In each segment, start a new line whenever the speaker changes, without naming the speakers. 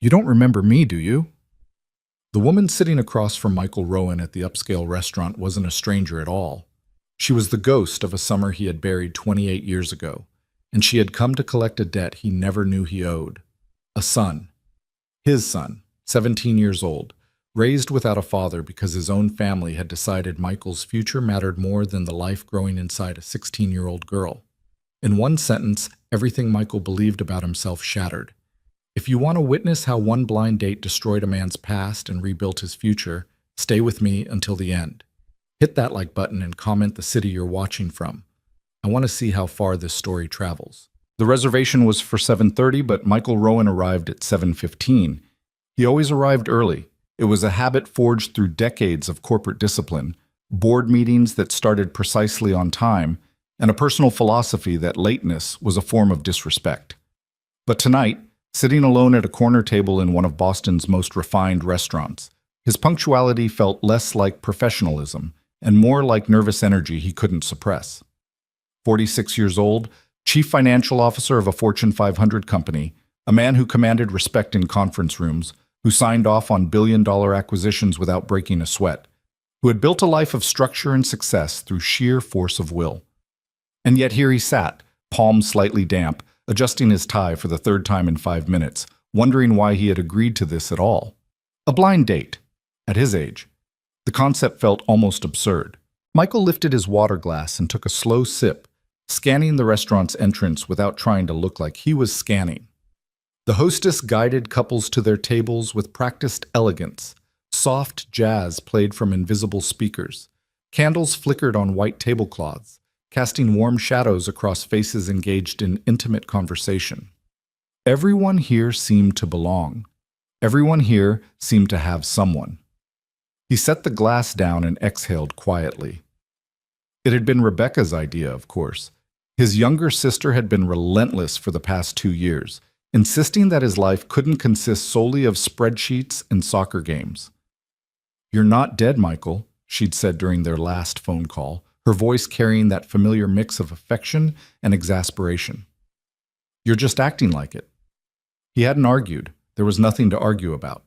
You don't remember me, do you? The woman sitting across from Michael Rowan at the upscale restaurant wasn't a stranger at all. She was the ghost of a summer he had buried 28 years ago, and she had come to collect a debt he never knew he owed. A son. His son, 17 years old, raised without a father because his own family had decided Michael's future mattered more than the life growing inside a 16-year-old girl. In one sentence, everything Michael believed about himself shattered. If you want to witness how one blind date destroyed a man's past and rebuilt his future, stay with me until the end. Hit that like button and comment the city you're watching from. I want to see how far this story travels. The reservation was for 7:30, but Michael Rowan arrived at 7:15. He always arrived early. It was a habit forged through decades of corporate discipline, board meetings that started precisely on time, and a personal philosophy that lateness was a form of disrespect. But tonight, sitting alone at a corner table in one of Boston's most refined restaurants, his punctuality felt less like professionalism and more like nervous energy he couldn't suppress. 46 years old, chief financial officer of a Fortune 500 company, a man who commanded respect in conference rooms, who signed off on billion-dollar acquisitions without breaking a sweat, who had built a life of structure and success through sheer force of will. And yet here he sat, palms slightly damp, adjusting his tie for the third time in 5 minutes, wondering why he had agreed to this at all. A blind date. At his age. The concept felt almost absurd. Michael lifted his water glass and took a slow sip, scanning the restaurant's entrance without trying to look like he was scanning. The hostess guided couples to their tables with practiced elegance. Soft jazz played from invisible speakers. Candles flickered on white tablecloths, casting warm shadows across faces engaged in intimate conversation. Everyone here seemed to belong. Everyone here seemed to have someone. He set the glass down and exhaled quietly. It had been Rebecca's idea, of course. His younger sister had been relentless for the past 2 years, insisting that his life couldn't consist solely of spreadsheets and soccer games. "You're not dead, Michael," she'd said during their last phone call, her voice carrying that familiar mix of affection and exasperation. "You're just acting like it." He hadn't argued. There was nothing to argue about.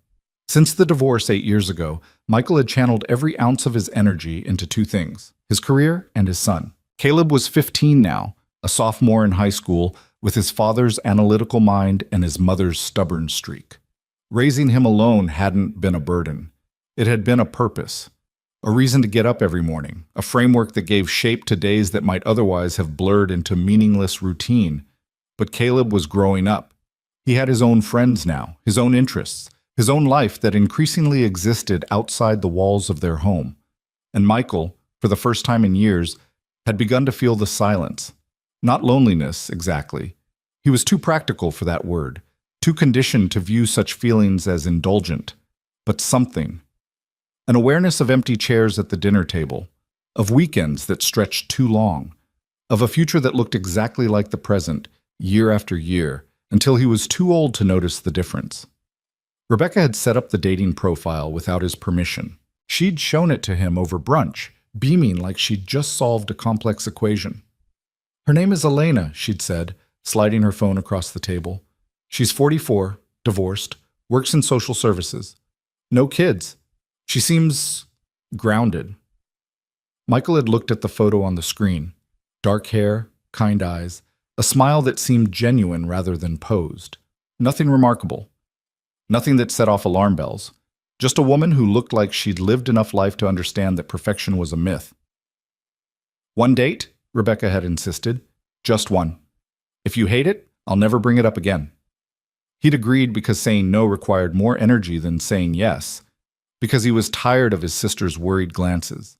Since the divorce 8 years ago, Michael had channeled every ounce of his energy into two things: his career and his son. Caleb was 15 now, a sophomore in high school, with his father's analytical mind and his mother's stubborn streak. Raising him alone hadn't been a burden. It had been a purpose. A reason to get up every morning, a framework that gave shape to days that might otherwise have blurred into meaningless routine. But Caleb was growing up. He had his own friends now, his own interests, his own life that increasingly existed outside the walls of their home. And Michael, for the first time in years, had begun to feel the silence. Not loneliness, exactly. He was too practical for that word, too conditioned to view such feelings as indulgent. But something. An awareness of empty chairs at the dinner table, of weekends that stretched too long, of a future that looked exactly like the present, year after year, until he was too old to notice the difference. Rebecca had set up the dating profile without his permission. She'd shown it to him over brunch, beaming like she'd just solved a complex equation. "Her name is Elena," she'd said, sliding her phone across the table. "She's 44, divorced, works in social services. No kids. She seems grounded." Michael had looked at the photo on the screen. Dark hair, kind eyes, a smile that seemed genuine rather than posed. Nothing remarkable. Nothing that set off alarm bells. Just a woman who looked like she'd lived enough life to understand that perfection was a myth. "One date?" Rebecca had insisted. "Just one. If you hate it, I'll never bring it up again." He'd agreed because saying no required more energy than saying yes, because he was tired of his sister's worried glances,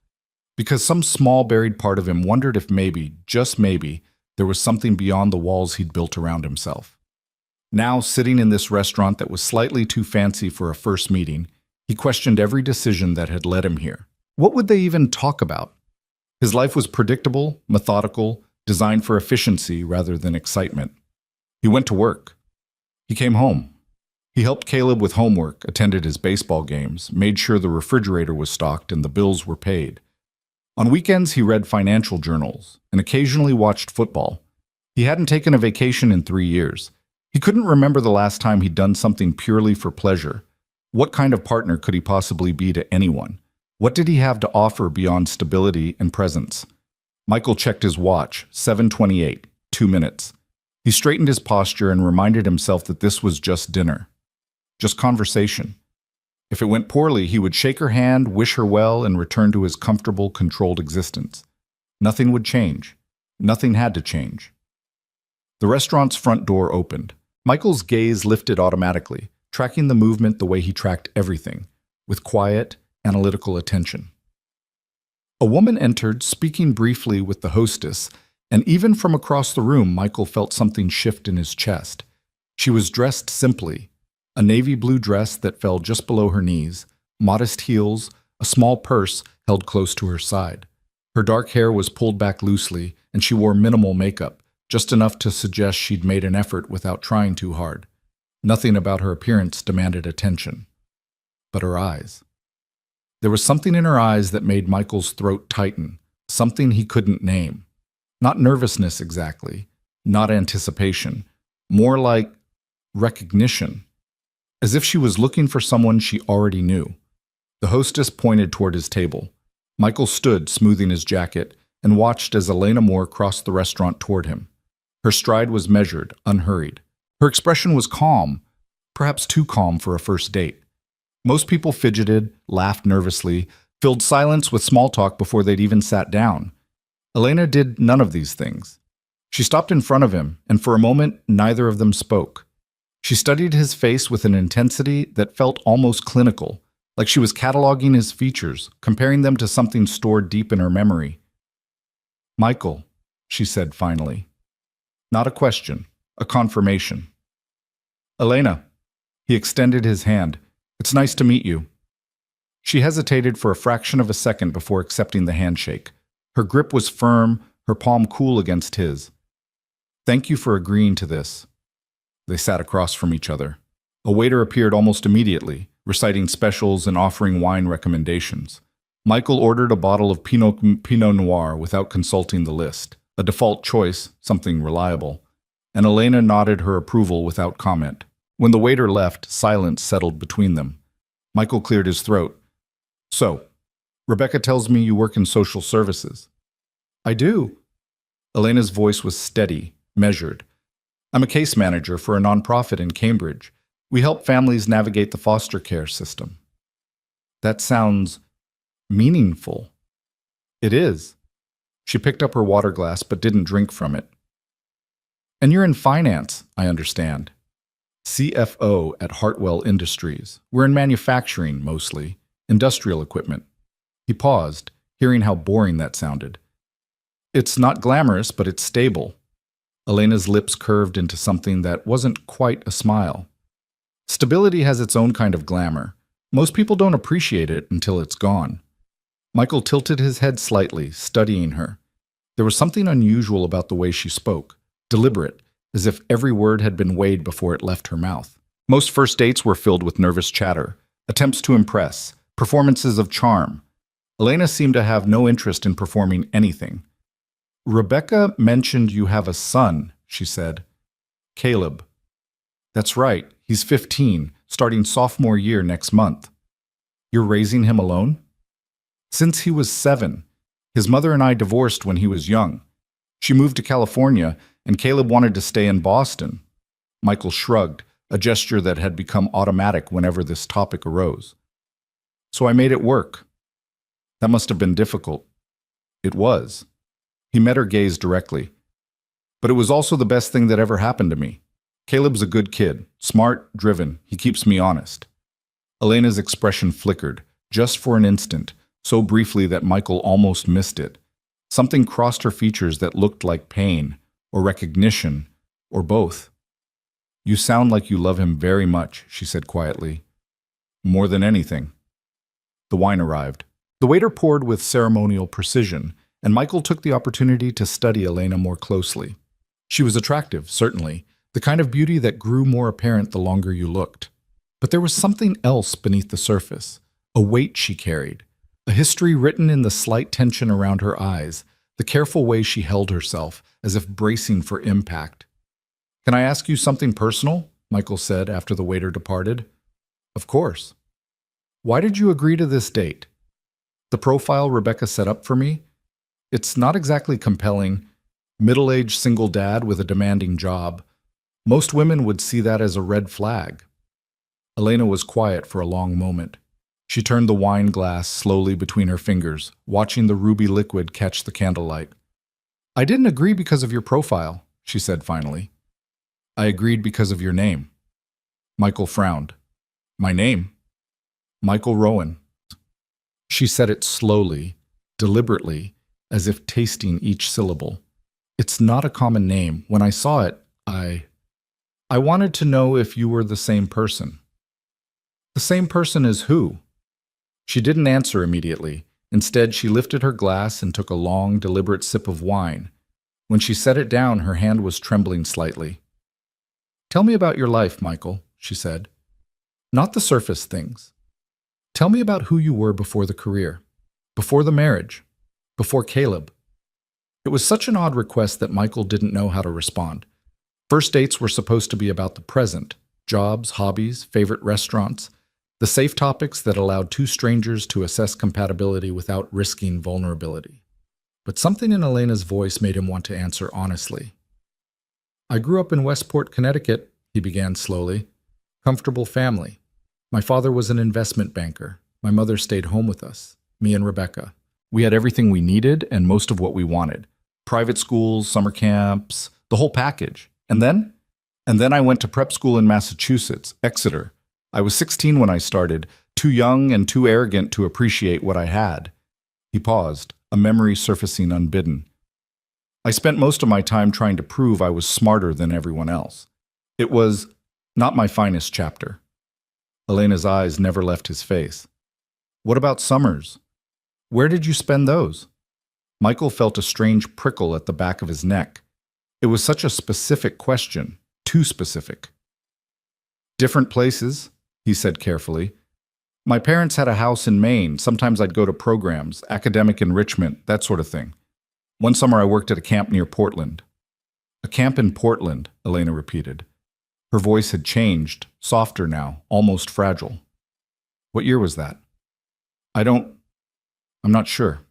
because some small buried part of him wondered if maybe, just maybe, there was something beyond the walls he'd built around himself. Now, sitting in this restaurant that was slightly too fancy for a first meeting, he questioned every decision that had led him here. What would they even talk about? His life was predictable, methodical, designed for efficiency rather than excitement. He went to work. He came home. He helped Caleb with homework, attended his baseball games, made sure the refrigerator was stocked and the bills were paid. On weekends, he read financial journals and occasionally watched football. He hadn't taken a vacation in 3 years. He couldn't remember the last time he'd done something purely for pleasure. What kind of partner could he possibly be to anyone? What did he have to offer beyond stability and presence? Michael checked his watch, 7:28, 2 minutes. He straightened his posture and reminded himself that this was just dinner. Just conversation. If it went poorly, he would shake her hand, wish her well, and return to his comfortable, controlled existence. Nothing would change. Nothing had to change. The restaurant's front door opened. Michael's gaze lifted automatically, tracking the movement the way he tracked everything, with quiet, analytical attention. A woman entered, speaking briefly with the hostess, and even from across the room, Michael felt something shift in his chest. She was dressed simply, a navy blue dress that fell just below her knees, modest heels, a small purse held close to her side. Her dark hair was pulled back loosely, and she wore minimal makeup, just enough to suggest she'd made an effort without trying too hard. Nothing about her appearance demanded attention. But her eyes. There was something in her eyes that made Michael's throat tighten, something he couldn't name. Not nervousness exactly, not anticipation, more like recognition, as if she was looking for someone she already knew. The hostess pointed toward his table. Michael stood, smoothing his jacket, and watched as Elena Moore crossed the restaurant toward him. Her stride was measured, unhurried. Her expression was calm, perhaps too calm for a first date. Most people fidgeted, laughed nervously, filled silence with small talk before they'd even sat down. Elena did none of these things. She stopped in front of him, and for a moment, neither of them spoke. She studied his face with an intensity that felt almost clinical, like she was cataloging his features, comparing them to something stored deep in her memory. "Michael," she said finally. Not a question, a confirmation. "Elena." He extended his hand. "It's nice to meet you." She hesitated for a fraction of a second before accepting the handshake. Her grip was firm, her palm cool against his. "Thank you for agreeing to this." They sat across from each other. A waiter appeared almost immediately, reciting specials and offering wine recommendations. Michael ordered a bottle of Pinot Noir without consulting the list, a default choice, something reliable, and Elena nodded her approval without comment. When the waiter left, silence settled between them. Michael cleared his throat. "So, Rebecca tells me you work in social services." "I do." Elena's voice was steady, measured. "I'm a case manager for a nonprofit in Cambridge. We help families navigate the foster care system." "That sounds meaningful." "It is." She picked up her water glass but didn't drink from it. "And you're in finance, I understand." "CFO at Hartwell Industries. We're in manufacturing, mostly. Industrial equipment." He paused, hearing how boring that sounded. "It's not glamorous, but it's stable." Elena's lips curved into something that wasn't quite a smile. "Stability has its own kind of glamour. Most people don't appreciate it until it's gone." Michael tilted his head slightly, studying her. There was something unusual about the way she spoke, deliberate, as if every word had been weighed before it left her mouth. Most first dates were filled with nervous chatter, attempts to impress, performances of charm. Elena seemed to have no interest in performing anything. "Rebecca mentioned you have a son," she said. "Caleb." "That's right. He's 15, starting sophomore year next month." "You're raising him alone?" "Since he was 7. His mother and I divorced when he was young. She moved to California, and Caleb wanted to stay in Boston." Michael shrugged, a gesture that had become automatic whenever this topic arose. "So I made it work." "That must have been difficult." "It was." He met her gaze directly. "But it was also the best thing that ever happened to me. Caleb's a good kid, smart, driven. He keeps me honest." Elena's expression flickered, just for an instant, so briefly that Michael almost missed it. Something crossed her features that looked like pain, or recognition, or both. "You sound like you love him very much," she said quietly. "More than anything." The wine arrived. The waiter poured with ceremonial precision, and Michael took the opportunity to study Elena more closely. She was attractive, certainly, the kind of beauty that grew more apparent the longer you looked. But there was something else beneath the surface, a weight she carried, a history written in the slight tension around her eyes, the careful way she held herself, as if bracing for impact. Can I ask you something personal? Michael said after the waiter departed. Of course. Why did you agree to this date? The profile Rebecca set up for me? It's not exactly compelling. Middle-aged single dad with a demanding job. Most women would see that as a red flag. Elena was quiet for a long moment. She turned the wine glass slowly between her fingers, watching the ruby liquid catch the candlelight. I didn't agree because of your profile, she said finally. I agreed because of your name. Michael frowned. My name? Michael Rowan. She said it slowly, deliberately, as if tasting each syllable. It's not a common name. When I saw it, I wanted to know if you were the same person. The same person as who? She didn't answer immediately. Instead, she lifted her glass and took a long, deliberate sip of wine. When she set it down, her hand was trembling slightly. Tell me about your life, Michael, she said. Not the surface things. Tell me about who you were before the career, before the marriage, before Caleb. It was such an odd request that Michael didn't know how to respond. First dates were supposed to be about the present, jobs, hobbies, favorite restaurants, the safe topics that allowed two strangers to assess compatibility without risking vulnerability. But something in Elena's voice made him want to answer honestly. I grew up in Westport, Connecticut, he began slowly. Comfortable family. My father was an investment banker. My mother stayed home with us, me and Rebecca. We had everything we needed and most of what we wanted. Private schools, summer camps, the whole package. And then I went to prep school in Massachusetts, Exeter. I was 16 when I started, too young and too arrogant to appreciate what I had. He paused, a memory surfacing unbidden. I spent most of my time trying to prove I was smarter than everyone else. It was not my finest chapter. Elena's eyes never left his face. What about summers? Where did you spend those? Michael felt a strange prickle at the back of his neck. It was such a specific question, too specific. Different places, he said carefully. My parents had a house in Maine. Sometimes I'd go to programs, academic enrichment, that sort of thing. One summer I worked at a camp near Portland. A camp in Portland, Elena repeated. Her voice had changed, softer now, almost fragile. What year was that? I'm not sure.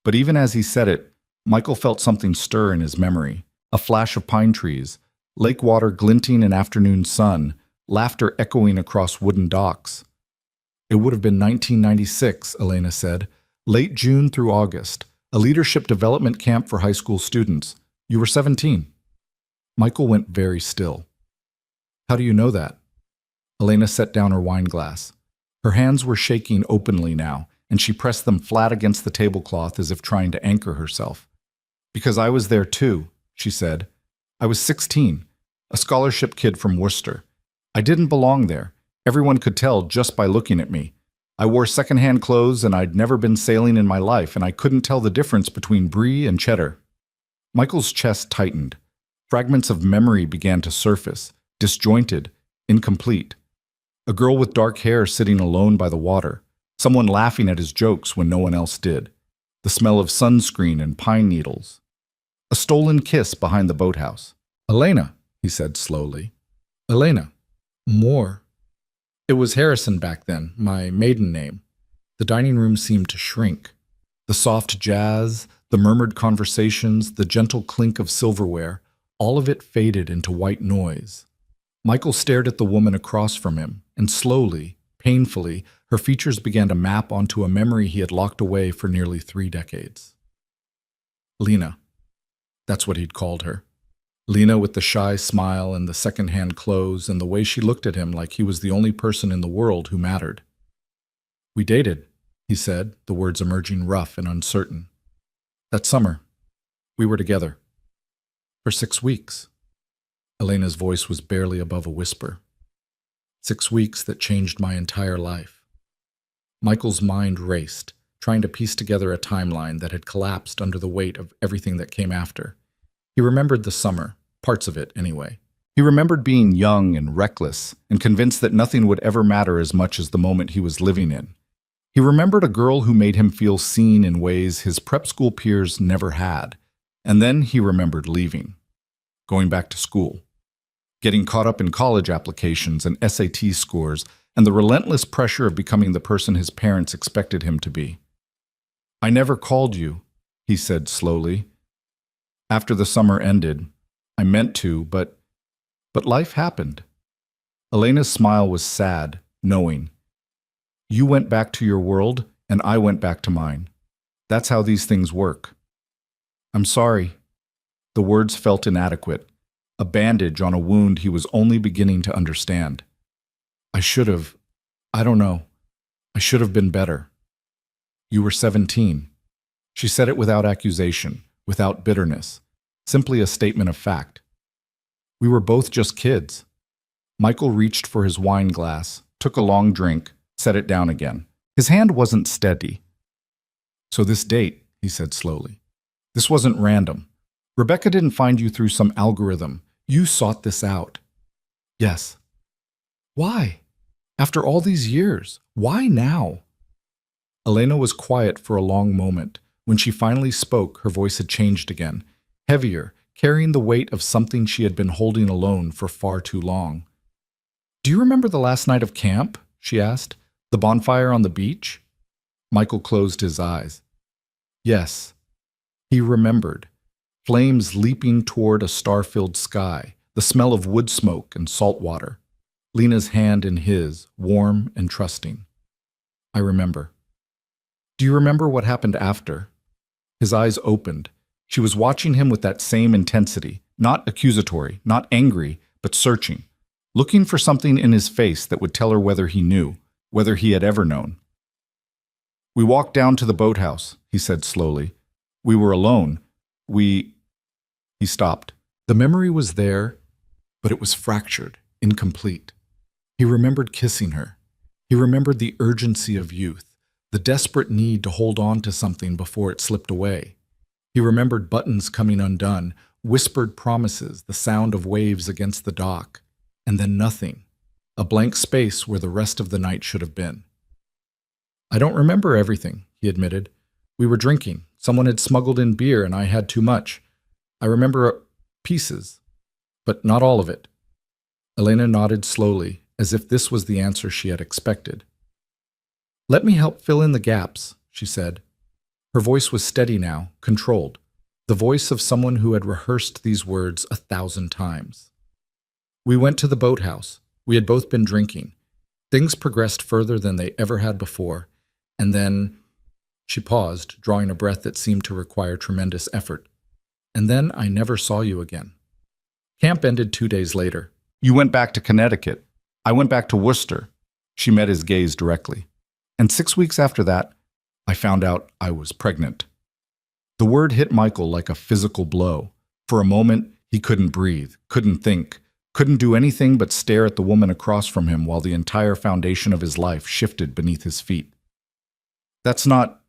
But even as he said it, Michael felt something stir in his memory. A flash of pine trees, lake water glinting in afternoon sun, laughter echoing across wooden docks. It would have been 1996, Elena said, late June through August, a leadership development camp for high school students. You were 17. Michael went very still. How do you know that? Elena set down her wine glass. Her hands were shaking openly now, and she pressed them flat against the tablecloth as if trying to anchor herself. Because I was there too, she said. I was 16, a scholarship kid from Worcester. I didn't belong there. Everyone could tell just by looking at me. I wore secondhand clothes and I'd never been sailing in my life, and I couldn't tell the difference between brie and cheddar. Michael's chest tightened. Fragments of memory began to surface, disjointed, incomplete. A girl with dark hair sitting alone by the water, someone laughing at his jokes when no one else did. The smell of sunscreen and pine needles. A stolen kiss behind the boathouse. Elena, he said slowly. Elena. More. It was Harrison back then, my maiden name. The dining room seemed to shrink. The soft jazz, the murmured conversations, the gentle clink of silverware, all of it faded into white noise. Michael stared at the woman across from him, and slowly, painfully, her features began to map onto a memory he had locked away for nearly 3 decades. Lena. That's what he'd called her. Lena with the shy smile and the second-hand clothes and the way she looked at him like he was the only person in the world who mattered. We dated, he said, the words emerging rough and uncertain. That summer, we were together. For 6 weeks. Elena's voice was barely above a whisper. 6 weeks that changed my entire life. Michael's mind raced, trying to piece together a timeline that had collapsed under the weight of everything that came after. He remembered the summer, parts of it anyway. He remembered being young and reckless and convinced that nothing would ever matter as much as the moment he was living in. He remembered a girl who made him feel seen in ways his prep school peers never had. And then he remembered leaving, going back to school. getting caught up in college applications and SAT scores, and the relentless pressure of becoming the person his parents expected him to be. "I never called you," he said slowly. "After the summer ended, I meant to, but life happened." Elena's smile was sad, knowing. "You went back to your world, and I went back to mine. That's how these things work." "I'm sorry." The words felt inadequate, a bandage on a wound he was only beginning to understand. I don't know. I should have been better." "You were 17. She said it without accusation, without bitterness, simply a statement of fact. "We were both just kids." Michael reached for his wine glass, took a long drink, set it down again. His hand wasn't steady. "So this date," he said slowly, "this wasn't random. Rebecca didn't find you through some algorithm. You sought this out." "Yes." "Why? After all these years, why now?" Elena was quiet for a long moment. When she finally spoke, her voice had changed again, heavier, carrying the weight of something she had been holding alone for far too long. "Do you remember the last night of camp?" she asked. "The bonfire on the beach?" Michael closed his eyes. Yes, he remembered. Flames leaping toward a star-filled sky, the smell of wood smoke and salt water. Lena's hand in his, warm and trusting. "I remember." "Do you remember what happened after?" His eyes opened. She was watching him with that same intensity, not accusatory, not angry, but searching, looking for something in his face that would tell her whether he knew, whether he had ever known. "We walked down to the boathouse," he said slowly. "We were alone. He stopped. The memory was there, but it was fractured, incomplete. He remembered kissing her. He remembered the urgency of youth, the desperate need to hold on to something before it slipped away. He remembered buttons coming undone, whispered promises, the sound of waves against the dock, and then nothing, a blank space where the rest of the night should have been. "I don't remember everything," he admitted. "We were drinking. Someone had smuggled in beer and I had too much. I remember pieces, but not all of it." Elena nodded slowly, as if this was the answer she had expected. "Let me help fill in the gaps," she said. Her voice was steady now, controlled, the voice of someone who had rehearsed these words 1,000 times. "We went to the boathouse. We had both been drinking. Things progressed further than they ever had before, and then—" She paused, drawing a breath that seemed to require tremendous effort. "And then I never saw you again." Camp ended 2 days later. "You went back to Connecticut. I went back to Worcester." She met his gaze directly. "And 6 weeks after that, I found out I was pregnant." The word hit Michael like a physical blow. For a moment, he couldn't breathe, couldn't think, couldn't do anything but stare at the woman across from him while the entire foundation of his life shifted beneath his feet. "That's not—"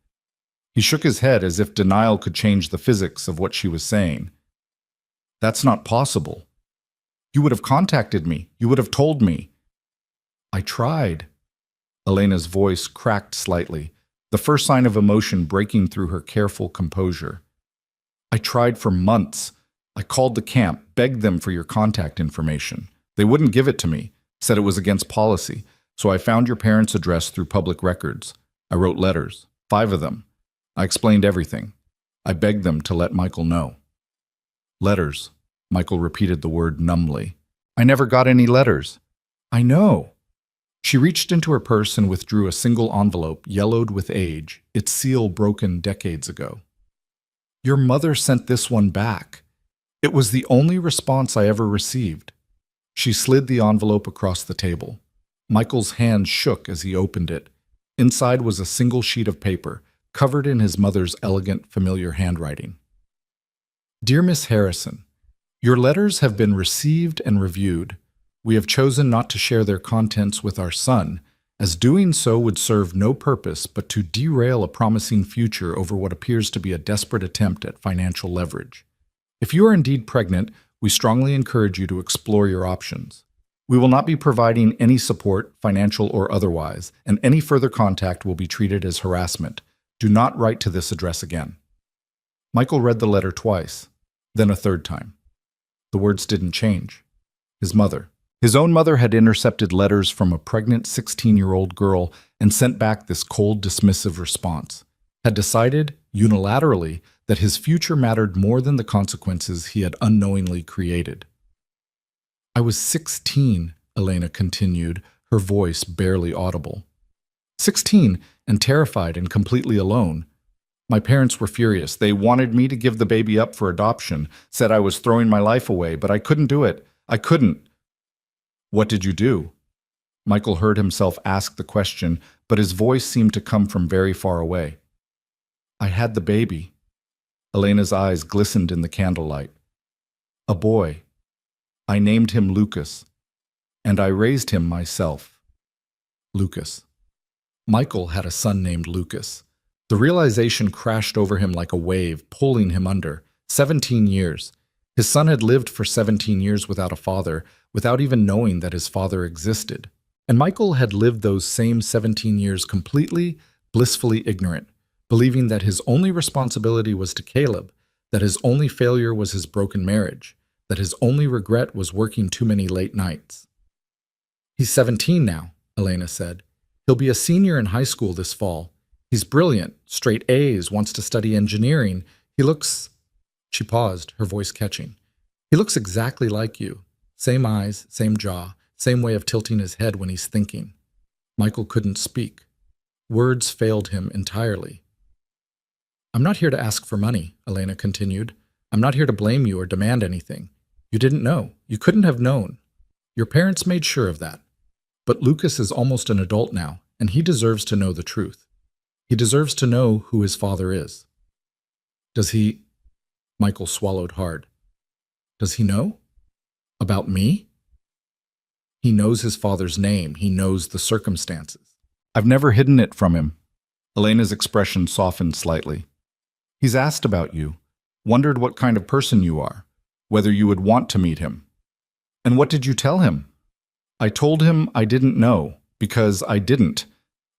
He shook his head as if denial could change the physics of what she was saying. "That's not possible. You would have contacted me. You would have told me." "I tried." Elena's voice cracked slightly, the first sign of emotion breaking through her careful composure. "I tried for months. I called the camp, begged them for your contact information. They wouldn't give it to me, said it was against policy, so I found your parents' address through public records. I wrote letters, 5 of them. I explained everything. I begged them to let Michael know." "Letters." Michael repeated the word numbly. "I never got any letters." "I know." She reached into her purse and withdrew a single envelope, yellowed with age, its seal broken decades ago. "Your mother sent this one back. It was the only response I ever received." She slid the envelope across the table. Michael's hand shook as he opened it. Inside was a single sheet of paper, covered in his mother's elegant, familiar handwriting. "Dear Miss Harrison, your letters have been received and reviewed. We have chosen not to share their contents with our son, as doing so would serve no purpose but to derail a promising future over what appears to be a desperate attempt at financial leverage. If you are indeed pregnant, we strongly encourage you to explore your options. We will not be providing any support, financial or otherwise, and any further contact will be treated as harassment. Do not write to this address again." Michael read the letter twice, then a third time. The words didn't change. His mother. His own mother had intercepted letters from a pregnant 16-year-old girl and sent back this cold, dismissive response. Had decided, unilaterally, that his future mattered more than the consequences he had unknowingly created. I was 16, Elena continued, her voice barely audible. 16, and terrified and completely alone. My parents were furious. They wanted me to give the baby up for adoption, said I was throwing my life away, but I couldn't do it. I couldn't. What did you do? Michael heard himself ask the question, but his voice seemed to come from very far away. I had the baby. Elena's eyes glistened in the candlelight. A boy. I named him Lucas, and I raised him myself. Lucas. Michael had a son named Lucas. The realization crashed over him like a wave, pulling him under. 17 years. His son had lived for 17 years without a father, without even knowing that his father existed. And Michael had lived those same 17 years completely, blissfully ignorant, believing that his only responsibility was to Caleb, that his only failure was his broken marriage, that his only regret was working too many late nights. He's 17 now, Elena said. He'll be a senior in high school this fall. He's brilliant, straight A's, wants to study engineering. He looks... She paused, her voice catching. He looks exactly like you. Same eyes, same jaw, same way of tilting his head when he's thinking. Michael couldn't speak. Words failed him entirely. I'm not here to ask for money, Elena continued. I'm not here to blame you or demand anything. You didn't know. You couldn't have known. Your parents made sure of that. But Lucas is almost an adult now, and he deserves to know the truth. He deserves to know who his father is. Does he... Michael swallowed hard. Does he know? About me? He knows his father's name. He knows the circumstances. I've never hidden it from him. Elena's expression softened slightly. He's asked about you, wondered what kind of person you are, whether you would want to meet him. And what did you tell him? I told him I didn't know, because I didn't.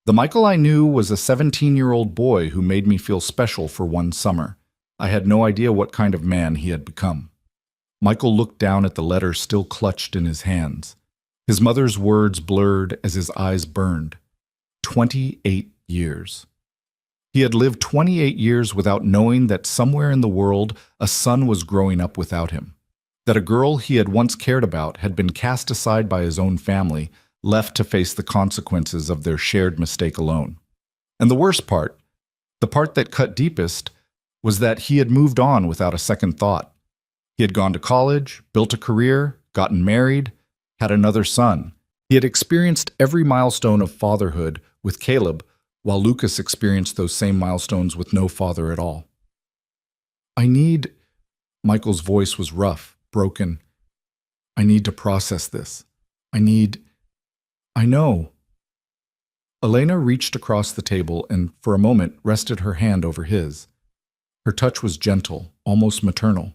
The Michael I knew was a 17-year-old boy who made me feel special for one summer. I had no idea what kind of man he had become. Michael looked down at the letter still clutched in his hands. His mother's words blurred as his eyes burned. 28 years. He had lived 28 years without knowing that somewhere in the world a son was growing up without him. That a girl he had once cared about had been cast aside by his own family, left to face the consequences of their shared mistake alone. And the worst part, the part that cut deepest, was that he had moved on without a second thought. He had gone to college, built a career, gotten married, had another son. He had experienced every milestone of fatherhood with Caleb, while Lucas experienced those same milestones with no father at all. Michael's voice was rough, broken. I need to process this. I know. Elena reached across the table and, for a moment, rested her hand over his. Her touch was gentle, almost maternal.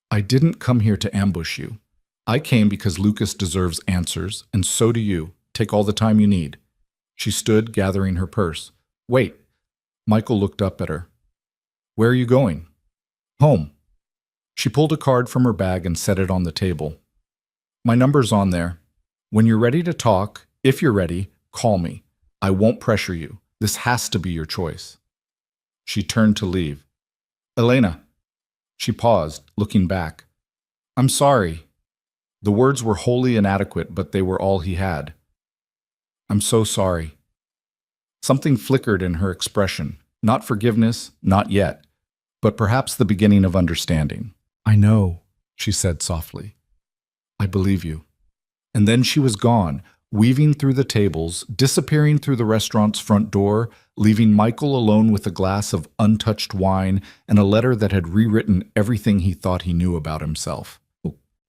I didn't come here to ambush you. I came because Lucas deserves answers, and so do you. Take all the time you need. She stood, gathering her purse. Wait. Michael looked up at her. Where are you going? Home. She pulled a card from her bag and set it on the table. My number's on there. When you're ready to talk, if you're ready, call me. I won't pressure you. This has to be your choice. She turned to leave. Elena. She paused, looking back. I'm sorry. The words were wholly inadequate, but they were all he had. I'm so sorry. Something flickered in her expression. Not forgiveness, not yet, but perhaps the beginning of understanding. I know, she said softly. I believe you. And then she was gone, weaving through the tables, disappearing through the restaurant's front door, leaving Michael alone with a glass of untouched wine and a letter that had rewritten everything he thought he knew about himself.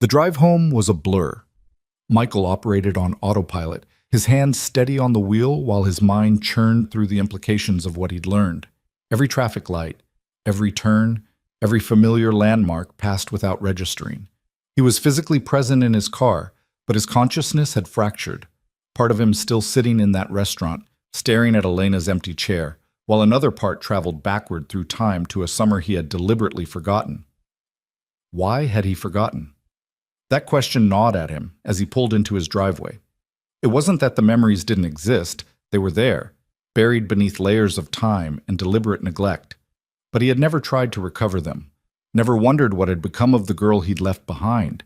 The drive home was a blur. Michael operated on autopilot, his hands steady on the wheel while his mind churned through the implications of what he'd learned. Every traffic light, every turn, every familiar landmark passed without registering. He was physically present in his car, but his consciousness had fractured, part of him still sitting in that restaurant, staring at Elena's empty chair, while another part traveled backward through time to a summer he had deliberately forgotten. Why had he forgotten? That question gnawed at him as he pulled into his driveway. It wasn't that the memories didn't exist, they were there, buried beneath layers of time and deliberate neglect. But he had never tried to recover them, never wondered what had become of the girl he'd left behind,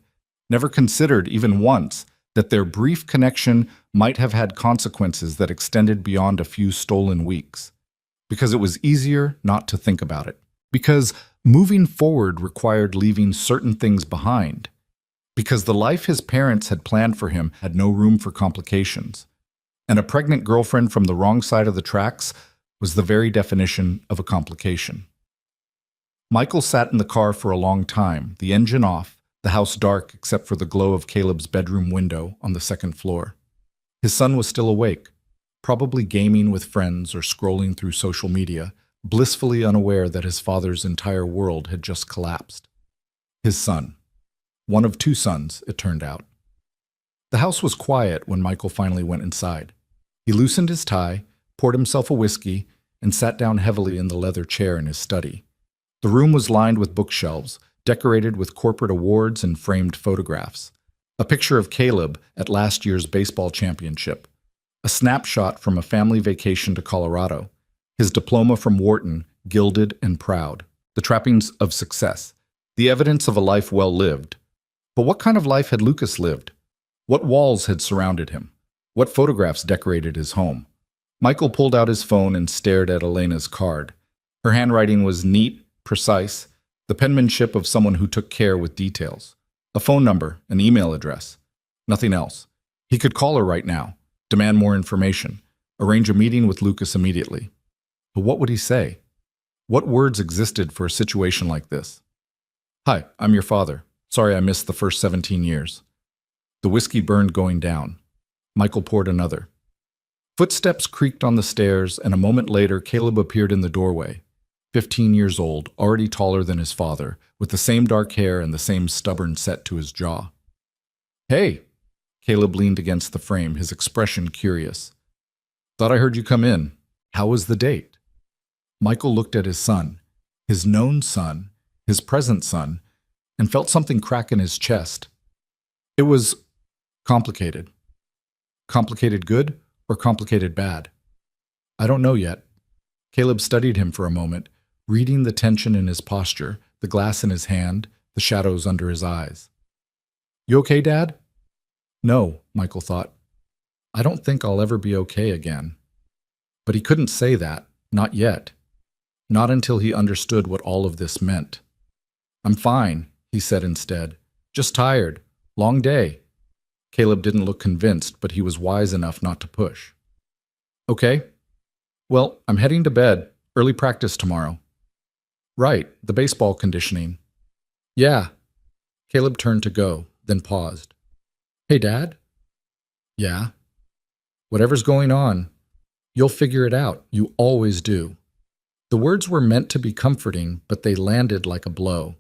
never considered, even once, that their brief connection might have had consequences that extended beyond a few stolen weeks. Because it was easier not to think about it. Because moving forward required leaving certain things behind. Because the life his parents had planned for him had no room for complications. And a pregnant girlfriend from the wrong side of the tracks was the very definition of a complication. Michael sat in the car for a long time, the engine off, the house dark except for the glow of Caleb's bedroom window on the second floor. His son was still awake, probably gaming with friends or scrolling through social media, blissfully unaware that his father's entire world had just collapsed. His son. One of two sons, it turned out. The house was quiet when Michael finally went inside. He loosened his tie, poured himself a whiskey, and sat down heavily in the leather chair in his study. The room was lined with bookshelves, decorated with corporate awards and framed photographs. A picture of Caleb at last year's baseball championship. A snapshot from a family vacation to Colorado. His diploma from Wharton, gilded and proud. The trappings of success. The evidence of a life well lived. But what kind of life had Lucas lived? What walls had surrounded him? What photographs decorated his home? Michael pulled out his phone and stared at Elena's card. Her handwriting was neat, precise, the penmanship of someone who took care with details. A phone number, an email address. Nothing else. He could call her right now, demand more information, arrange a meeting with Lucas immediately. But what would he say? What words existed for a situation like this? Hi, I'm your father. Sorry I missed the first 17 years. The whiskey burned going down. Michael poured another. Footsteps creaked on the stairs, and a moment later Caleb appeared in the doorway. 15 years old, already taller than his father, with the same dark hair and the same stubborn set to his jaw. Hey! Caleb leaned against the frame, his expression curious. Thought I heard you come in. How was the date? Michael looked at his son, his known son, his present son, and felt something crack in his chest. It was complicated. Complicated good or complicated bad? I don't know yet. Caleb studied him for a moment, reading the tension in his posture, the glass in his hand, the shadows under his eyes. You okay, Dad? No, Michael thought. I don't think I'll ever be okay again. But he couldn't say that, not yet. Not until he understood what all of this meant. I'm fine, he said instead. Just tired. Long day. Caleb didn't look convinced, but he was wise enough not to push. Okay. Well, I'm heading to bed. Early practice tomorrow. Right, the baseball conditioning. Yeah. Caleb turned to go, then paused. Hey, Dad? Yeah? Whatever's going on, you'll figure it out. You always do. The words were meant to be comforting, but they landed like a blow.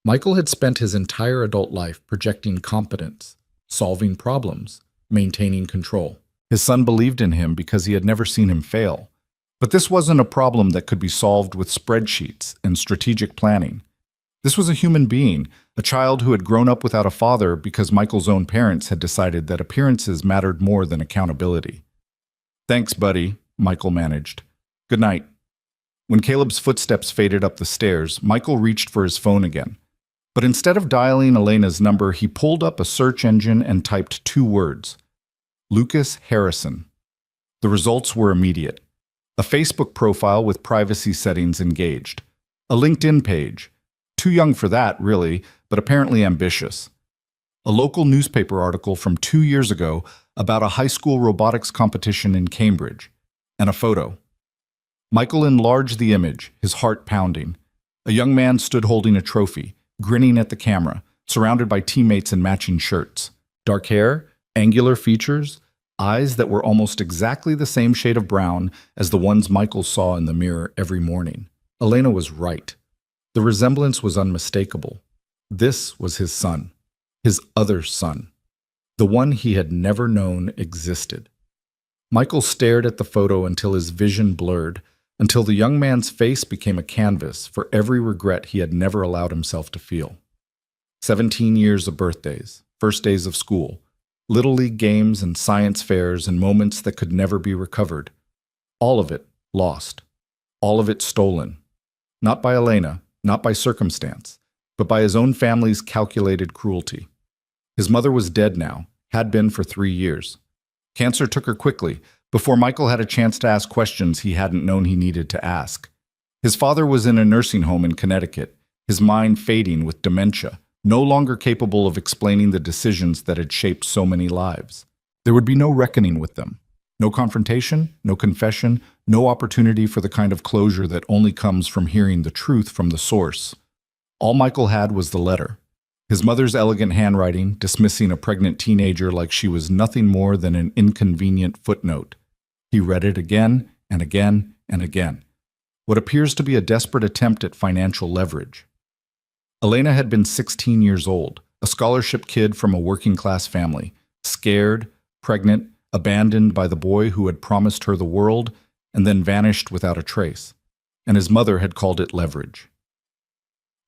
Michael had spent his entire adult life projecting competence, solving problems, maintaining control. His son believed in him because he had never seen him fail. But this wasn't a problem that could be solved with spreadsheets and strategic planning. This was a human being, a child who had grown up without a father because Michael's own parents had decided that appearances mattered more than accountability. Thanks, buddy, Michael managed. Good night. When Caleb's footsteps faded up the stairs, Michael reached for his phone again. But instead of dialing Elena's number, he pulled up a search engine and typed 2 words. Lucas Harrison. The results were immediate. A Facebook profile with privacy settings engaged. A LinkedIn page. Too young for that, really, but apparently ambitious. A local newspaper article from 2 years ago about a high school robotics competition in Cambridge. And a photo. Michael enlarged the image, his heart pounding. A young man stood holding a trophy, grinning at the camera, surrounded by teammates in matching shirts. Dark hair, angular features, eyes that were almost exactly the same shade of brown as the ones Michael saw in the mirror every morning. Elena was right. The resemblance was unmistakable. This was his son, his other son, the one he had never known existed. Michael stared at the photo until his vision blurred, until the young man's face became a canvas for every regret he had never allowed himself to feel. 17 years of birthdays, first days of school, little league games and science fairs and moments that could never be recovered. All of it lost. All of it stolen. Not by Elena, not by circumstance, but by his own family's calculated cruelty. His mother was dead now, had been for 3 years. Cancer took her quickly, before Michael had a chance to ask questions he hadn't known he needed to ask. His father was in a nursing home in Connecticut, his mind fading with dementia, no longer capable of explaining the decisions that had shaped so many lives. There would be no reckoning with them. No confrontation, no confession, no opportunity for the kind of closure that only comes from hearing the truth from the source. All Michael had was the letter. His mother's elegant handwriting, dismissing a pregnant teenager like she was nothing more than an inconvenient footnote. He read it again and again and again. What appears to be a desperate attempt at financial leverage. Elena had been 16 years old, a scholarship kid from a working-class family, scared, pregnant, abandoned by the boy who had promised her the world and then vanished without a trace. And his mother had called it leverage.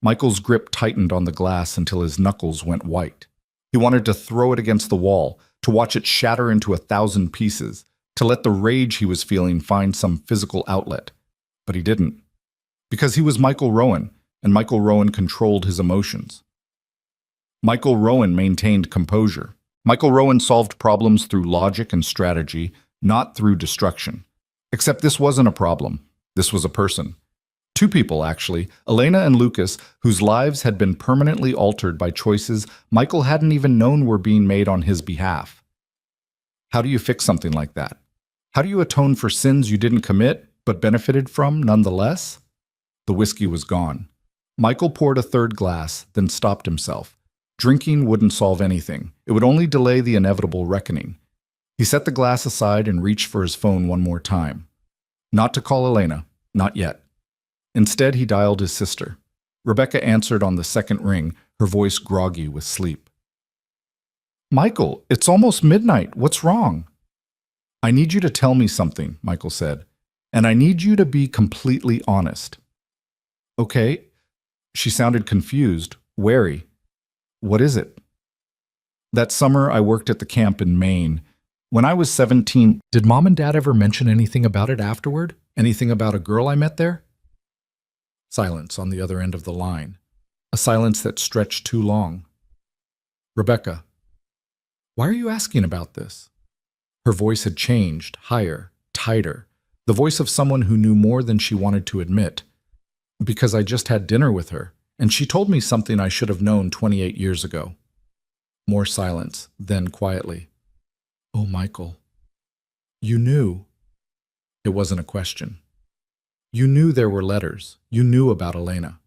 Michael's grip tightened on the glass until his knuckles went white. He wanted to throw it against the wall, to watch it shatter into 1,000 pieces, to let the rage he was feeling find some physical outlet. But he didn't. Because he was Michael Rowan, and Michael Rowan controlled his emotions. Michael Rowan maintained composure. Michael Rowan solved problems through logic and strategy, not through destruction. Except this wasn't a problem. This was a person. 2 people, actually, Elena and Lucas, whose lives had been permanently altered by choices Michael hadn't even known were being made on his behalf. How do you fix something like that? How do you atone for sins you didn't commit, but benefited from nonetheless? The whiskey was gone. Michael poured a 3rd glass, then stopped himself. Drinking wouldn't solve anything. It would only delay the inevitable reckoning. He set the glass aside and reached for his phone one more time. Not to call Elena, not yet. Instead, he dialed his sister. Rebecca answered on the 2nd ring, her voice groggy with sleep. "Michael, it's almost midnight. What's wrong?" "I need you to tell me something," Michael said. "And I need you to be completely honest." "Okay." She sounded confused, wary. "What is it?" "That summer I worked at the camp in Maine. When I was 17, did Mom and Dad ever mention anything about it afterward? Anything about a girl I met there?" Silence on the other end of the line. A silence that stretched too long. "Rebecca, why are you asking about this?" Her voice had changed, higher, tighter, the voice of someone who knew more than she wanted to admit. "Because I just had dinner with her, and she told me something I should have known 28 years ago." More silence, then quietly. "Oh, Michael, you knew." It wasn't a question. "You knew there were letters. You knew about Elena."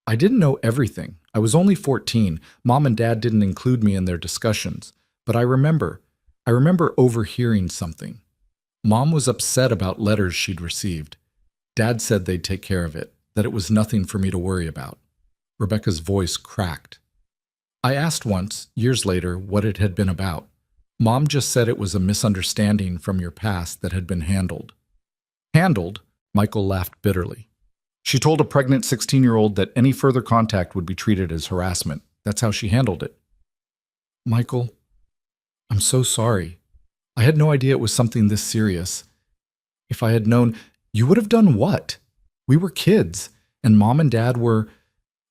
"I didn't know everything. I was only 14. Mom and Dad didn't include me in their discussions. But I remember overhearing something. Mom was upset about letters she'd received. Dad said they'd take care of it, that it was nothing for me to worry about." Rebecca's voice cracked. "I asked once, years later, what it had been about. Mom just said it was a misunderstanding from your past that had been handled." "Handled?" Michael laughed bitterly. "She told a pregnant 16-year-old that any further contact would be treated as harassment. That's how she handled it." "Michael, I'm so sorry. I had no idea it was something this serious. If I had known, you would have done what? We were kids, and Mom and Dad were—"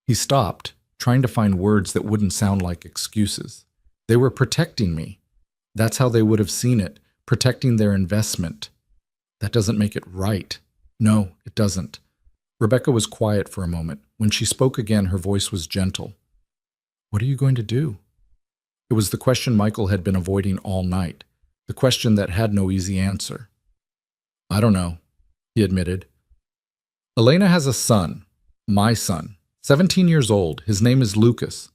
He stopped, trying to find words that wouldn't sound like excuses. "They were protecting me. That's how they would have seen it, protecting their investment. That doesn't make it right. No, it doesn't." Rebecca was quiet for a moment. When she spoke again, her voice was gentle. "What are you going to do?" It was the question Michael had been avoiding all night, the question that had no easy answer. "I don't know," he admitted. "Elena has a son, my son, 17 years old. His name is Lucas."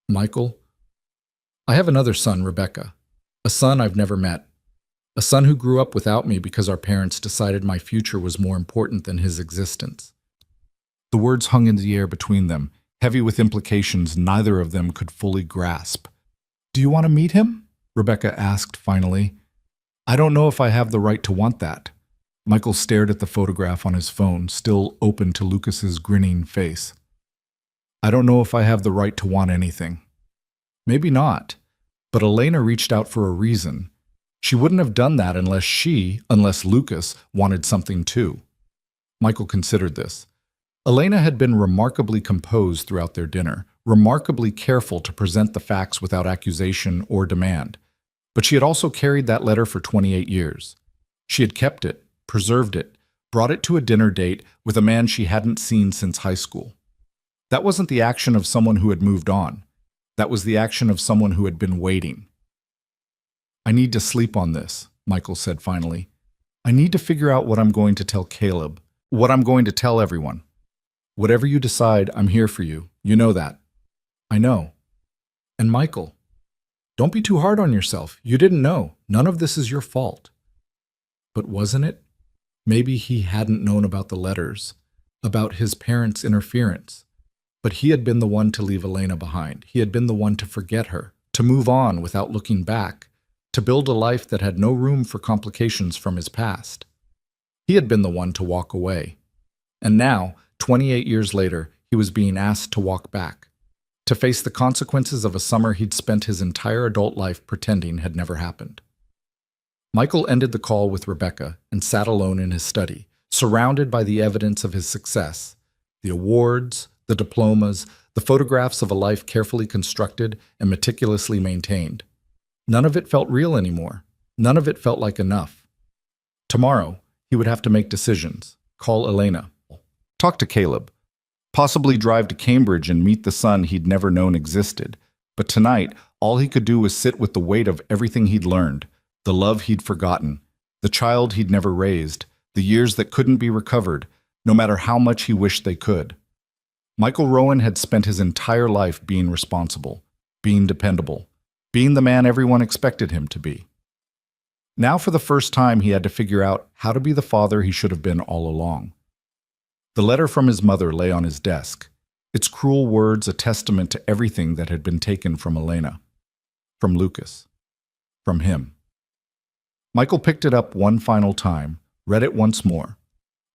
"Michael, I have another son, Rebecca, a son I've never met. A son who grew up without me because our parents decided my future was more important than his existence." The words hung in the air between them, heavy with implications neither of them could fully grasp. "Do you want to meet him?" Rebecca asked finally. "I don't know if I have the right to want that." Michael stared at the photograph on his phone, still open to Lucas's grinning face. I don't know if I have the right to want anything. Maybe not. But Elena reached out for a reason. She wouldn't have done that unless Lucas, wanted something too. Michael considered this. Elena had been remarkably composed throughout their dinner, remarkably careful to present the facts without accusation or demand. But she had also carried that letter for 28 years. She had kept it, preserved it, brought it to a dinner date with a man she hadn't seen since high school. That wasn't the action of someone who had moved on. That was the action of someone who had been waiting. I need to sleep on this, Michael said finally. I need to figure out what I'm going to tell Caleb, what I'm going to tell everyone. Whatever you decide, I'm here for you. You know that. I know. And Michael, don't be too hard on yourself. You didn't know. None of this is your fault. But wasn't it? Maybe he hadn't known about the letters, about his parents' interference. But he had been the one to leave Elena behind. He had been the one to forget her, to move on without looking back, to build a life that had no room for complications from his past. He had been the one to walk away. And now, 28 years later, he was being asked to walk back, to face the consequences of a summer he'd spent his entire adult life pretending had never happened. Michael ended the call with Rebecca and sat alone in his study, surrounded by the evidence of his success, the awards, the diplomas, the photographs of a life carefully constructed and meticulously maintained. None of it felt real anymore. None of it felt like enough. Tomorrow, he would have to make decisions, call Elena, talk to Caleb, possibly drive to Cambridge and meet the son he'd never known existed. But tonight, all he could do was sit with the weight of everything he'd learned, the love he'd forgotten, the child he'd never raised, the years that couldn't be recovered, no matter how much he wished they could. Michael Rowan had spent his entire life being responsible, being dependable, being the man everyone expected him to be. Now for the first time he had to figure out how to be the father he should have been all along. The letter from his mother lay on his desk, its cruel words a testament to everything that had been taken from Elena, from Lucas, from him. Michael picked it up one final time, read it once more,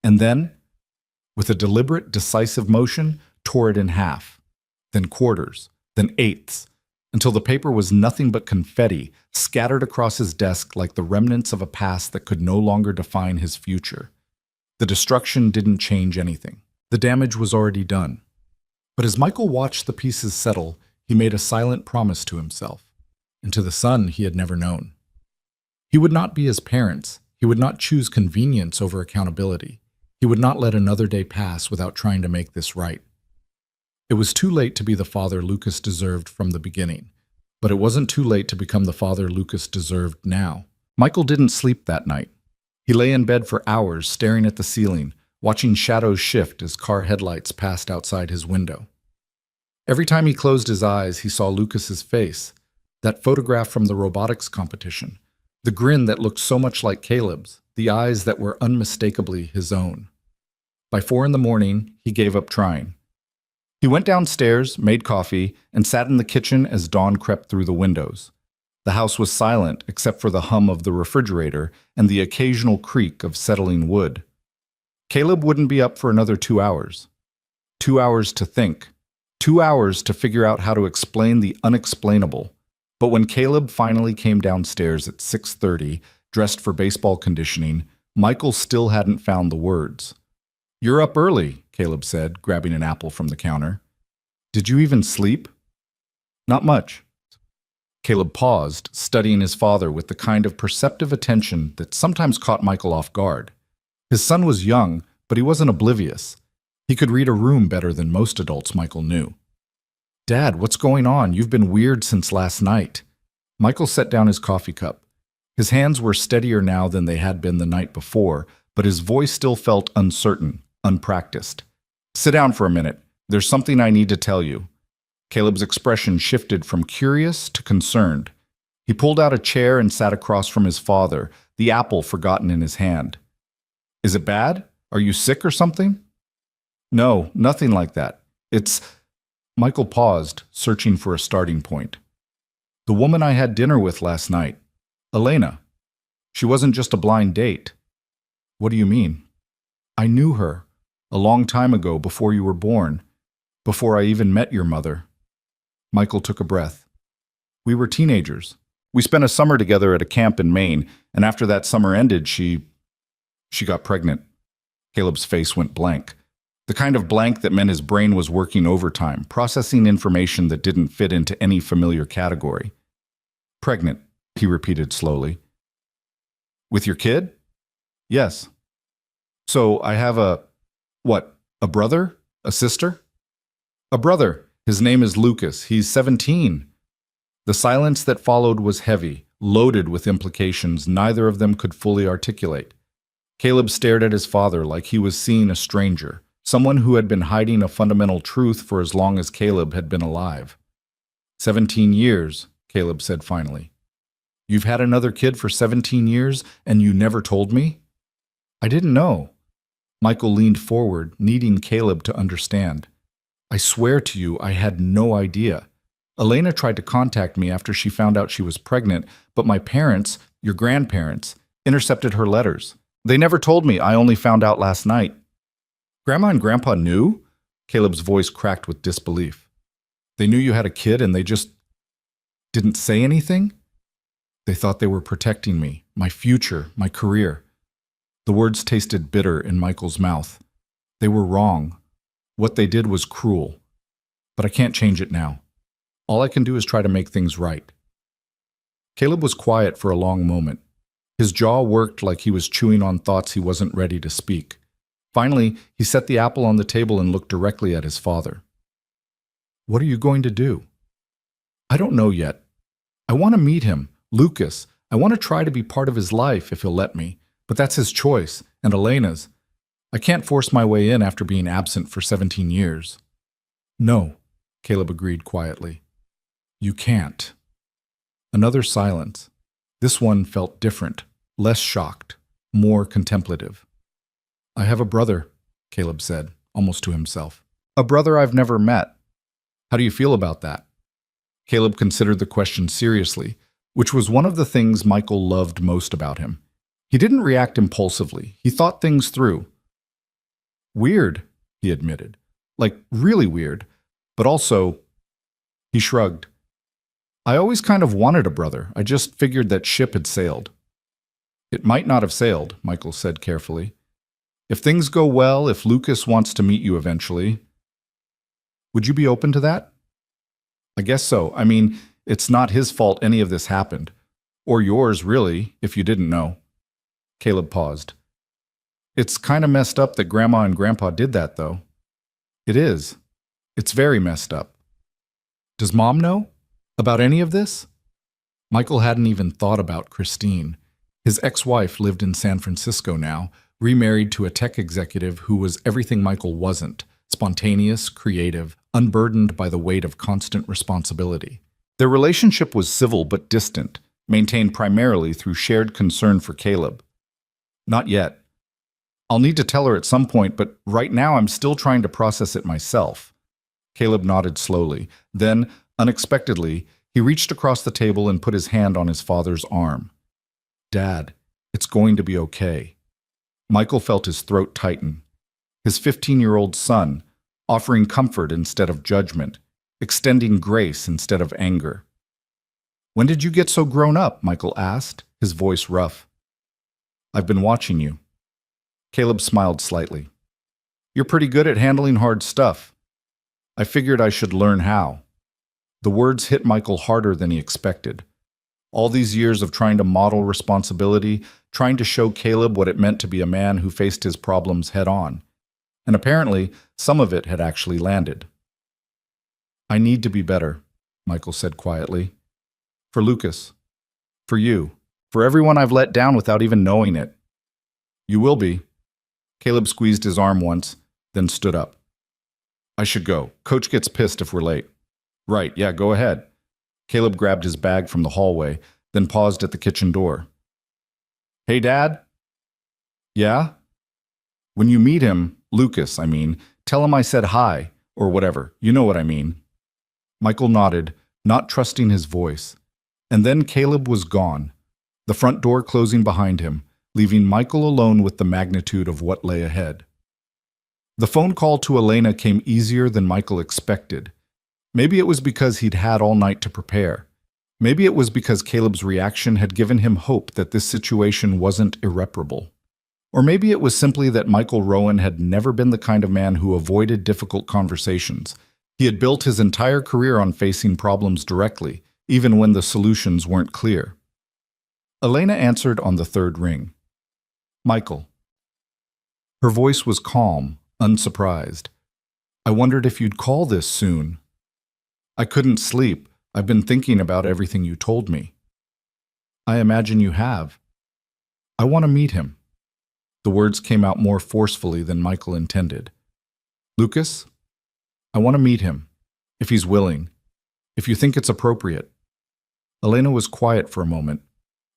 and then, with a deliberate, decisive motion, tore it in half, then quarters, then eighths, until the paper was nothing but confetti scattered across his desk like the remnants of a past that could no longer define his future. The destruction didn't change anything. The damage was already done. But as Michael watched the pieces settle, he made a silent promise to himself, and to the son he had never known. He would not be his parents. He would not choose convenience over accountability. He would not let another day pass without trying to make this right. It was too late to be the father Lucas deserved from the beginning, but it wasn't too late to become the father Lucas deserved now. Michael didn't sleep that night. He lay in bed for hours staring at the ceiling, watching shadows shift as car headlights passed outside his window. Every time he closed his eyes, he saw Lucas's face, that photograph from the robotics competition, the grin that looked so much like Caleb's, the eyes that were unmistakably his own. By 4 a.m, he gave up trying. He went downstairs, made coffee, and sat in the kitchen as dawn crept through the windows. The house was silent except for the hum of the refrigerator and the occasional creak of settling wood. Caleb wouldn't be up for another 2 hours. 2 hours to think. 2 hours to figure out how to explain the unexplainable. But when Caleb finally came downstairs at 6:30, dressed for baseball conditioning, Michael still hadn't found the words. "You're up early," Caleb said, grabbing an apple from the counter. "Did you even sleep?" "Not much." Caleb paused, studying his father with the kind of perceptive attention that sometimes caught Michael off guard. His son was young, but he wasn't oblivious. He could read a room better than most adults, Michael knew. "Dad, what's going on? You've been weird since last night." Michael set down his coffee cup. His hands were steadier now than they had been the night before, but his voice still felt uncertain, unpracticed. "Sit down for a minute. There's something I need to tell you." Caleb's expression shifted from curious to concerned. He pulled out a chair and sat across from his father, the apple forgotten in his hand. "Is it bad? Are you sick or something?" "No, nothing like that. It's—" Michael paused, searching for a starting point. "The woman I had dinner with last night, Elena. She wasn't just a blind date." "What do you mean?" "I knew her, a long time ago before you were born. Before I even met your mother. Michael took a breath. We were teenagers. We spent a summer together at a camp in Maine, and after that summer ended, she got pregnant. Caleb's face went blank. The kind of blank that meant his brain was working overtime, processing information that didn't fit into any familiar category. Pregnant, he repeated slowly. With your kid? Yes. So I have a brother? A sister? A brother. His name is Lucas. He's 17. The silence that followed was heavy, loaded with implications neither of them could fully articulate. Caleb stared at his father like he was seeing a stranger, someone who had been hiding a fundamental truth for as long as Caleb had been alive. 17 years, Caleb said finally. You've had another kid for 17 years, and you never told me? I didn't know. Michael leaned forward, needing Caleb to understand. I swear to you, I had no idea. Elena tried to contact me after she found out she was pregnant, but my parents, your grandparents, intercepted her letters. They never told me. I only found out last night. Grandma and Grandpa knew? Caleb's voice cracked with disbelief. They knew you had a kid and they just didn't say anything? They thought they were protecting me, my future, my career. The words tasted bitter in Michael's mouth. They were wrong. What they did was cruel. But I can't change it now. All I can do is try to make things right. Caleb was quiet for a long moment. His jaw worked like he was chewing on thoughts he wasn't ready to speak. Finally, he set the apple on the table and looked directly at his father. What are you going to do? I don't know yet. I want to meet him, Lucas. I want to try to be part of his life if he'll let me, but that's his choice, and Elena's. I can't force my way in after being absent for 17 years. No, Caleb agreed quietly. You can't. Another silence. This one felt different, less shocked, more contemplative. I have a brother, Caleb said, almost to himself. A brother I've never met. How do you feel about that? Caleb considered the question seriously, which was one of the things Michael loved most about him. He didn't react impulsively. He thought things through. Weird, he admitted. Like, really weird. But also, he shrugged. I always kind of wanted a brother. I just figured that ship had sailed. It might not have sailed, Michael said carefully. If things go well, if Lucas wants to meet you eventually, would you be open to that? I guess so. I mean, it's not his fault any of this happened. Or yours, really, if you didn't know. Caleb paused. It's kind of messed up that Grandma and Grandpa did that, though. It is. It's very messed up. Does Mom know about any of this? Michael hadn't even thought about Christine. His ex-wife lived in San Francisco now, remarried to a tech executive who was everything Michael wasn't, spontaneous, creative, unburdened by the weight of constant responsibility. Their relationship was civil but distant, maintained primarily through shared concern for Caleb. Not yet. I'll need to tell her at some point, but right now I'm still trying to process it myself. Caleb nodded slowly. Then, unexpectedly, he reached across the table and put his hand on his father's arm. Dad, it's going to be okay. Michael felt his throat tighten. His 15-year-old son, offering comfort instead of judgment, extending grace instead of anger. When did you get so grown up? Michael asked, his voice rough. I've been watching you. Caleb smiled slightly. You're pretty good at handling hard stuff. I figured I should learn how. The words hit Michael harder than he expected. All these years of trying to model responsibility, trying to show Caleb what it meant to be a man who faced his problems head on. And apparently, some of it had actually landed. I need to be better, Michael said quietly. For Lucas. For you. For everyone I've let down without even knowing it. You will be. Caleb squeezed his arm once, then stood up. I should go. Coach gets pissed if we're late. Right, yeah, go ahead. Caleb grabbed his bag from the hallway, then paused at the kitchen door. Hey, Dad? Yeah? When you meet him, Lucas, I mean, tell him I said hi, or whatever. You know what I mean. Michael nodded, not trusting his voice. And then Caleb was gone, the front door closing behind him, leaving Michael alone with the magnitude of what lay ahead. The phone call to Elena came easier than Michael expected. Maybe it was because he'd had all night to prepare. Maybe it was because Caleb's reaction had given him hope that this situation wasn't irreparable. Or maybe it was simply that Michael Rowan had never been the kind of man who avoided difficult conversations. He had built his entire career on facing problems directly, even when the solutions weren't clear. Elena answered on the third ring. Michael. Her voice was calm, unsurprised. I wondered if you'd call this soon. I couldn't sleep. I've been thinking about everything you told me. I imagine you have. I want to meet him. The words came out more forcefully than Michael intended. Lucas, I want to meet him, if he's willing, if you think it's appropriate. Elena was quiet for a moment.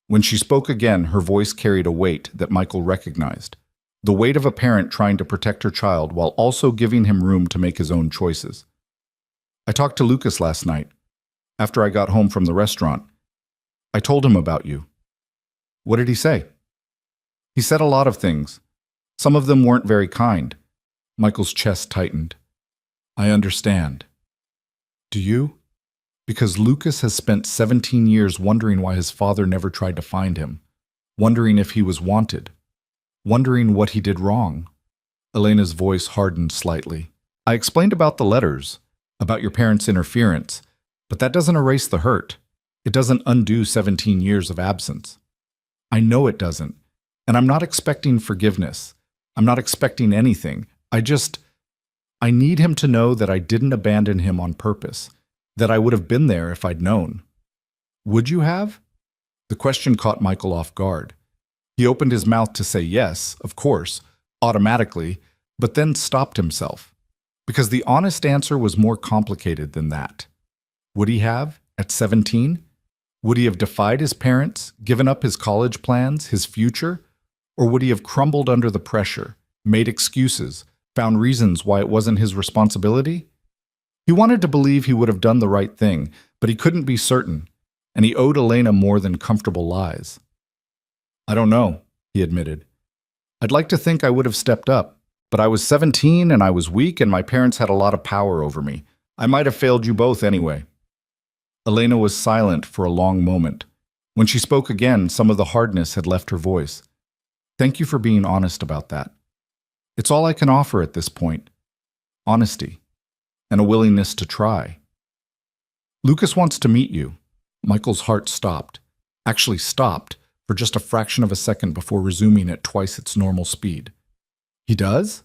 When she spoke again, her voice carried a weight that Michael recognized, the weight of a parent trying to protect her child while also giving him room to make his own choices. I talked to Lucas last night, after I got home from the restaurant. I told him about you. What did he say? He said a lot of things. Some of them weren't very kind. Michael's chest tightened. I understand. Do you? Because Lucas has spent 17 years wondering why his father never tried to find him, wondering if he was wanted, wondering what he did wrong. Elena's voice hardened slightly. I explained about the letters, about your parents' interference, but that doesn't erase the hurt. It doesn't undo 17 years of absence. I know it doesn't, and I'm not expecting forgiveness. I'm not expecting anything. I need him to know that I didn't abandon him on purpose, that I would have been there if I'd known. Would you have? The question caught Michael off guard. He opened his mouth to say yes, of course, automatically, but then stopped himself. Because the honest answer was more complicated than that. Would he have, at 17? Would he have defied his parents, given up his college plans, his future? Or would he have crumbled under the pressure, made excuses, found reasons why it wasn't his responsibility? He wanted to believe he would have done the right thing, but he couldn't be certain, and he owed Elena more than comfortable lies. I don't know, he admitted. I'd like to think I would have stepped up. But I was 17 and I was weak and my parents had a lot of power over me. I might have failed you both anyway. Elena was silent for a long moment. When she spoke again, some of the hardness had left her voice. Thank you for being honest about that. It's all I can offer at this point. Honesty. And a willingness to try. Lucas wants to meet you. Michael's heart stopped. Actually stopped for just a fraction of a second before resuming at twice its normal speed. He does?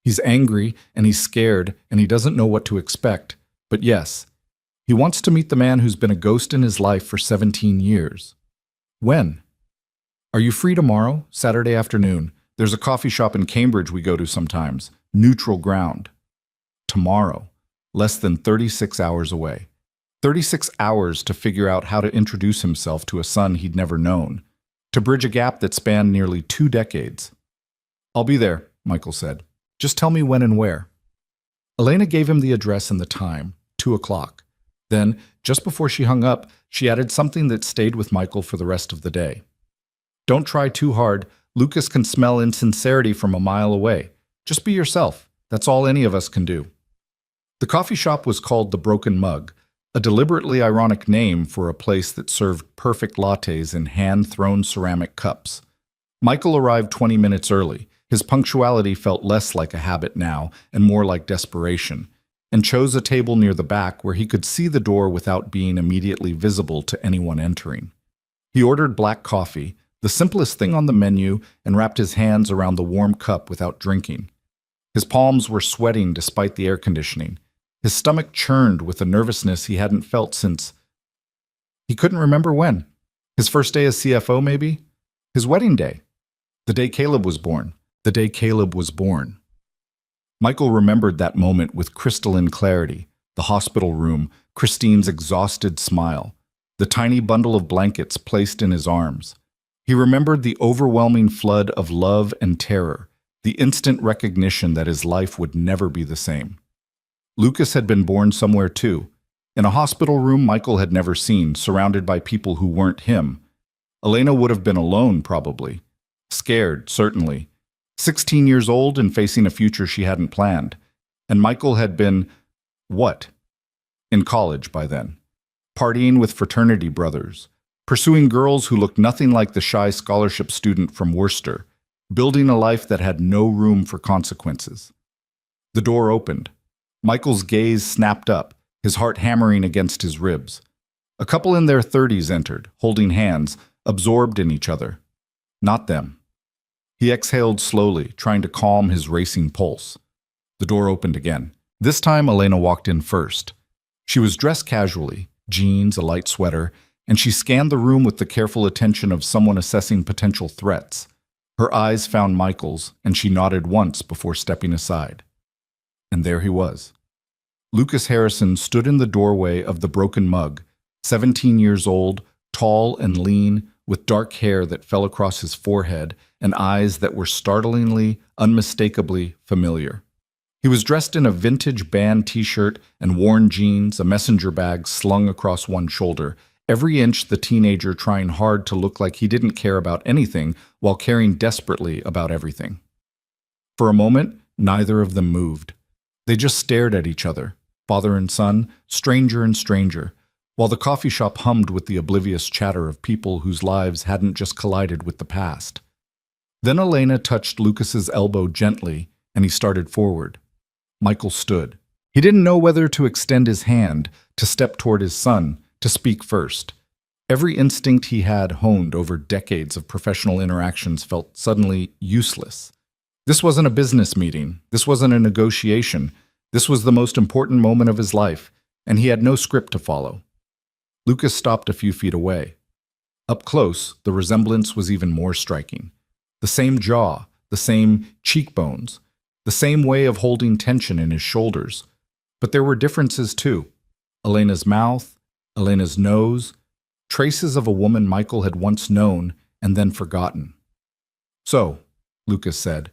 He's angry, and he's scared, and he doesn't know what to expect. But yes, he wants to meet the man who's been a ghost in his life for 17 years. When? Are you free tomorrow, Saturday afternoon? There's a coffee shop in Cambridge we go to sometimes. Neutral ground. Tomorrow. Less than 36 hours away. 36 hours to figure out how to introduce himself to a son he'd never known. To bridge a gap that spanned nearly 2 decades. I'll be there, Michael said. Just tell me when and where. Elena gave him the address and the time, 2 o'clock. Then, just before she hung up, she added something that stayed with Michael for the rest of the day. Don't try too hard. Lucas can smell insincerity from a mile away. Just be yourself. That's all any of us can do. The coffee shop was called The Broken Mug, a deliberately ironic name for a place that served perfect lattes in hand-thrown ceramic cups. Michael arrived 20 minutes early. His punctuality felt less like a habit now and more like desperation, and chose a table near the back where he could see the door without being immediately visible to anyone entering. He ordered black coffee, the simplest thing on the menu, and wrapped his hands around the warm cup without drinking. His palms were sweating despite the air conditioning. His stomach churned with a nervousness he hadn't felt since... He couldn't remember when. His first day as CFO, maybe? His wedding day. The day Caleb was born. The day Caleb was born. Michael remembered that moment with crystalline clarity, the hospital room, Christine's exhausted smile, the tiny bundle of blankets placed in his arms. He remembered the overwhelming flood of love and terror, the instant recognition that his life would never be the same. Lucas had been born somewhere too, in a hospital room Michael had never seen, surrounded by people who weren't him. Elena would have been alone, probably. Scared, certainly. 16 years old and facing a future she hadn't planned. And Michael had been, what? In college by then. Partying with fraternity brothers, pursuing girls who looked nothing like the shy scholarship student from Worcester, building a life that had no room for consequences. The door opened. Michael's gaze snapped up, his heart hammering against his ribs. A couple in their 30s entered, holding hands, absorbed in each other. Not them. He exhaled slowly, trying to calm his racing pulse. The door opened again. This time, Elena walked in first. She was dressed casually, jeans, a light sweater, and she scanned the room with the careful attention of someone assessing potential threats. Her eyes found Michael's, and she nodded once before stepping aside. And there he was. Lucas Harrison stood in the doorway of the Broken Mug, 17 years old, tall and lean, with dark hair that fell across his forehead and eyes that were startlingly, unmistakably familiar. He was dressed in a vintage band t-shirt and worn jeans, a messenger bag slung across one shoulder, every inch the teenager trying hard to look like he didn't care about anything while caring desperately about everything. For a moment, neither of them moved. They just stared at each other, father and son, stranger and stranger, while the coffee shop hummed with the oblivious chatter of people whose lives hadn't just collided with the past. Then Elena touched Lucas's elbow gently, and he started forward. Michael stood. He didn't know whether to extend his hand, to step toward his son, to speak first. Every instinct he had honed over decades of professional interactions felt suddenly useless. This wasn't a business meeting. This wasn't a negotiation. This was the most important moment of his life, and he had no script to follow. Lucas stopped a few feet away. Up close, the resemblance was even more striking. The same jaw, the same cheekbones, the same way of holding tension in his shoulders. But there were differences too. Elena's mouth, Elena's nose, traces of a woman Michael had once known and then forgotten. So, Lucas said.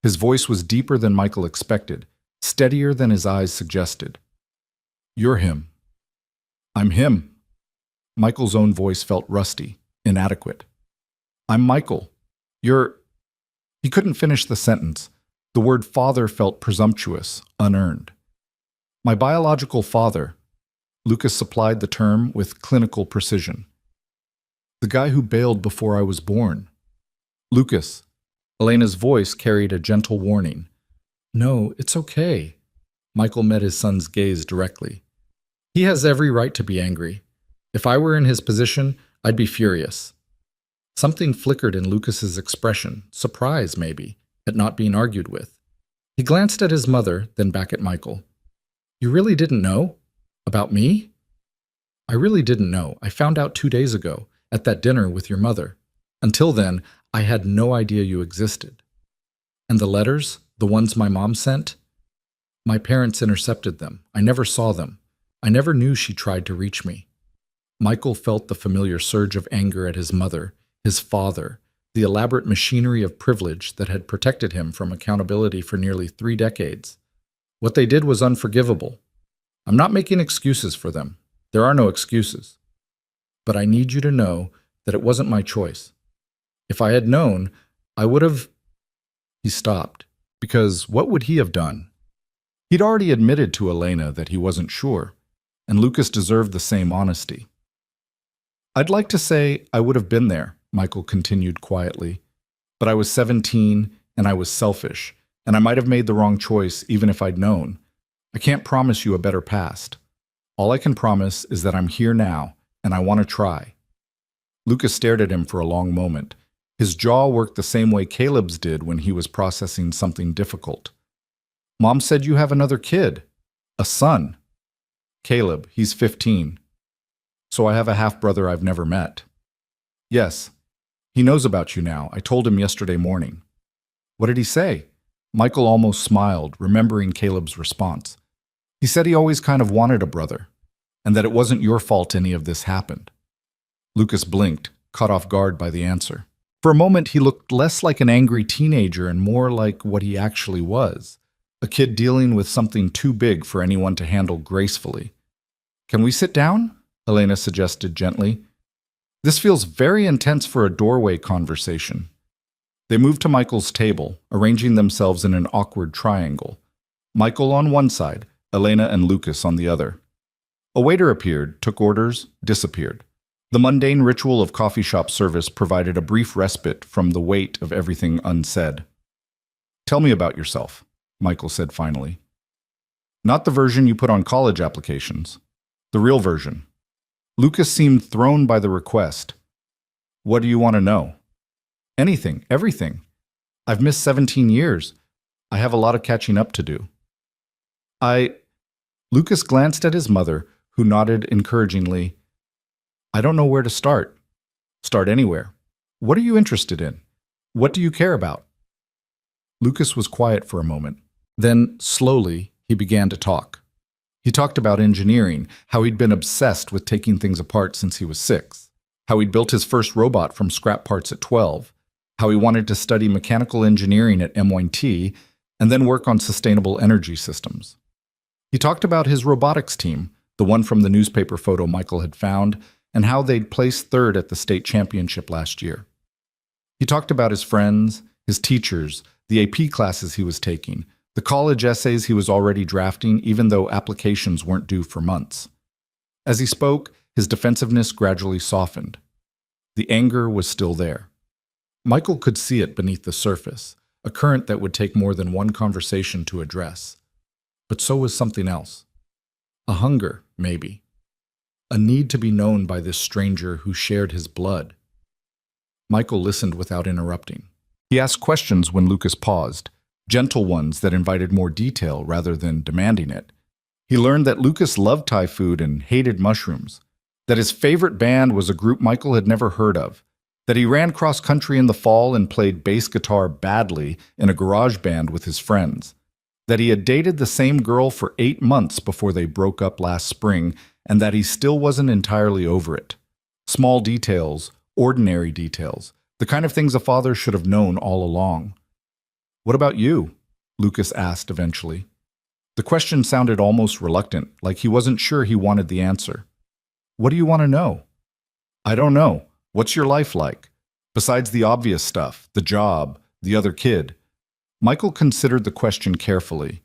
His voice was deeper than Michael expected, steadier than his eyes suggested. You're him. I'm him. Michael's own voice felt rusty, inadequate. I'm Michael. You're... He couldn't finish the sentence. The word father felt presumptuous, unearned. My biological father. Lucas supplied the term with clinical precision. The guy who bailed before I was born. Lucas. Elena's voice carried a gentle warning. No, it's okay. Michael met his son's gaze directly. He has every right to be angry. If I were in his position, I'd be furious. Something flickered in Lucas's expression, surprise maybe, at not being argued with. He glanced at his mother, then back at Michael. You really didn't know? About me? I really didn't know. I found out 2 days ago, at that dinner with your mother. Until then, I had no idea you existed. And the letters, the ones my mom sent? My parents intercepted them. I never saw them. I never knew she tried to reach me. Michael felt the familiar surge of anger at his mother, his father, the elaborate machinery of privilege that had protected him from accountability for nearly 3 decades. What they did was unforgivable. I'm not making excuses for them. There are no excuses. But I need you to know that it wasn't my choice. If I had known, I would have... He stopped, because what would he have done? He'd already admitted to Elena that he wasn't sure, and Lucas deserved the same honesty. I'd like to say I would have been there, Michael continued quietly, but I was 17 and I was selfish, and I might have made the wrong choice even if I'd known. I can't promise you a better past. All I can promise is that I'm here now, and I want to try. Lucas stared at him for a long moment. His jaw worked the same way Caleb's did when he was processing something difficult. Mom said you have another kid. A son. Caleb, he's 15. So I have a half-brother I've never met. Yes, he knows about you now. I told him yesterday morning. What did he say? Michael almost smiled, remembering Caleb's response. He said he always kind of wanted a brother, and that it wasn't your fault any of this happened. Lucas blinked, caught off guard by the answer. For a moment, he looked less like an angry teenager and more like what he actually was, a kid dealing with something too big for anyone to handle gracefully. Can we sit down? Elena suggested gently. This feels very intense for a doorway conversation. They moved to Michael's table, arranging themselves in an awkward triangle. Michael on one side, Elena and Lucas on the other. A waiter appeared, took orders, disappeared. The mundane ritual of coffee shop service provided a brief respite from the weight of everything unsaid. "Tell me about yourself," Michael said finally. "Not the version you put on college applications. The real version." Lucas seemed thrown by the request. "What do you want to know?" "Anything, everything. I've missed 17 years. I have a lot of catching up to do." Lucas glanced at his mother, who nodded encouragingly. "I don't know where to start." "Start anywhere. What are you interested in? What do you care about?" Lucas was quiet for a moment. Then, slowly, he began to talk. He talked about engineering, how he'd been obsessed with taking things apart since he was 6, how he'd built his first robot from scrap parts at 12, how he wanted to study mechanical engineering at MIT and then work on sustainable energy systems. He talked about his robotics team, the one from the newspaper photo Michael had found, and how they'd placed 3rd at the state championship last year. He talked about his friends, his teachers, the AP classes he was taking, the college essays he was already drafting, even though applications weren't due for months. As he spoke, his defensiveness gradually softened. The anger was still there. Michael could see it beneath the surface, a current that would take more than one conversation to address. But so was something else. A hunger, maybe. A need to be known by this stranger who shared his blood. Michael listened without interrupting. He asked questions when Lucas paused, gentle ones that invited more detail rather than demanding it. He learned that Lucas loved Thai food and hated mushrooms, that his favorite band was a group Michael had never heard of, that he ran cross-country in the fall and played bass guitar badly in a garage band with his friends, that he had dated the same girl for 8 months before they broke up last spring, and that he still wasn't entirely over it. Small details, ordinary details, the kind of things a father should have known all along. "What about you?" Lucas asked eventually. The question sounded almost reluctant, like he wasn't sure he wanted the answer. "What do you want to know?" "I don't know. What's your life like? Besides the obvious stuff, the job, the other kid." Michael considered the question carefully.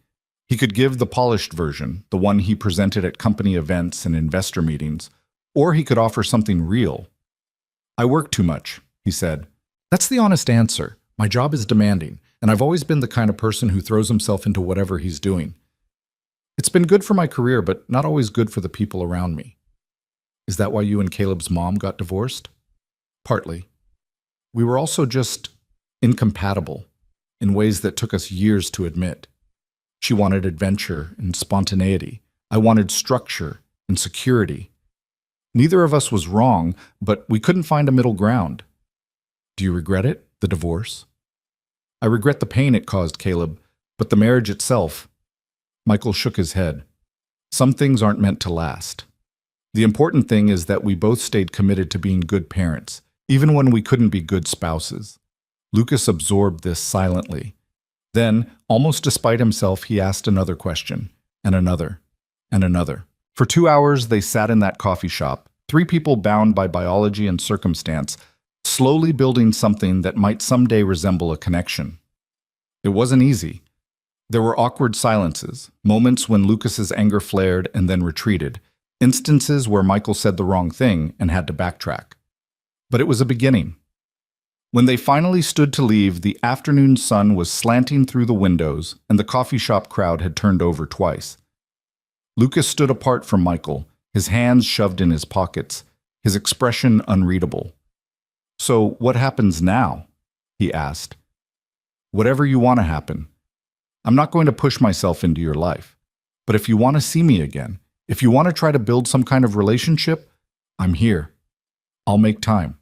He could give the polished version, the one he presented at company events and investor meetings, or he could offer something real. "I work too much," he said. "That's the honest answer. My job is demanding, and I've always been the kind of person who throws himself into whatever he's doing. It's been good for my career, but not always good for the people around me." "Is that why you and Caleb's mom got divorced?" "Partly. We were also just incompatible in ways that took us years to admit. She wanted adventure and spontaneity. I wanted structure and security. Neither of us was wrong, but we couldn't find a middle ground." "Do you regret it, the divorce?" "I regret the pain it caused, Caleb, but the marriage itself..." Michael shook his head. "Some things aren't meant to last. The important thing is that we both stayed committed to being good parents, even when we couldn't be good spouses." Lucas absorbed this silently. Then, almost despite himself, he asked another question, and another, and another. For 2 hours, they sat in that coffee shop, 3 people bound by biology and circumstance, slowly building something that might someday resemble a connection. It wasn't easy. There were awkward silences, moments when Lucas's anger flared and then retreated, instances where Michael said the wrong thing and had to backtrack. But it was a beginning. When they finally stood to leave, the afternoon sun was slanting through the windows, and the coffee shop crowd had turned over twice. Lucas stood apart from Michael, his hands shoved in his pockets, his expression unreadable. "So what happens now?" he asked. "Whatever you want to happen. I'm not going to push myself into your life. But if you want to see me again, if you want to try to build some kind of relationship, I'm here. I'll make time.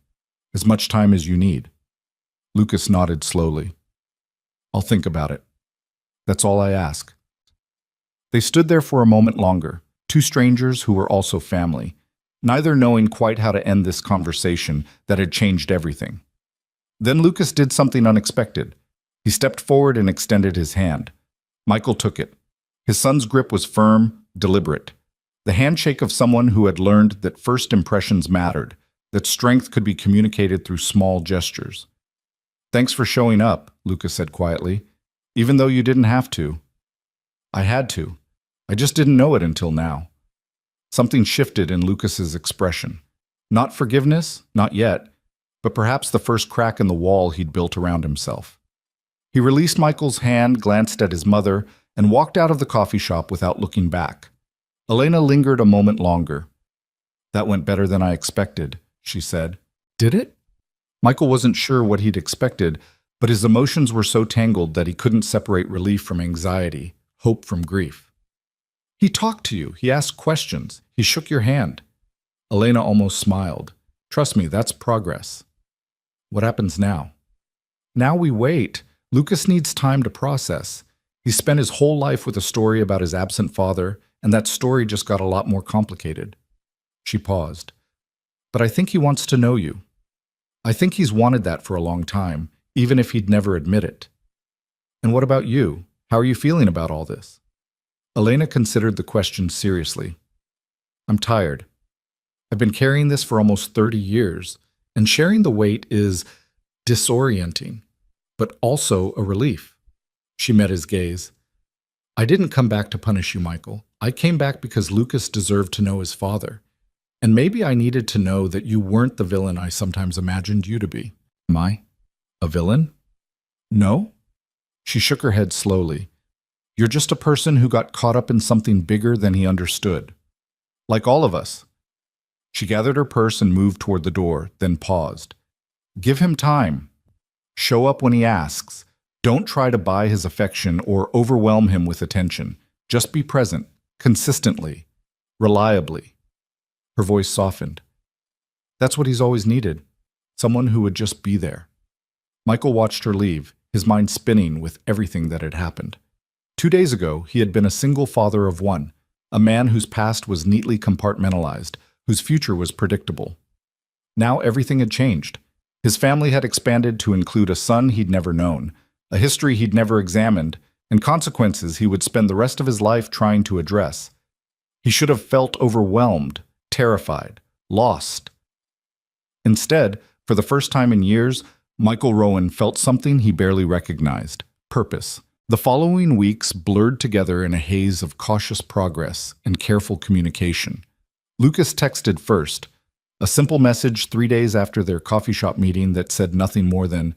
As much time as you need." Lucas nodded slowly. "I'll think about it. That's all I ask." They stood there for a moment longer, 2 strangers who were also family, neither knowing quite how to end this conversation that had changed everything. Then Lucas did something unexpected. He stepped forward and extended his hand. Michael took it. His son's grip was firm, deliberate. The handshake of someone who had learned that first impressions mattered, that strength could be communicated through small gestures. Thanks for showing up, Lucas said quietly, even though you didn't have to. I had to. I just didn't know it until now. Something shifted in Lucas's expression. Not forgiveness, not yet, but perhaps the first crack in the wall he'd built around himself. He released Michael's hand, glanced at his mother, and walked out of the coffee shop without looking back. Elena lingered a moment longer. That went better than I expected, she said. Did it? Michael wasn't sure what he'd expected, but his emotions were so tangled that he couldn't separate relief from anxiety, hope from grief. He talked to you, he asked questions, he shook your hand. Elena almost smiled. Trust me, that's progress. What happens now? Now we wait. Lucas needs time to process. He spent his whole life with a story about his absent father, and that story just got a lot more complicated. She paused. But I think he wants to know you. I think he's wanted that for a long time, even if he'd never admit it. And what about you? How are you feeling about all this? Elena considered the question seriously. I'm tired. I've been carrying this for almost 30 years, and sharing the weight is disorienting, but also a relief. She met his gaze. I didn't come back to punish you, Michael. I came back because Lucas deserved to know his father. And maybe I needed to know that you weren't the villain I sometimes imagined you to be. Am I? A villain? No? She shook her head slowly. You're just a person who got caught up in something bigger than he understood. Like all of us. She gathered her purse and moved toward the door, then paused. Give him time. Show up when he asks. Don't try to buy his affection or overwhelm him with attention. Just be present, consistently, reliably. Her voice softened. That's what he's always needed. Someone who would just be there. Michael watched her leave, his mind spinning with everything that had happened. 2 days ago, he had been a single father of one, a man whose past was neatly compartmentalized, whose future was predictable. Now everything had changed. His family had expanded to include a son he'd never known, a history he'd never examined, and consequences he would spend the rest of his life trying to address. He should have felt overwhelmed, terrified, lost. Instead, for the first time in years, Michael Rowan felt something he barely recognized: purpose. The following weeks blurred together in a haze of cautious progress and careful communication. Lucas texted first, a simple message 3 days after their coffee shop meeting that said nothing more than,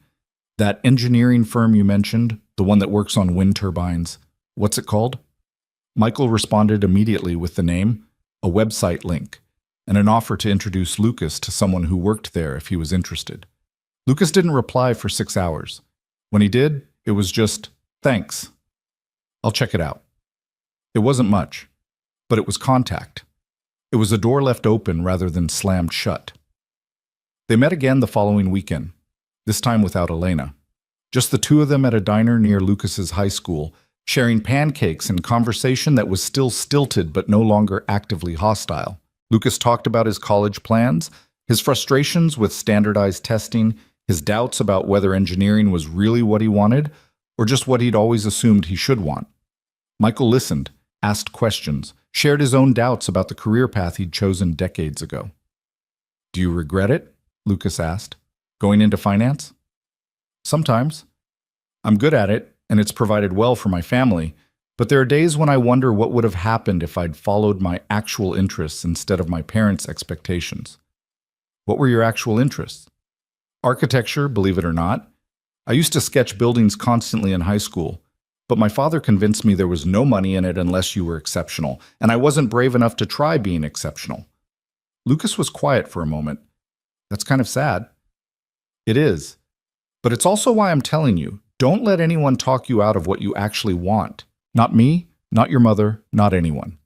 "That engineering firm you mentioned, the one that works on wind turbines, what's it called?" Michael responded immediately with the name, a website link, and an offer to introduce Lucas to someone who worked there if he was interested. Lucas didn't reply for 6 hours. When he did, it was just, "Thanks. I'll check it out." It wasn't much, but it was contact. It was a door left open rather than slammed shut. They met again the following weekend, this time without Elena. Just the two of them at a diner near Lucas's high school, sharing pancakes and conversation that was still stilted but no longer actively hostile. Lucas talked about his college plans, his frustrations with standardized testing, his doubts about whether engineering was really what he wanted, or just what he'd always assumed he should want. Michael listened, asked questions, shared his own doubts about the career path he'd chosen decades ago. "Do you regret it?" Lucas asked. "Going into finance?" "Sometimes. I'm good at it, and it's provided well for my family, but there are days when I wonder what would have happened if I'd followed my actual interests instead of my parents' expectations." "What were your actual interests?" "Architecture, believe it or not. I used to sketch buildings constantly in high school, but my father convinced me there was no money in it unless you were exceptional, and I wasn't brave enough to try being exceptional." Lucas was quiet for a moment. "That's kind of sad." "It is. But it's also why I'm telling you, don't let anyone talk you out of what you actually want. Not me, not your mother, not anyone.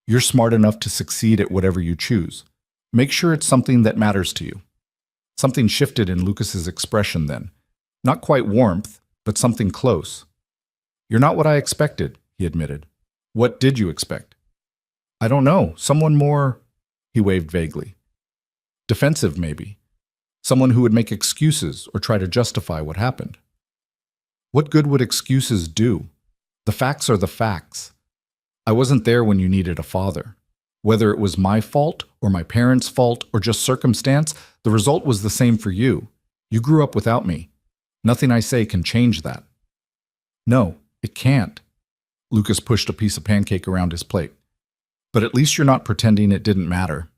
You're smart enough to succeed at whatever you choose. Make sure it's something that matters to you." Something shifted in Lucas's expression then. Not quite warmth, but something close. "You're not what I expected," he admitted. "What did you expect?" "I don't know. Someone more," he waved vaguely. "Defensive, maybe. Someone who would make excuses or try to justify what happened." "What good would excuses do? The facts are the facts. I wasn't there when you needed a father. Whether it was my fault or my parents' fault or just circumstance, the result was the same for you. You grew up without me. Nothing I say can change that. No, it can't. Lucas pushed a piece of pancake around his plate. But at least you're not pretending it didn't matter.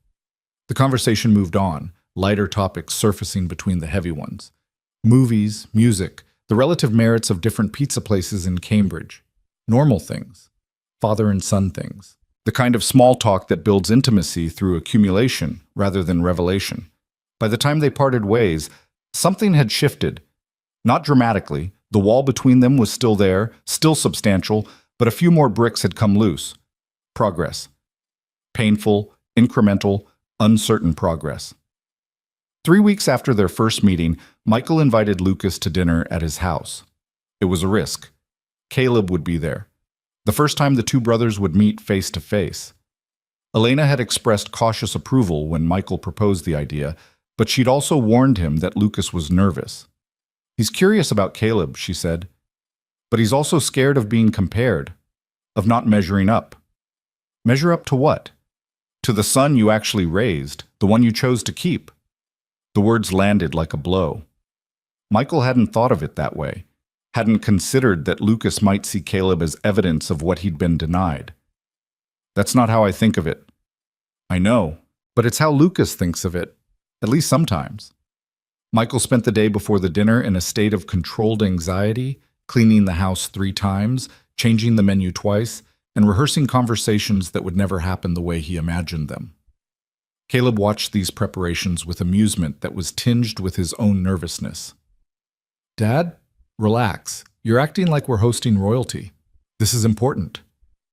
The conversation moved on, lighter topics surfacing between the heavy ones. Movies, music, the relative merits of different pizza places in Cambridge. Normal things. Father and son things. The kind of small talk that builds intimacy through accumulation rather than revelation. By the time they parted ways, something had shifted. Not dramatically. The wall between them was still there, still substantial, but a few more bricks had come loose. Progress. Painful, incremental, uncertain progress. 3 weeks after their first meeting, Michael invited Lucas to dinner at his house. It was a risk. Caleb would be there. The first time the two brothers would meet face to face. Elena had expressed cautious approval when Michael proposed the idea, but she'd also warned him that Lucas was nervous. He's curious about Caleb, she said, but he's also scared of being compared, of not measuring up. Measure up to what? To the son you actually raised, the one you chose to keep. The words landed like a blow. Michael hadn't thought of it that way, hadn't considered that Lucas might see Caleb as evidence of what he'd been denied. That's not how I think of it. I know, but it's how Lucas thinks of it, at least sometimes. Michael spent the day before the dinner in a state of controlled anxiety, cleaning the house 3 times, changing the menu twice, and rehearsing conversations that would never happen the way he imagined them. Caleb watched these preparations with amusement that was tinged with his own nervousness. Dad, relax. You're acting like we're hosting royalty. This is important.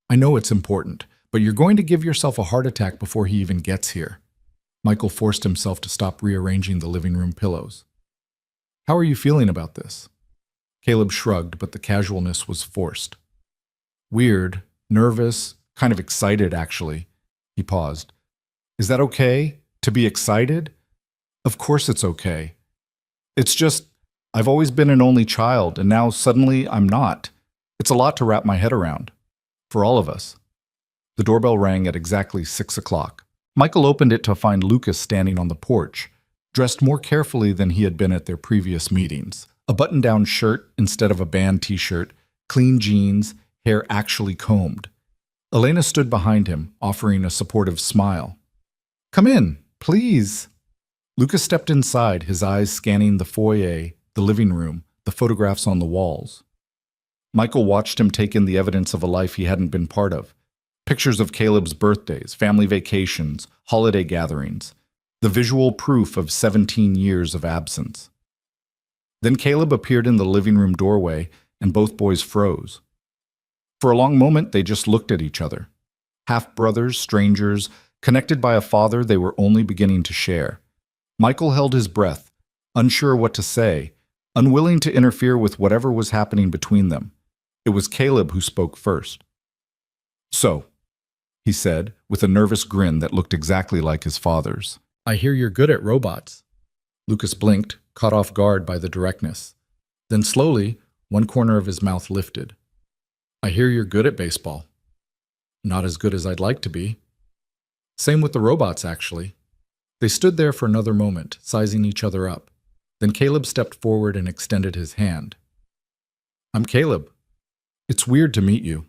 I know it's important, but you're going to give yourself a heart attack before he even gets here. Michael forced himself to stop rearranging the living room pillows. How are you feeling about this? Caleb shrugged, but the casualness was forced. Weird, nervous, kind of excited, actually. He paused. Is that okay? To be excited? Of course it's okay. It's just, I've always been an only child, and now suddenly I'm not. It's a lot to wrap my head around. For all of us. The doorbell rang at exactly 6 o'clock. Michael opened it to find Lucas standing on the porch, dressed more carefully than he had been at their previous meetings. A button-down shirt instead of a band t-shirt, clean jeans, hair actually combed. Elena stood behind him, offering a supportive smile. Come in, please. Lucas stepped inside, his eyes scanning the foyer, the living room, the photographs on the walls. Michael watched him take in the evidence of a life he hadn't been part of. Pictures of Caleb's birthdays, family vacations, holiday gatherings, the visual proof of 17 years of absence. Then Caleb appeared in the living room doorway, and both boys froze. For a long moment, they just looked at each other. Half-brothers, strangers, connected by a father they were only beginning to share. Michael held his breath, unsure what to say, unwilling to interfere with whatever was happening between them. It was Caleb who spoke first. So, he said, with a nervous grin that looked exactly like his father's. I hear you're good at robots. Lucas blinked, caught off guard by the directness. Then slowly, one corner of his mouth lifted. I hear you're good at baseball. Not as good as I'd like to be. Same with the robots, actually. They stood there for another moment, sizing each other up. Then Caleb stepped forward and extended his hand. I'm Caleb. It's weird to meet you.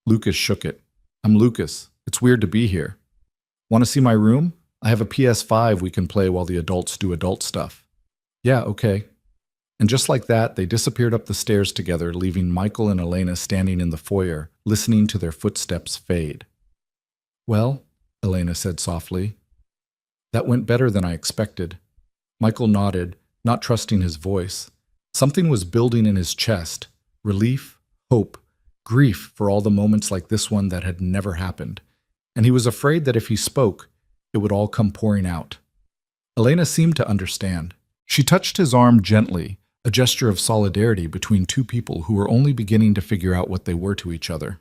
Lucas shook it. I'm Lucas. It's weird to be here. Want to see my room? I have a PS5 we can play while the adults do adult stuff. Yeah, okay. And just like that, they disappeared up the stairs together, leaving Michael and Elena standing in the foyer, listening to their footsteps fade. Well, Elena said softly, that went better than I expected. Michael nodded, not trusting his voice. Something was building in his chest. Relief, hope, grief for all the moments like this one that had never happened. And he was afraid that if he spoke, it would all come pouring out. Elena seemed to understand. She touched his arm gently, a gesture of solidarity between two people who were only beginning to figure out what they were to each other.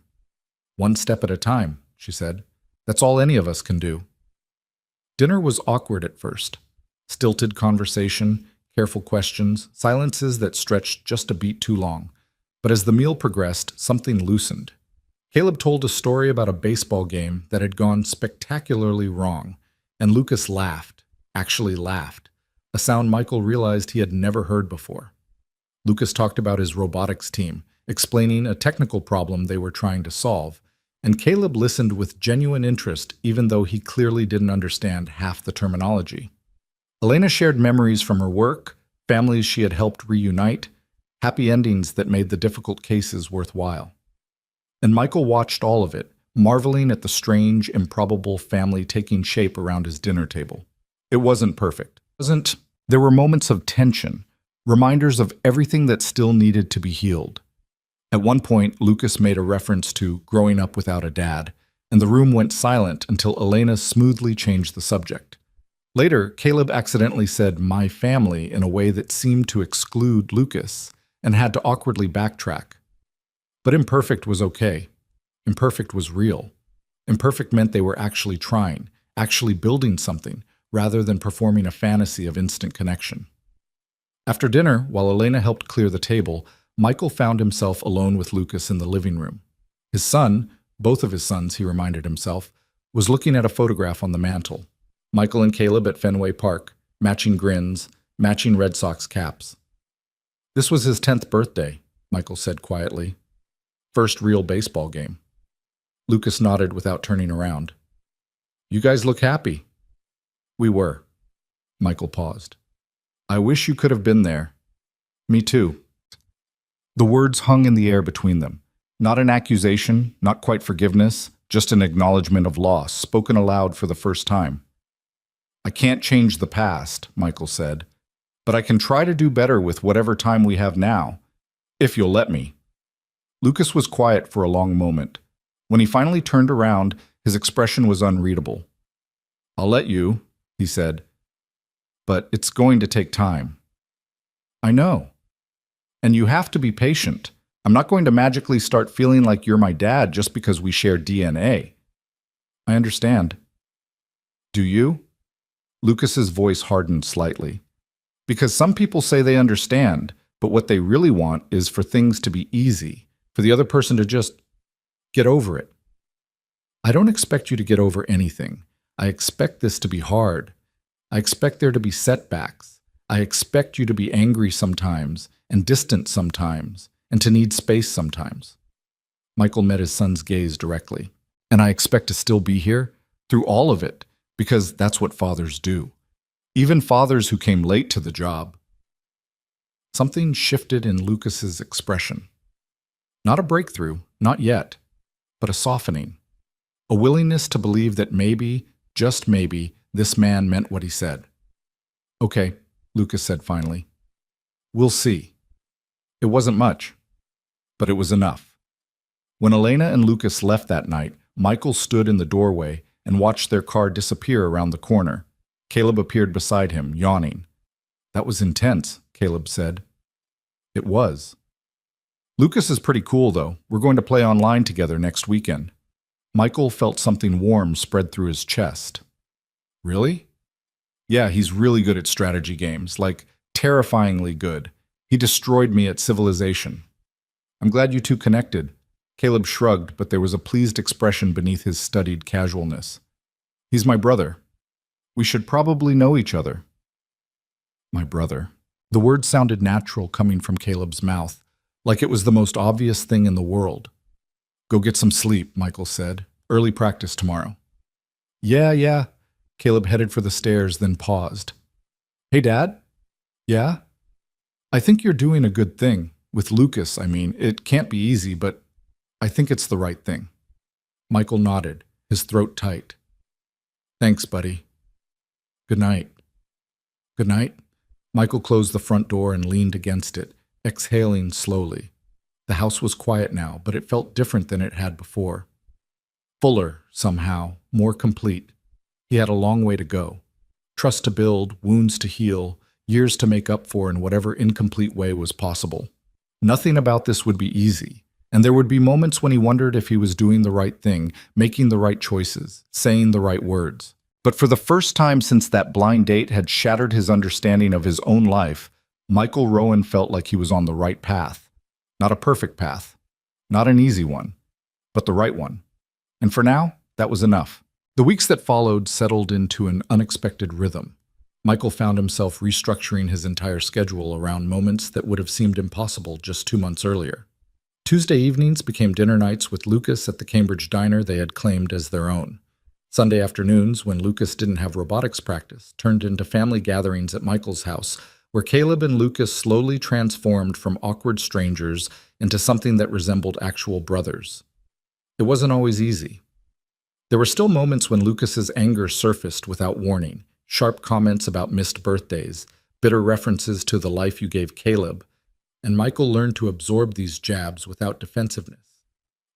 One step at a time, she said. That's all any of us can do. Dinner was awkward at first. Stilted conversation, careful questions, silences that stretched just a beat too long. But as the meal progressed, something loosened. Caleb told a story about a baseball game that had gone spectacularly wrong, and Lucas laughed, actually laughed, a sound Michael realized he had never heard before. Lucas talked about his robotics team, explaining a technical problem they were trying to solve, and Caleb listened with genuine interest even though he clearly didn't understand half the terminology. Elena shared memories from her work, families she had helped reunite, happy endings that made the difficult cases worthwhile. And Michael watched all of it, marveling at the strange, improbable family taking shape around his dinner table. It wasn't perfect. There were moments of tension, reminders of everything that still needed to be healed. At one point, Lucas made a reference to growing up without a dad, and the room went silent until Elena smoothly changed the subject. Later, Caleb accidentally said "my family" in a way that seemed to exclude Lucas, and had to awkwardly backtrack. But imperfect was okay. Imperfect was real. Imperfect meant they were actually trying, actually building something, rather than performing a fantasy of instant connection. After dinner, while Elena helped clear the table, Michael found himself alone with Lucas in the living room. His son, both of his sons, he reminded himself, was looking at a photograph on the mantel. Michael and Caleb at Fenway Park, matching grins, matching Red Sox caps. This was his 10th birthday, Michael said quietly. First real baseball game. Lucas nodded without turning around. You guys look happy. We were. Michael paused. I wish you could have been there. Me too. The words hung in the air between them. Not an accusation, not quite forgiveness, just an acknowledgement of loss, spoken aloud for the first time. I can't change the past, Michael said, but I can try to do better with whatever time we have now, if you'll let me. Lucas was quiet for a long moment. When he finally turned around, his expression was unreadable. I'll let you, he said, but it's going to take time. I know. And you have to be patient. I'm not going to magically start feeling like you're my dad just because we share DNA. I understand. Do you? Lucas's voice hardened slightly. Because some people say they understand, but what they really want is for things to be easy, for the other person to just get over it. I don't expect you to get over anything. I expect this to be hard. I expect there to be setbacks. I expect you to be angry sometimes, and distant sometimes, and to need space sometimes. Michael met his son's gaze directly. And I expect to still be here through all of it, because that's what fathers do. Even fathers who came late to the job. Something shifted in Lucas's expression. Not a breakthrough, not yet, but a softening. A willingness to believe that maybe, just maybe, this man meant what he said. Okay, Lucas said finally. We'll see. It wasn't much, but it was enough. When Elena and Lucas left that night, Michael stood in the doorway and watched their car disappear around the corner. Caleb appeared beside him, yawning. That was intense, Caleb said. It was. Lucas is pretty cool, though. We're going to play online together next weekend. Michael felt something warm spread through his chest. Really? Yeah, he's really good at strategy games, like terrifyingly good. He destroyed me at Civilization. I'm glad you two connected. Caleb shrugged, but there was a pleased expression beneath his studied casualness. He's my brother. We should probably know each other. My brother. The word sounded natural coming from Caleb's mouth, like it was the most obvious thing in the world. Go get some sleep, Michael said. Early practice tomorrow. Yeah. Caleb headed for the stairs, then paused. Hey, Dad? Yeah? I think you're doing a good thing. With Lucas, I mean. It can't be easy, but I think it's the right thing. Michael nodded, his throat tight. Thanks, buddy. Good night. Good night. Michael closed the front door and leaned against it, exhaling slowly. The house was quiet now, but it felt different than it had before. Fuller, somehow, more complete. He had a long way to go. Trust to build, wounds to heal, years to make up for in whatever incomplete way was possible. Nothing about this would be easy, and there would be moments when he wondered if he was doing the right thing, making the right choices, saying the right words. But for the first time since that blind date had shattered his understanding of his own life, Michael Rowan felt like he was on the right path. Not a perfect path, not an easy one, but the right one. And for now, that was enough. The weeks that followed settled into an unexpected rhythm. Michael found himself restructuring his entire schedule around moments that would have seemed impossible just 2 months earlier. Tuesday evenings became dinner nights with Lucas at the Cambridge diner they had claimed as their own. Sunday afternoons, when Lucas didn't have robotics practice, turned into family gatherings at Michael's house, where Caleb and Lucas slowly transformed from awkward strangers into something that resembled actual brothers. It wasn't always easy. There were still moments when Lucas's anger surfaced without warning, sharp comments about missed birthdays, bitter references to the life you gave Caleb, and Michael learned to absorb these jabs without defensiveness.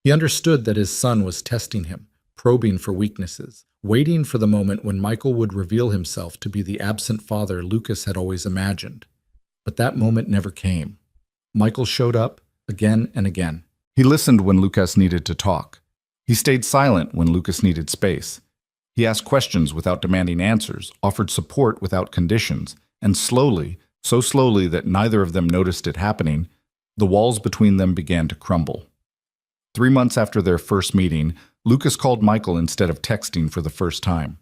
He understood that his son was testing him, probing for weaknesses, waiting for the moment when Michael would reveal himself to be the absent father Lucas had always imagined. But that moment never came. Michael showed up again and again. He listened when Lucas needed to talk. He stayed silent when Lucas needed space. He asked questions without demanding answers, offered support without conditions, and slowly, so slowly that neither of them noticed it happening, the walls between them began to crumble. 3 months after their first meeting, Lucas called Michael instead of texting for the first time.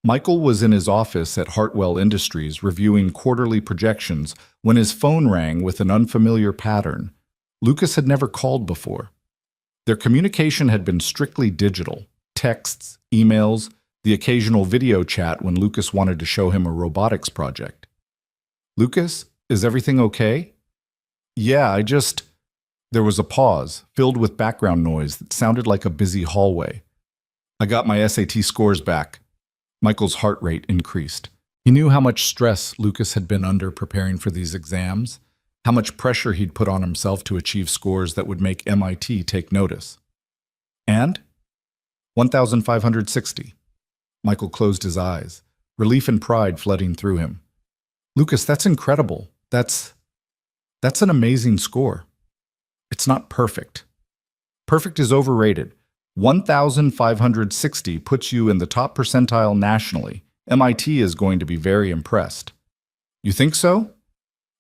Michael was in his office at Hartwell Industries reviewing quarterly projections when his phone rang with an unfamiliar pattern. Lucas had never called before. Their communication had been strictly digital: texts, emails, the occasional video chat when Lucas wanted to show him a robotics project. "Lucas, is everything okay?" "Yeah, There was a pause, filled with background noise that sounded like a busy hallway. "I got my SAT scores back." Michael's heart rate increased. He knew how much stress Lucas had been under preparing for these exams, how much pressure he'd put on himself to achieve scores that would make MIT take notice. "And?" 1,560. Michael closed his eyes, relief and pride flooding through him. "Lucas, that's incredible. That's an amazing score." "It's not perfect." "Perfect is overrated. 1,560 puts you in the top percentile nationally. MIT is going to be very impressed." "You think so?"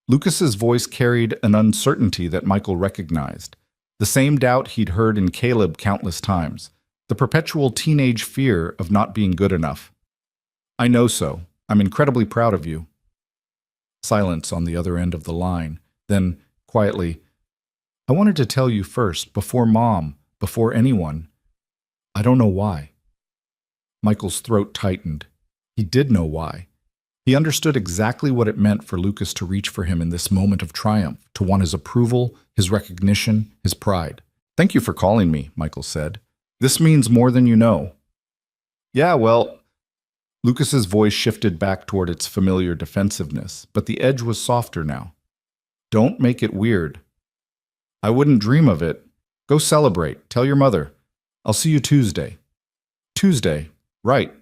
Lucas's voice carried an uncertainty that Michael recognized, the same doubt he'd heard in Caleb countless times, the perpetual teenage fear of not being good enough. "I know so. I'm incredibly proud of you." Silence on the other end of the line. Then, quietly, "I wanted to tell you first, before Mom, before anyone. I don't know why." Michael's throat tightened. He did know why. He understood exactly what it meant for Lucas to reach for him in this moment of triumph, to want his approval, his recognition, his pride. "Thank you for calling me," Michael said. "This means more than you know." "Yeah, well..." Lucas's voice shifted back toward its familiar defensiveness, but the edge was softer now. "Don't make it weird." "I wouldn't dream of it. Go celebrate. Tell your mother. I'll see you Tuesday." "Tuesday. Right."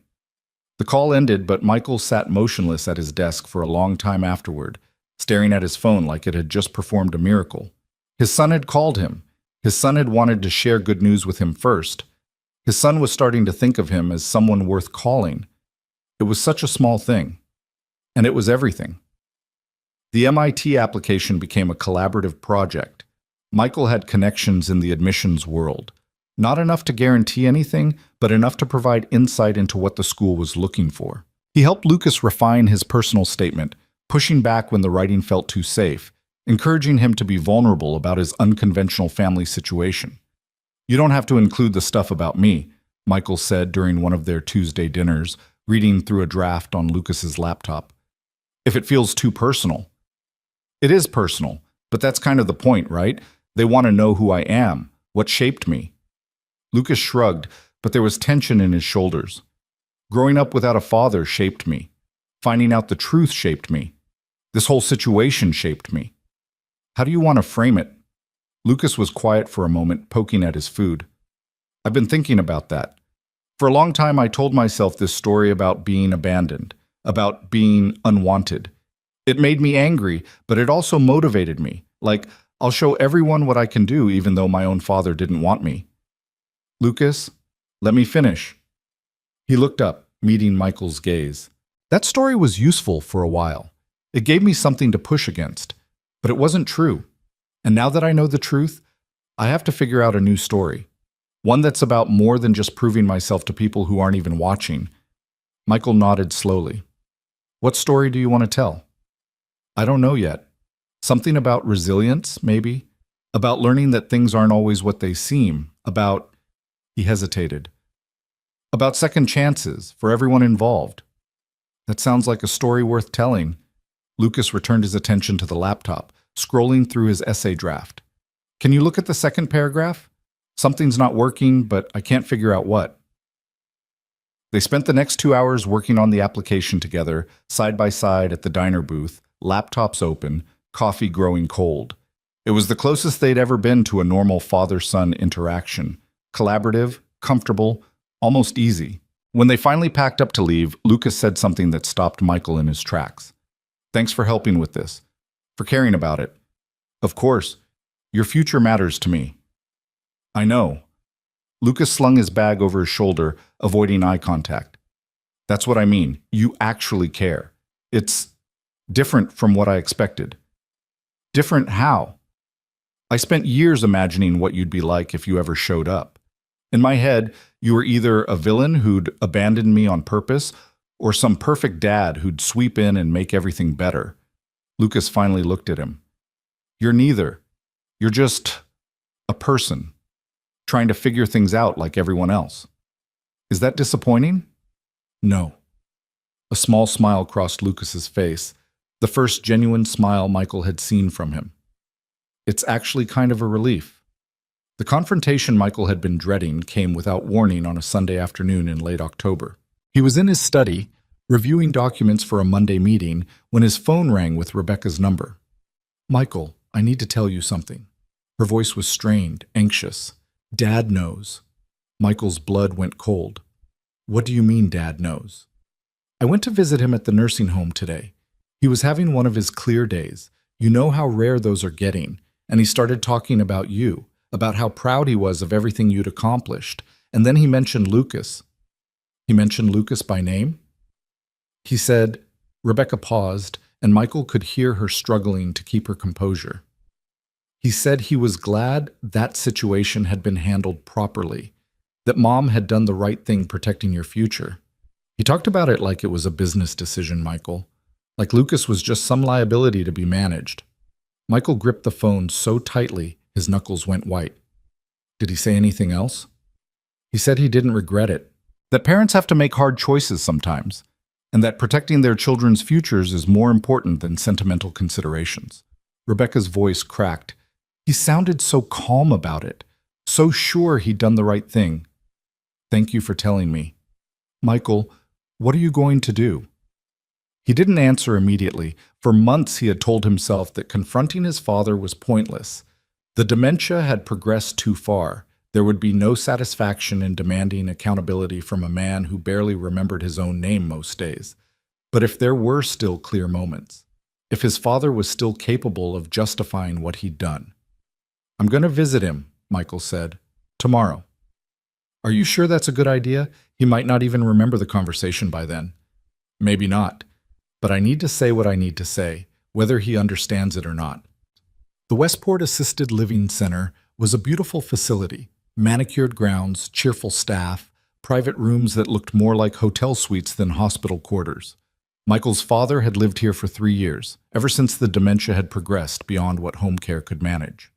The call ended, but Michael sat motionless at his desk for a long time afterward, staring at his phone like it had just performed a miracle. His son had called him. His son had wanted to share good news with him first. His son was starting to think of him as someone worth calling. It was such a small thing. And it was everything. The MIT application became a collaborative project. Michael had connections in the admissions world. Not enough to guarantee anything, but enough to provide insight into what the school was looking for. He helped Lucas refine his personal statement, pushing back when the writing felt too safe, encouraging him to be vulnerable about his unconventional family situation. "You don't have to include the stuff about me," Michael said during one of their Tuesday dinners, reading through a draft on Lucas's laptop. "If it feels too personal." "It is personal, but that's kind of the point, right? They want to know who I am, what shaped me." Lucas shrugged, but there was tension in his shoulders. "Growing up without a father shaped me. Finding out the truth shaped me. This whole situation shaped me." "How do you want to frame it?" Lucas was quiet for a moment, poking at his food. "I've been thinking about that. For a long time I told myself this story about being abandoned, about being unwanted. It made me angry, but it also motivated me. Like, I'll show everyone what I can do even though my own father didn't want me." "Lucas, let me finish." He looked up, meeting Michael's gaze. "That story was useful for a while. It gave me something to push against. But it wasn't true. And now that I know the truth, I have to figure out a new story. One that's about more than just proving myself to people who aren't even watching." Michael nodded slowly. What story do you want to tell? I don't know yet. Something about resilience, maybe? About learning that things aren't always what they seem. About, he hesitated, about second chances for everyone involved. That sounds like a story worth telling. Lucas returned his attention to the laptop, scrolling through his essay draft. Can you look at the second paragraph? Something's not working, but I can't figure out what. They spent the next 2 hours working on the application together, side by side at the diner booth, laptops open, coffee growing cold. It was the closest they'd ever been to a normal father-son interaction. Collaborative, comfortable, almost easy. When they finally packed up to leave, Lucas said something that stopped Michael in his tracks. Thanks for helping with this, for caring about it. Of course, your future matters to me. I know. Lucas slung his bag over his shoulder, avoiding eye contact. That's what I mean. You actually care. It's different from what I expected. Different how? I spent years imagining what you'd be like if you ever showed up. In my head, you were either a villain who'd abandoned me on purpose, or some perfect dad who'd sweep in and make everything better. Lucas finally looked at him. You're neither. You're just a person, trying to figure things out like everyone else. Is that disappointing? No. A small smile crossed Lucas's face, the first genuine smile Michael had seen from him. It's actually kind of a relief. The confrontation Michael had been dreading came without warning on a Sunday afternoon in late October. He was in his study, reviewing documents for a Monday meeting, when his phone rang with Rebecca's number. Michael, I need to tell you something. Her voice was strained, anxious. Dad knows. Michael's blood went cold. What do you mean, Dad knows? I went to visit him at the nursing home today. He was having one of his clear days. You know how rare those are getting. And he started talking about you, about how proud he was of everything you'd accomplished. And then he mentioned Lucas. He mentioned Lucas by name? He said, Rebecca paused, and Michael could hear her struggling to keep her composure. He said he was glad that situation had been handled properly, that Mom had done the right thing protecting your future. He talked about it like it was a business decision, Michael, like Lucas was just some liability to be managed. Michael gripped the phone so tightly his knuckles went white. Did he say anything else? He said he didn't regret it, that parents have to make hard choices sometimes, and that protecting their children's futures is more important than sentimental considerations. Rebecca's voice cracked. He sounded so calm about it, so sure he'd done the right thing. Thank you for telling me. Michael, what are you going to do? He didn't answer immediately. For months he had told himself that confronting his father was pointless. The dementia had progressed too far. There would be no satisfaction in demanding accountability from a man who barely remembered his own name most days. But if there were still clear moments, if his father was still capable of justifying what he'd done. I'm going to visit him, Michael said, tomorrow. Are you sure that's a good idea? He might not even remember the conversation by then. Maybe not. But I need to say what I need to say, whether he understands it or not. The Westport Assisted Living Center was a beautiful facility, manicured grounds, cheerful staff, private rooms that looked more like hotel suites than hospital quarters. Michael's father had lived here for 3 years, ever since the dementia had progressed beyond what home care could manage.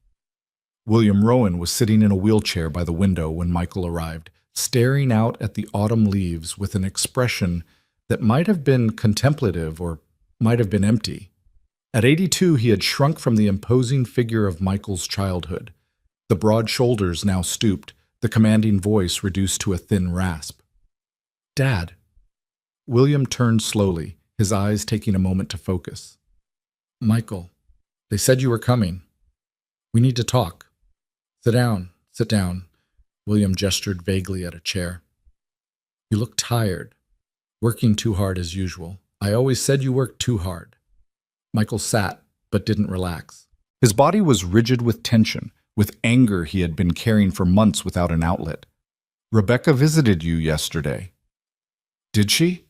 William Rowan was sitting in a wheelchair by the window when Michael arrived, staring out at the autumn leaves with an expression that might have been contemplative or might have been empty. At 82, he had shrunk from the imposing figure of Michael's childhood. The broad shoulders now stooped, the commanding voice reduced to a thin rasp. Dad. William turned slowly, his eyes taking a moment to focus. Michael, they said you were coming. We need to talk. Sit down, sit down. William gestured vaguely at a chair. You look tired. Working too hard as usual. I always said you worked too hard. Michael sat, but didn't relax. His body was rigid with tension, with anger he had been carrying for months without an outlet. Rebecca visited you yesterday. Did she?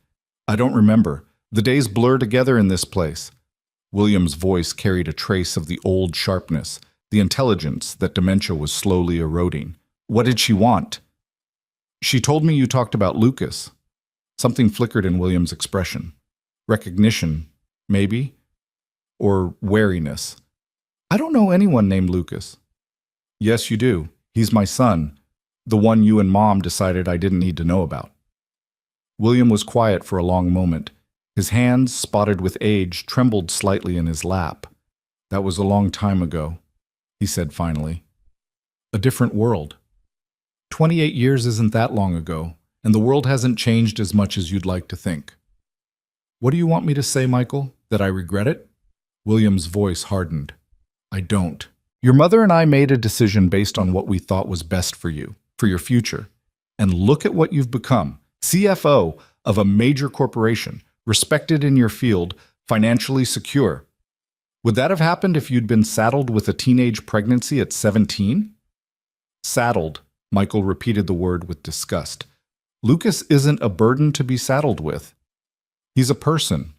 I don't remember. The days blur together in this place. William's voice carried a trace of the old sharpness, the intelligence that dementia was slowly eroding. What did she want? She told me you talked about Lucas. Something flickered in William's expression. Recognition, maybe, or wariness. I don't know anyone named Lucas. Yes, you do. He's my son, the one you and Mom decided I didn't need to know about. William was quiet for a long moment. His hands, spotted with age, trembled slightly in his lap. That was a long time ago, he said finally. A different world. 28 years isn't that long ago, and the world hasn't changed as much as you'd like to think. What do you want me to say, Michael? That I regret it? William's voice hardened. I don't. Your mother and I made a decision based on what we thought was best for you, for your future. And look at what you've become. CFO of a major corporation, respected in your field, financially secure. Would that have happened if you'd been saddled with a teenage pregnancy at 17? Saddled, Michael repeated the word with disgust. Lucas isn't a burden to be saddled with. He's a person,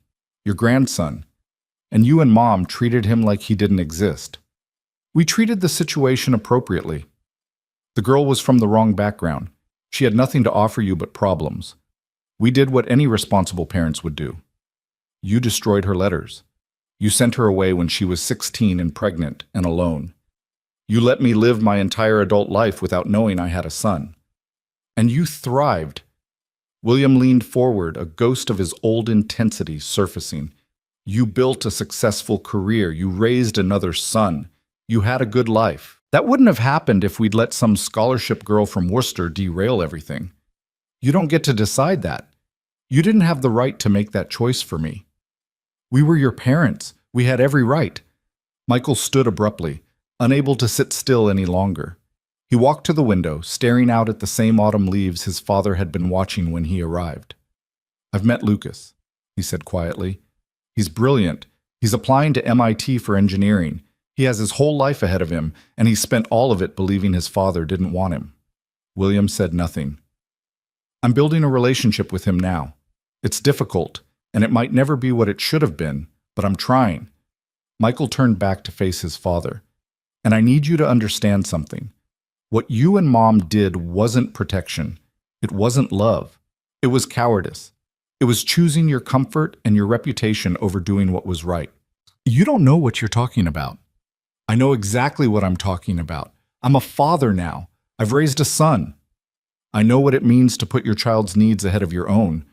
your grandson, and you and Mom treated him like he didn't exist. We treated the situation appropriately. The girl was from the wrong background. She had nothing to offer you but problems. We did what any responsible parents would do. You destroyed her letters. You sent her away when she was 16 and pregnant and alone. You let me live my entire adult life without knowing I had a son. And you thrived. William leaned forward, a ghost of his old intensity surfacing. You built a successful career. You raised another son. You had a good life. That wouldn't have happened if we'd let some scholarship girl from Worcester derail everything. You don't get to decide that. You didn't have the right to make that choice for me. We were your parents. We had every right. Michael stood abruptly, unable to sit still any longer. He walked to the window, staring out at the same autumn leaves his father had been watching when he arrived. I've met Lucas, he said quietly. He's brilliant. He's applying to MIT for engineering. He has his whole life ahead of him, and he spent all of it believing his father didn't want him. William said nothing. I'm building a relationship with him now. It's difficult, and it might never be what it should have been, but I'm trying. Michael turned back to face his father. And I need you to understand something. What you and Mom did wasn't protection. It wasn't love. It was cowardice. It was choosing your comfort and your reputation over doing what was right. You don't know what you're talking about. I know exactly what I'm talking about. I'm a father now. I've raised a son. I know what it means to put your child's needs ahead of your own.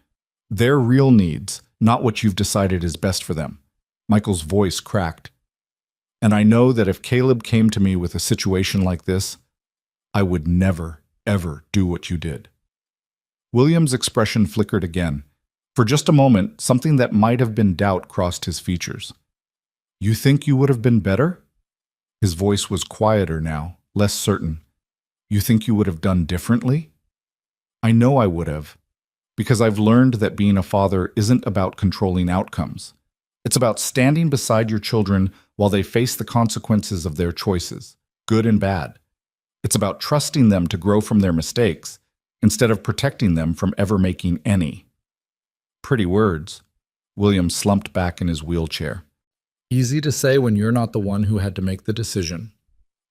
Their real needs, not what you've decided is best for them. Michael's voice cracked. And I know that if Caleb came to me with a situation like this, I would never, ever do what you did. William's expression flickered again. For just a moment, something that might have been doubt crossed his features. You think you would have been better? His voice was quieter now, less certain. You think you would have done differently? I know I would have, because I've learned that being a father isn't about controlling outcomes. It's about standing beside your children while they face the consequences of their choices, good and bad. It's about trusting them to grow from their mistakes, instead of protecting them from ever making any. Pretty words. William slumped back in his wheelchair. Easy to say when you're not the one who had to make the decision.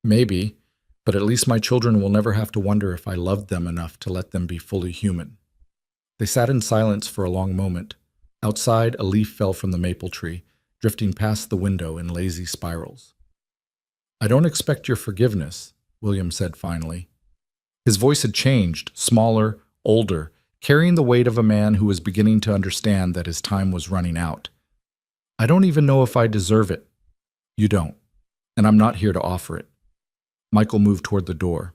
Maybe, but at least my children will never have to wonder if I loved them enough to let them be fully human. They sat in silence for a long moment. Outside, a leaf fell from the maple tree, drifting past the window in lazy spirals. I don't expect your forgiveness, William said finally. His voice had changed, smaller, older, carrying the weight of a man who was beginning to understand that his time was running out. I don't even know if I deserve it. You don't, and I'm not here to offer it. Michael moved toward the door.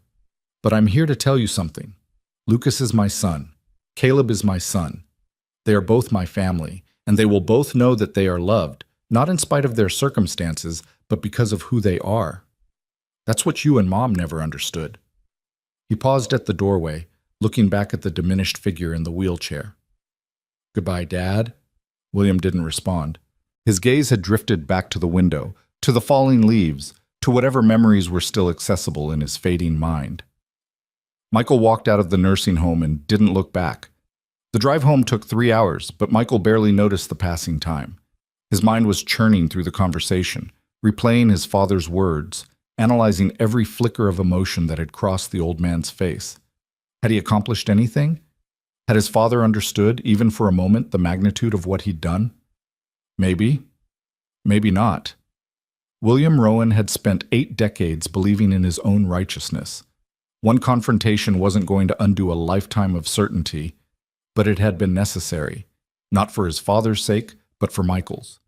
But I'm here to tell you something. Lucas is my son. Caleb is my son. They are both my family, and they will both know that they are loved, not in spite of their circumstances, but because of who they are. That's what you and Mom never understood. He paused at the doorway, looking back at the diminished figure in the wheelchair. Goodbye, Dad. William didn't respond. His gaze had drifted back to the window, to the falling leaves, to whatever memories were still accessible in his fading mind. Michael walked out of the nursing home and didn't look back. The drive home took 3 hours, but Michael barely noticed the passing time. His mind was churning through the conversation, replaying his father's words, analyzing every flicker of emotion that had crossed the old man's face. Had he accomplished anything? Had his father understood, even for a moment, the magnitude of what he'd done? Maybe. Maybe not. William Rowan had spent 8 decades believing in his own righteousness. One confrontation wasn't going to undo a lifetime of certainty, but it had been necessary, not for his father's sake, but for Michael's.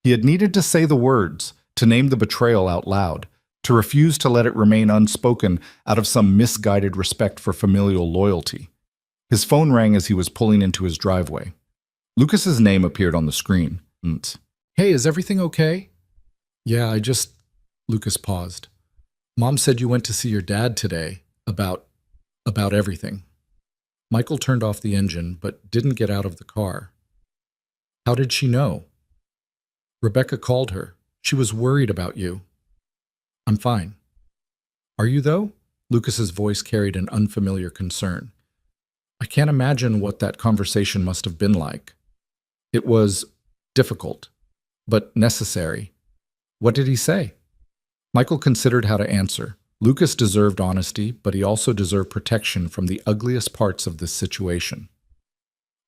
He had needed to say the words, to name the betrayal out loud, to refuse to let it remain unspoken out of some misguided respect for familial loyalty. His phone rang as he was pulling into his driveway. Lucas's name appeared on the screen. Hey, is everything okay? Yeah, Lucas paused. Mom said you went to see your dad today about everything. Michael turned off the engine, but didn't get out of the car. How did she know? Rebecca called her. She was worried about you. I'm fine. Are you, though? Lucas's voice carried an unfamiliar concern. I can't imagine what that conversation must have been like. It was difficult, but necessary. What did he say? Michael considered how to answer. Lucas deserved honesty, but he also deserved protection from the ugliest parts of this situation.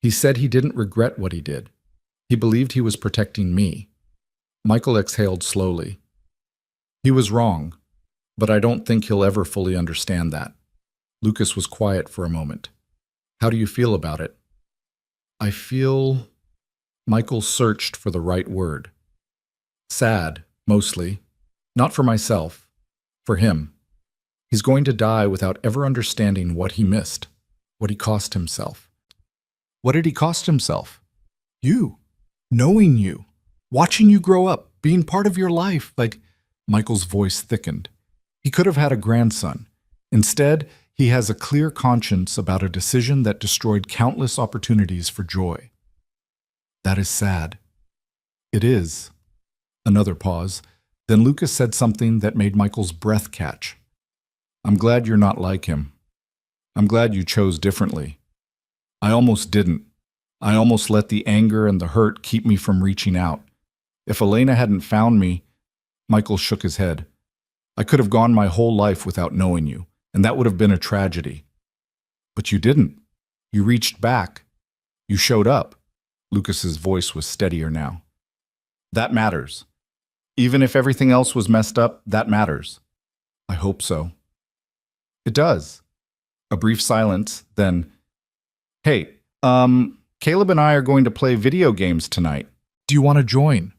He said he didn't regret what he did. He believed he was protecting me. Michael exhaled slowly. He was wrong, but I don't think he'll ever fully understand that. Lucas was quiet for a moment. How do you feel about it? I feel... Michael searched for the right word. Sad, mostly. Not for myself. For him. He's going to die without ever understanding what he missed, what he cost himself. What did he cost himself? You. Knowing you. Watching you grow up, being part of your life. Michael's voice thickened. He could have had a grandson. Instead, he has a clear conscience about a decision that destroyed countless opportunities for joy. That is sad. It is. Another pause. Then Lucas said something that made Michael's breath catch. I'm glad you're not like him. I'm glad you chose differently. I almost didn't. I almost let the anger and the hurt keep me from reaching out. If Elena hadn't found me, Michael shook his head. I could have gone my whole life without knowing you, and that would have been a tragedy. But you didn't. You reached back. You showed up. Lucas's voice was steadier now. That matters. Even if everything else was messed up, that matters. I hope so. It does. A brief silence, then, Hey, Caleb and I are going to play video games tonight. Do you want to join?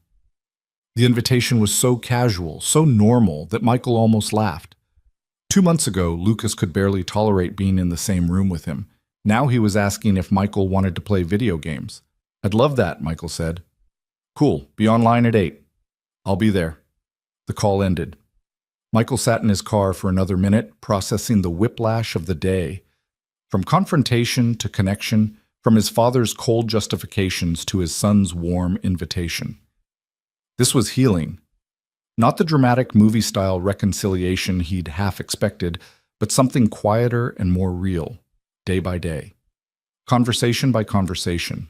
The invitation was so casual, so normal, that Michael almost laughed. 2 months ago, Lucas could barely tolerate being in the same room with him. Now he was asking if Michael wanted to play video games. I'd love that, Michael said. Cool, be online at 8. I'll be there. The call ended. Michael sat in his car for another minute, processing the whiplash of the day. From confrontation to connection, from his father's cold justifications to his son's warm invitation. This was healing. Not the dramatic movie-style reconciliation he'd half expected, but something quieter and more real, day by day. Conversation by conversation.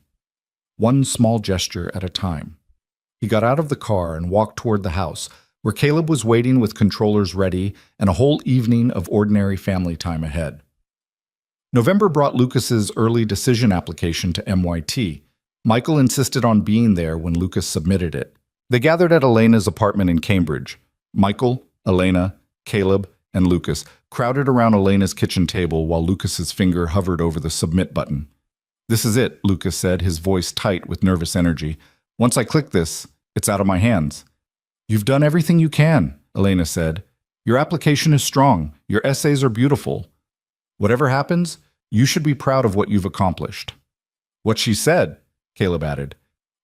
One small gesture at a time. He got out of the car and walked toward the house, where Caleb was waiting with controllers ready and a whole evening of ordinary family time ahead. November brought Lucas's early decision application to MYT. Michael insisted on being there when Lucas submitted it. They gathered at Elena's apartment in Cambridge. Michael, Elena, Caleb, and Lucas crowded around Elena's kitchen table while Lucas's finger hovered over the submit button. This is it, Lucas said, his voice tight with nervous energy. Once I click this, it's out of my hands. You've done everything you can, Elena said. Your application is strong. Your essays are beautiful. Whatever happens, you should be proud of what you've accomplished. What she said, Caleb added.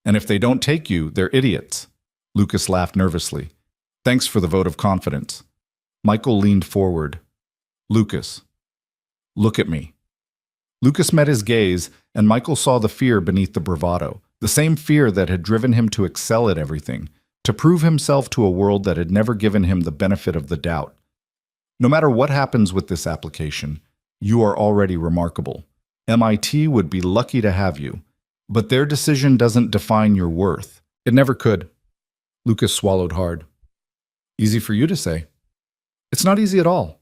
And if they don't take you, they're idiots. Lucas laughed nervously. Thanks for the vote of confidence. Michael leaned forward. Lucas, look at me. Lucas met his gaze, and Michael saw the fear beneath the bravado, the same fear that had driven him to excel at everything, to prove himself to a world that had never given him the benefit of the doubt. No matter what happens with this application, you are already remarkable. MIT would be lucky to have you, but their decision doesn't define your worth. It never could. Lucas swallowed hard. Easy for you to say. It's not easy at all.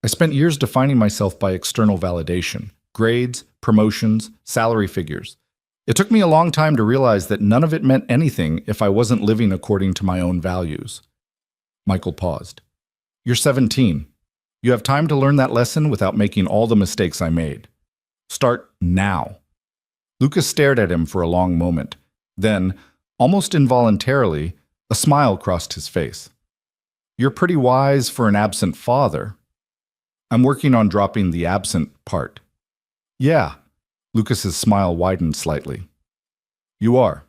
I spent years defining myself by external validation. Grades, promotions, salary figures. It took me a long time to realize that none of it meant anything if I wasn't living according to my own values. Michael paused. You're 17. You have time to learn that lesson without making all the mistakes I made. Start now. Lucas stared at him for a long moment. Then, almost involuntarily, a smile crossed his face. You're pretty wise for an absent father. I'm working on dropping the absent part. Yeah. Lucas's smile widened slightly. You are.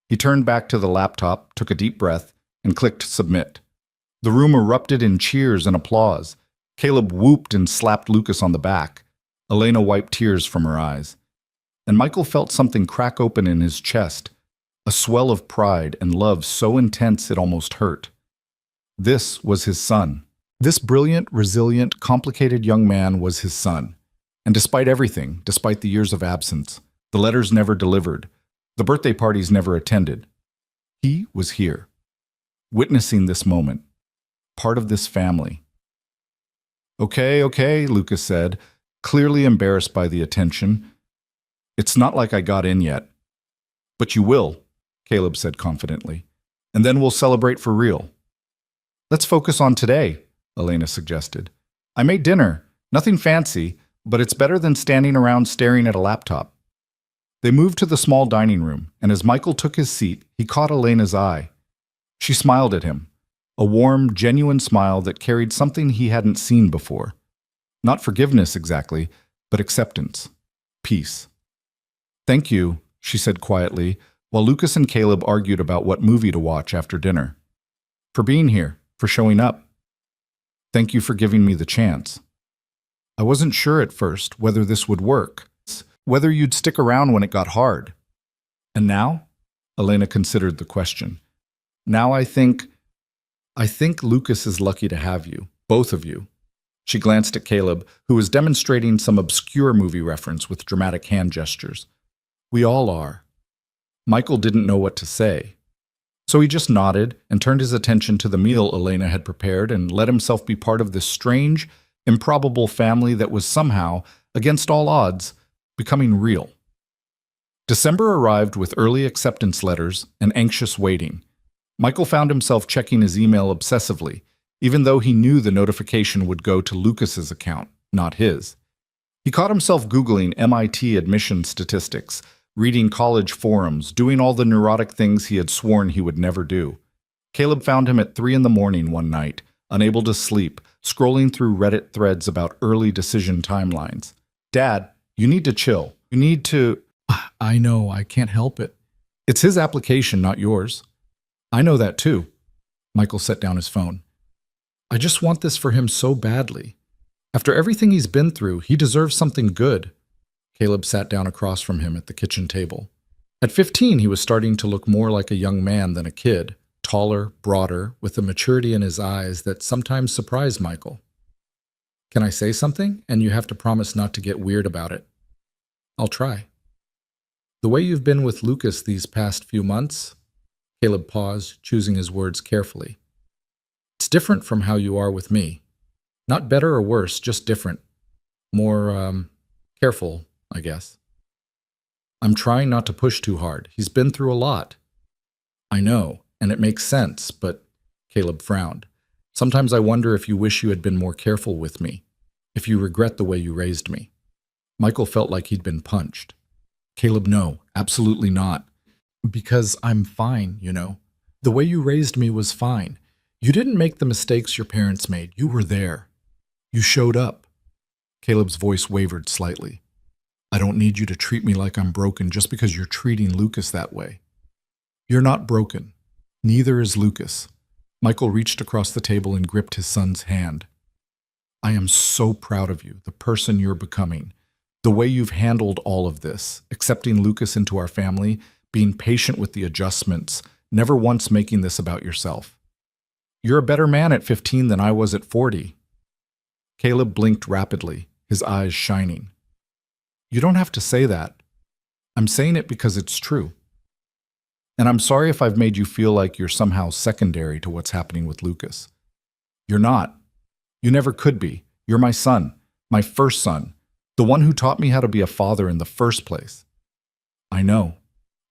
He turned back to the laptop, took a deep breath, and clicked submit. The room erupted in cheers and applause. Caleb whooped and slapped Lucas on the back. Elena wiped tears from her eyes. And Michael felt something crack open in his chest, a swell of pride and love so intense it almost hurt. This was his son. This brilliant, resilient, complicated young man was his son. And despite everything, despite the years of absence, the letters never delivered, the birthday parties never attended, he was here, witnessing this moment, part of this family. Okay, Lucas said, clearly embarrassed by the attention. It's not like I got in yet. But you will, Caleb said confidently. And then we'll celebrate for real. Let's focus on today, Elena suggested. I made dinner, nothing fancy, but it's better than standing around staring at a laptop. They moved to the small dining room, and as Michael took his seat, he caught Elena's eye. She smiled at him, a warm, genuine smile that carried something he hadn't seen before. Not forgiveness exactly, but acceptance, peace. Thank you, she said quietly, while Lucas and Caleb argued about what movie to watch after dinner. For being here, for showing up. Thank you for giving me the chance. I wasn't sure at first whether this would work, whether you'd stick around when it got hard. And now? Elena considered the question. Now I think Lucas is lucky to have you, both of you. She glanced at Caleb, who was demonstrating some obscure movie reference with dramatic hand gestures. We all are. Michael didn't know what to say. So he just nodded and turned his attention to the meal Elena had prepared and let himself be part of this strange, improbable family that was somehow, against all odds, becoming real. December arrived with early acceptance letters and anxious waiting. Michael found himself checking his email obsessively, even though he knew the notification would go to Lucas's account, not his. He caught himself Googling MIT admission statistics, reading college forums, doing all the neurotic things he had sworn he would never do. Caleb found him at 3 a.m. one night, unable to sleep, scrolling through Reddit threads about early decision timelines. Dad, you need to chill. You need to... I know, I can't help it. It's his application, not yours. I know that too. Michael set down his phone. I just want this for him so badly. After everything he's been through, he deserves something good. Caleb sat down across from him at the kitchen table. At 15, he was starting to look more like a young man than a kid, taller, broader, with a maturity in his eyes that sometimes surprised Michael. Can I say something? And you have to promise not to get weird about it. I'll try. The way you've been with Lucas these past few months, Caleb paused, choosing his words carefully. It's different from how you are with me. Not better or worse, just different. More, careful, I guess. I'm trying not to push too hard. He's been through a lot. I know, and it makes sense, but Caleb frowned. Sometimes I wonder if you wish you had been more careful with me, if you regret the way you raised me. Michael felt like he'd been punched. Caleb, no, absolutely not. Because I'm fine, you know. The way you raised me was fine. You didn't make the mistakes your parents made. You were there. You showed up. Caleb's voice wavered slightly. I don't need you to treat me like I'm broken just because you're treating Lucas that way. You're not broken. Neither is Lucas. Michael reached across the table and gripped his son's hand. I am so proud of you, the person you're becoming. The way you've handled all of this, accepting Lucas into our family, being patient with the adjustments, never once making this about yourself. You're a better man at 15 than I was at 40. Caleb blinked rapidly, his eyes shining. You don't have to say that. I'm saying it because it's true. And I'm sorry if I've made you feel like you're somehow secondary to what's happening with Lucas. You're not. You never could be. You're my son, my first son, the one who taught me how to be a father in the first place. I know.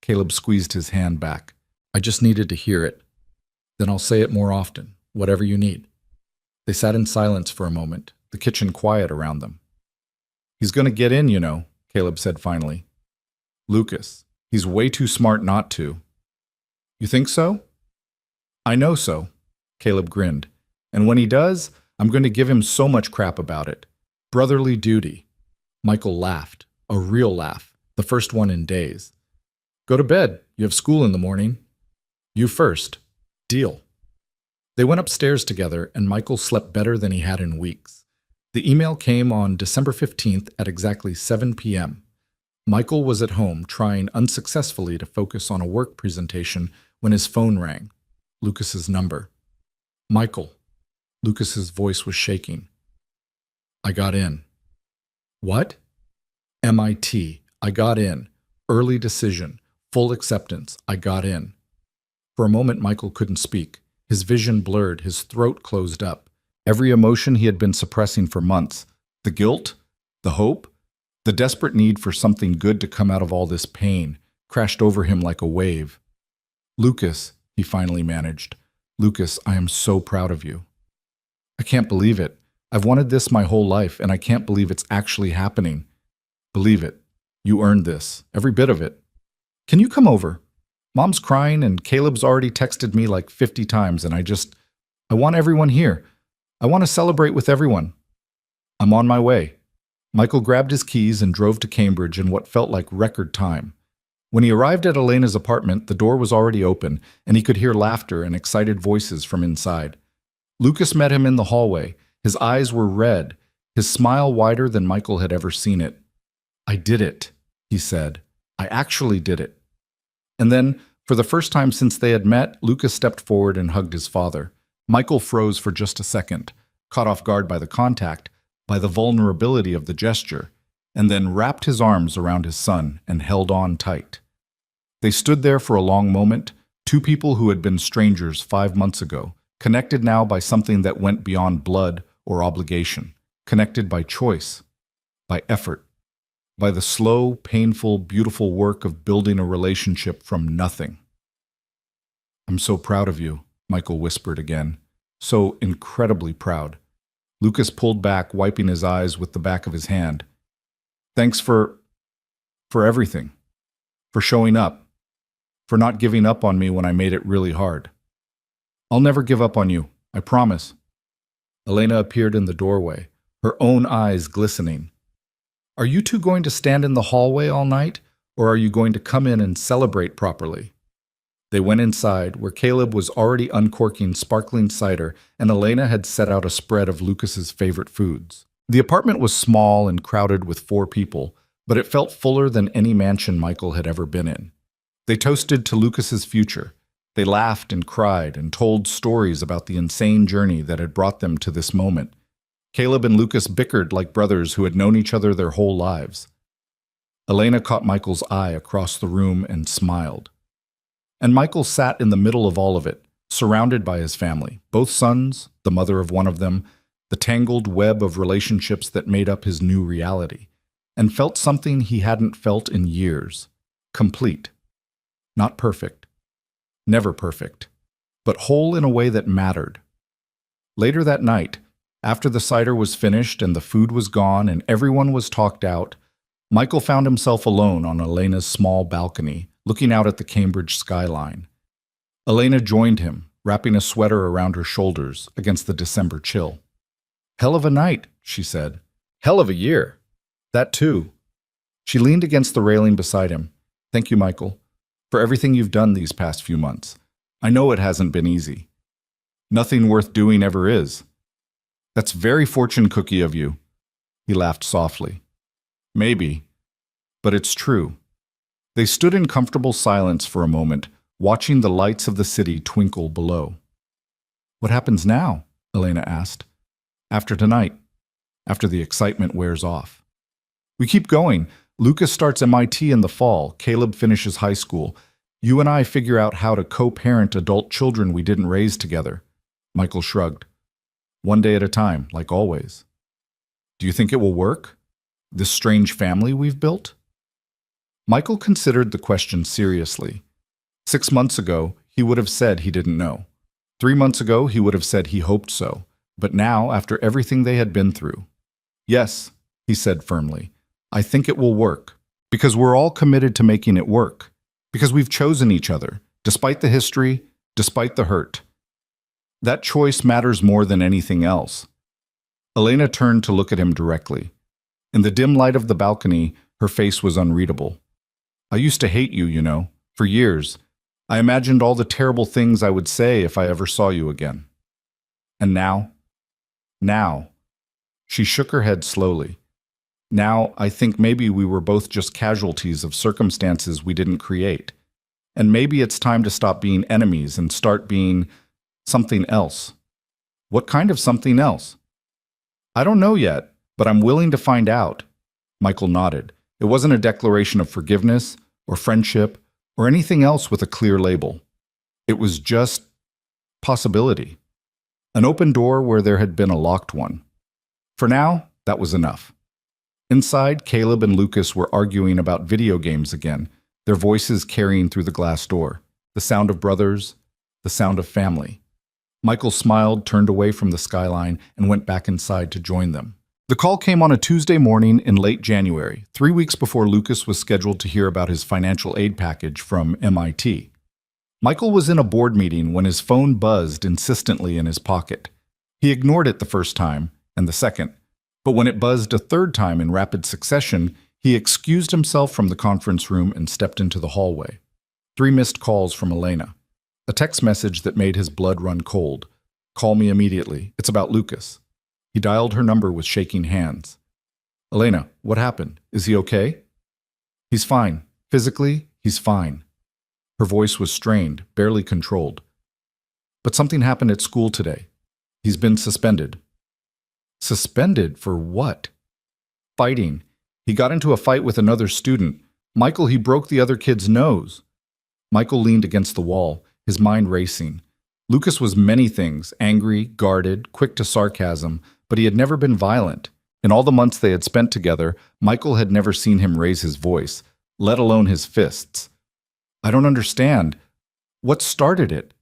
Caleb squeezed his hand back. I just needed to hear it. Then I'll say it more often, whatever you need. They sat in silence for a moment, the kitchen quiet around them. He's going to get in, you know, Caleb said finally. Lucas, he's way too smart not to. You think so? I know so, Caleb grinned. And when he does, I'm going to give him so much crap about it. Brotherly duty. Michael laughed, a real laugh, the first one in days. Go to bed, you have school in the morning. You first. Deal. They went upstairs together, and Michael slept better than he had in weeks. The email came on December 15th at exactly 7 p.m. Michael was at home trying unsuccessfully to focus on a work presentation when his phone rang. Lucas's number. Michael. Lucas's voice was shaking. I got in. What? MIT. I got in. Early decision. Full acceptance. I got in. For a moment, Michael couldn't speak. His vision blurred, his throat closed up. Every emotion he had been suppressing for months, the guilt, the hope, the desperate need for something good to come out of all this pain, crashed over him like a wave. Lucas, he finally managed. Lucas, I am so proud of you. I can't believe it. I've wanted this my whole life, and I can't believe it's actually happening. Believe it. You earned this, every bit of it. Can you come over? Mom's crying, and Caleb's already texted me like 50 times, and I want everyone here. I want to celebrate with everyone. I'm on my way. Michael grabbed his keys and drove to Cambridge in what felt like record time. When he arrived at Elena's apartment, the door was already open, and he could hear laughter and excited voices from inside. Lucas met him in the hallway. His eyes were red, his smile wider than Michael had ever seen it. I did it, he said. I actually did it. And then, for the first time since they had met, Lucas stepped forward and hugged his father. Michael froze for just a second, caught off guard by the contact, by the vulnerability of the gesture, and then wrapped his arms around his son and held on tight. They stood there for a long moment, two people who had been strangers 5 months ago, connected now by something that went beyond blood or obligation, connected by choice, by effort, by the slow, painful, beautiful work of building a relationship from nothing. I'm so proud of you, Michael whispered again. So incredibly proud. Lucas pulled back, wiping his eyes with the back of his hand. Thanks for everything. For showing up. For not giving up on me when I made it really hard. I'll never give up on you, I promise. Elena appeared in the doorway, her own eyes glistening. Are you two going to stand in the hallway all night, or are you going to come in and celebrate properly? They went inside, where Caleb was already uncorking sparkling cider, and Elena had set out a spread of Lucas's favorite foods. The apartment was small and crowded with 4 people, but it felt fuller than any mansion Michael had ever been in. They toasted to Lucas's future. They laughed and cried and told stories about the insane journey that had brought them to this moment. Caleb and Lucas bickered like brothers who had known each other their whole lives. Elena caught Michael's eye across the room and smiled. And Michael sat in the middle of all of it, surrounded by his family, both sons, the mother of one of them, the tangled web of relationships that made up his new reality, and felt something he hadn't felt in years. Complete. Not perfect. Never perfect. But whole in a way that mattered. Later that night, after the cider was finished and the food was gone and everyone was talked out, Michael found himself alone on Elena's small balcony, looking out at the Cambridge skyline. Elena joined him, wrapping a sweater around her shoulders against the December chill. Hell of a night, she said. Hell of a year. That too. She leaned against the railing beside him. Thank you, Michael, for everything you've done these past few months. I know it hasn't been easy. Nothing worth doing ever is. That's very fortune cookie of you. He laughed softly. Maybe, but it's true. They stood in comfortable silence for a moment, watching the lights of the city twinkle below. What happens now? Elena asked. After tonight, after the excitement wears off. We keep going. Lucas starts MIT in the fall. Caleb finishes high school. You and I figure out how to co-parent adult children we didn't raise together. Michael shrugged. One day at a time, like always. Do you think it will work? This strange family we've built? Michael considered the question seriously. 6 months ago, he would have said he didn't know. 3 months ago, he would have said he hoped so. But now, after everything they had been through, yes, he said firmly, I think it will work. Because we're all committed to making it work. Because we've chosen each other, despite the history, despite the hurt. That choice matters more than anything else. Elena turned to look at him directly. In the dim light of the balcony, her face was unreadable. I used to hate you, you know, for years. I imagined all the terrible things I would say if I ever saw you again. And now? Now. She shook her head slowly. Now, I think maybe we were both just casualties of circumstances we didn't create. And maybe it's time to stop being enemies and start being something else. What kind of something else? I don't know yet, but I'm willing to find out. Michael nodded. It wasn't a declaration of forgiveness or friendship or anything else with a clear label. It was just possibility. An open door where there had been a locked one. For now, that was enough. Inside, Caleb and Lucas were arguing about video games again, their voices carrying through the glass door. The sound of brothers, the sound of family. Michael smiled, turned away from the skyline, and went back inside to join them. The call came on a Tuesday morning in late January, 3 weeks before Lucas was scheduled to hear about his financial aid package from MIT. Michael was in a board meeting when his phone buzzed insistently in his pocket. He ignored it the first time, and the second. But when it buzzed a third time in rapid succession, he excused himself from the conference room and stepped into the hallway. 3 missed calls from Elena. A text message that made his blood run cold. Call me immediately. It's about Lucas. He dialed her number with shaking hands. Elena, what happened? Is he okay? He's fine. Physically, he's fine. Her voice was strained, barely controlled. But something happened at school today. He's been suspended. Suspended for what? Fighting. He got into a fight with another student. Michael, he broke the other kid's nose. Michael leaned against the wall, his mind racing. Lucas was many things, angry, guarded, quick to sarcasm, but he had never been violent. In all the months they had spent together, Michael had never seen him raise his voice, let alone his fists. I don't understand. What started it?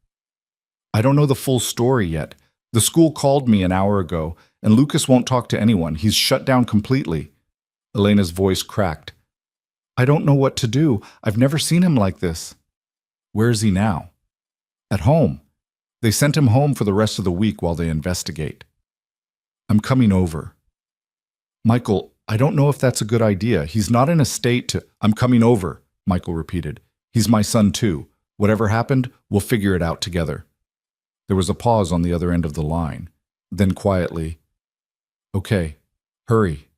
I don't know the full story yet. The school called me an hour ago, and Lucas won't talk to anyone. He's shut down completely. Elena's voice cracked. I don't know what to do. I've never seen him like this. Where is he now? At home. They sent him home for the rest of the week while they investigate. I'm coming over. Michael, I don't know if that's a good idea. He's not in a state to... I'm coming over, Michael repeated. He's my son too. Whatever happened, we'll figure it out together. There was a pause on the other end of the line. Then quietly, okay, hurry.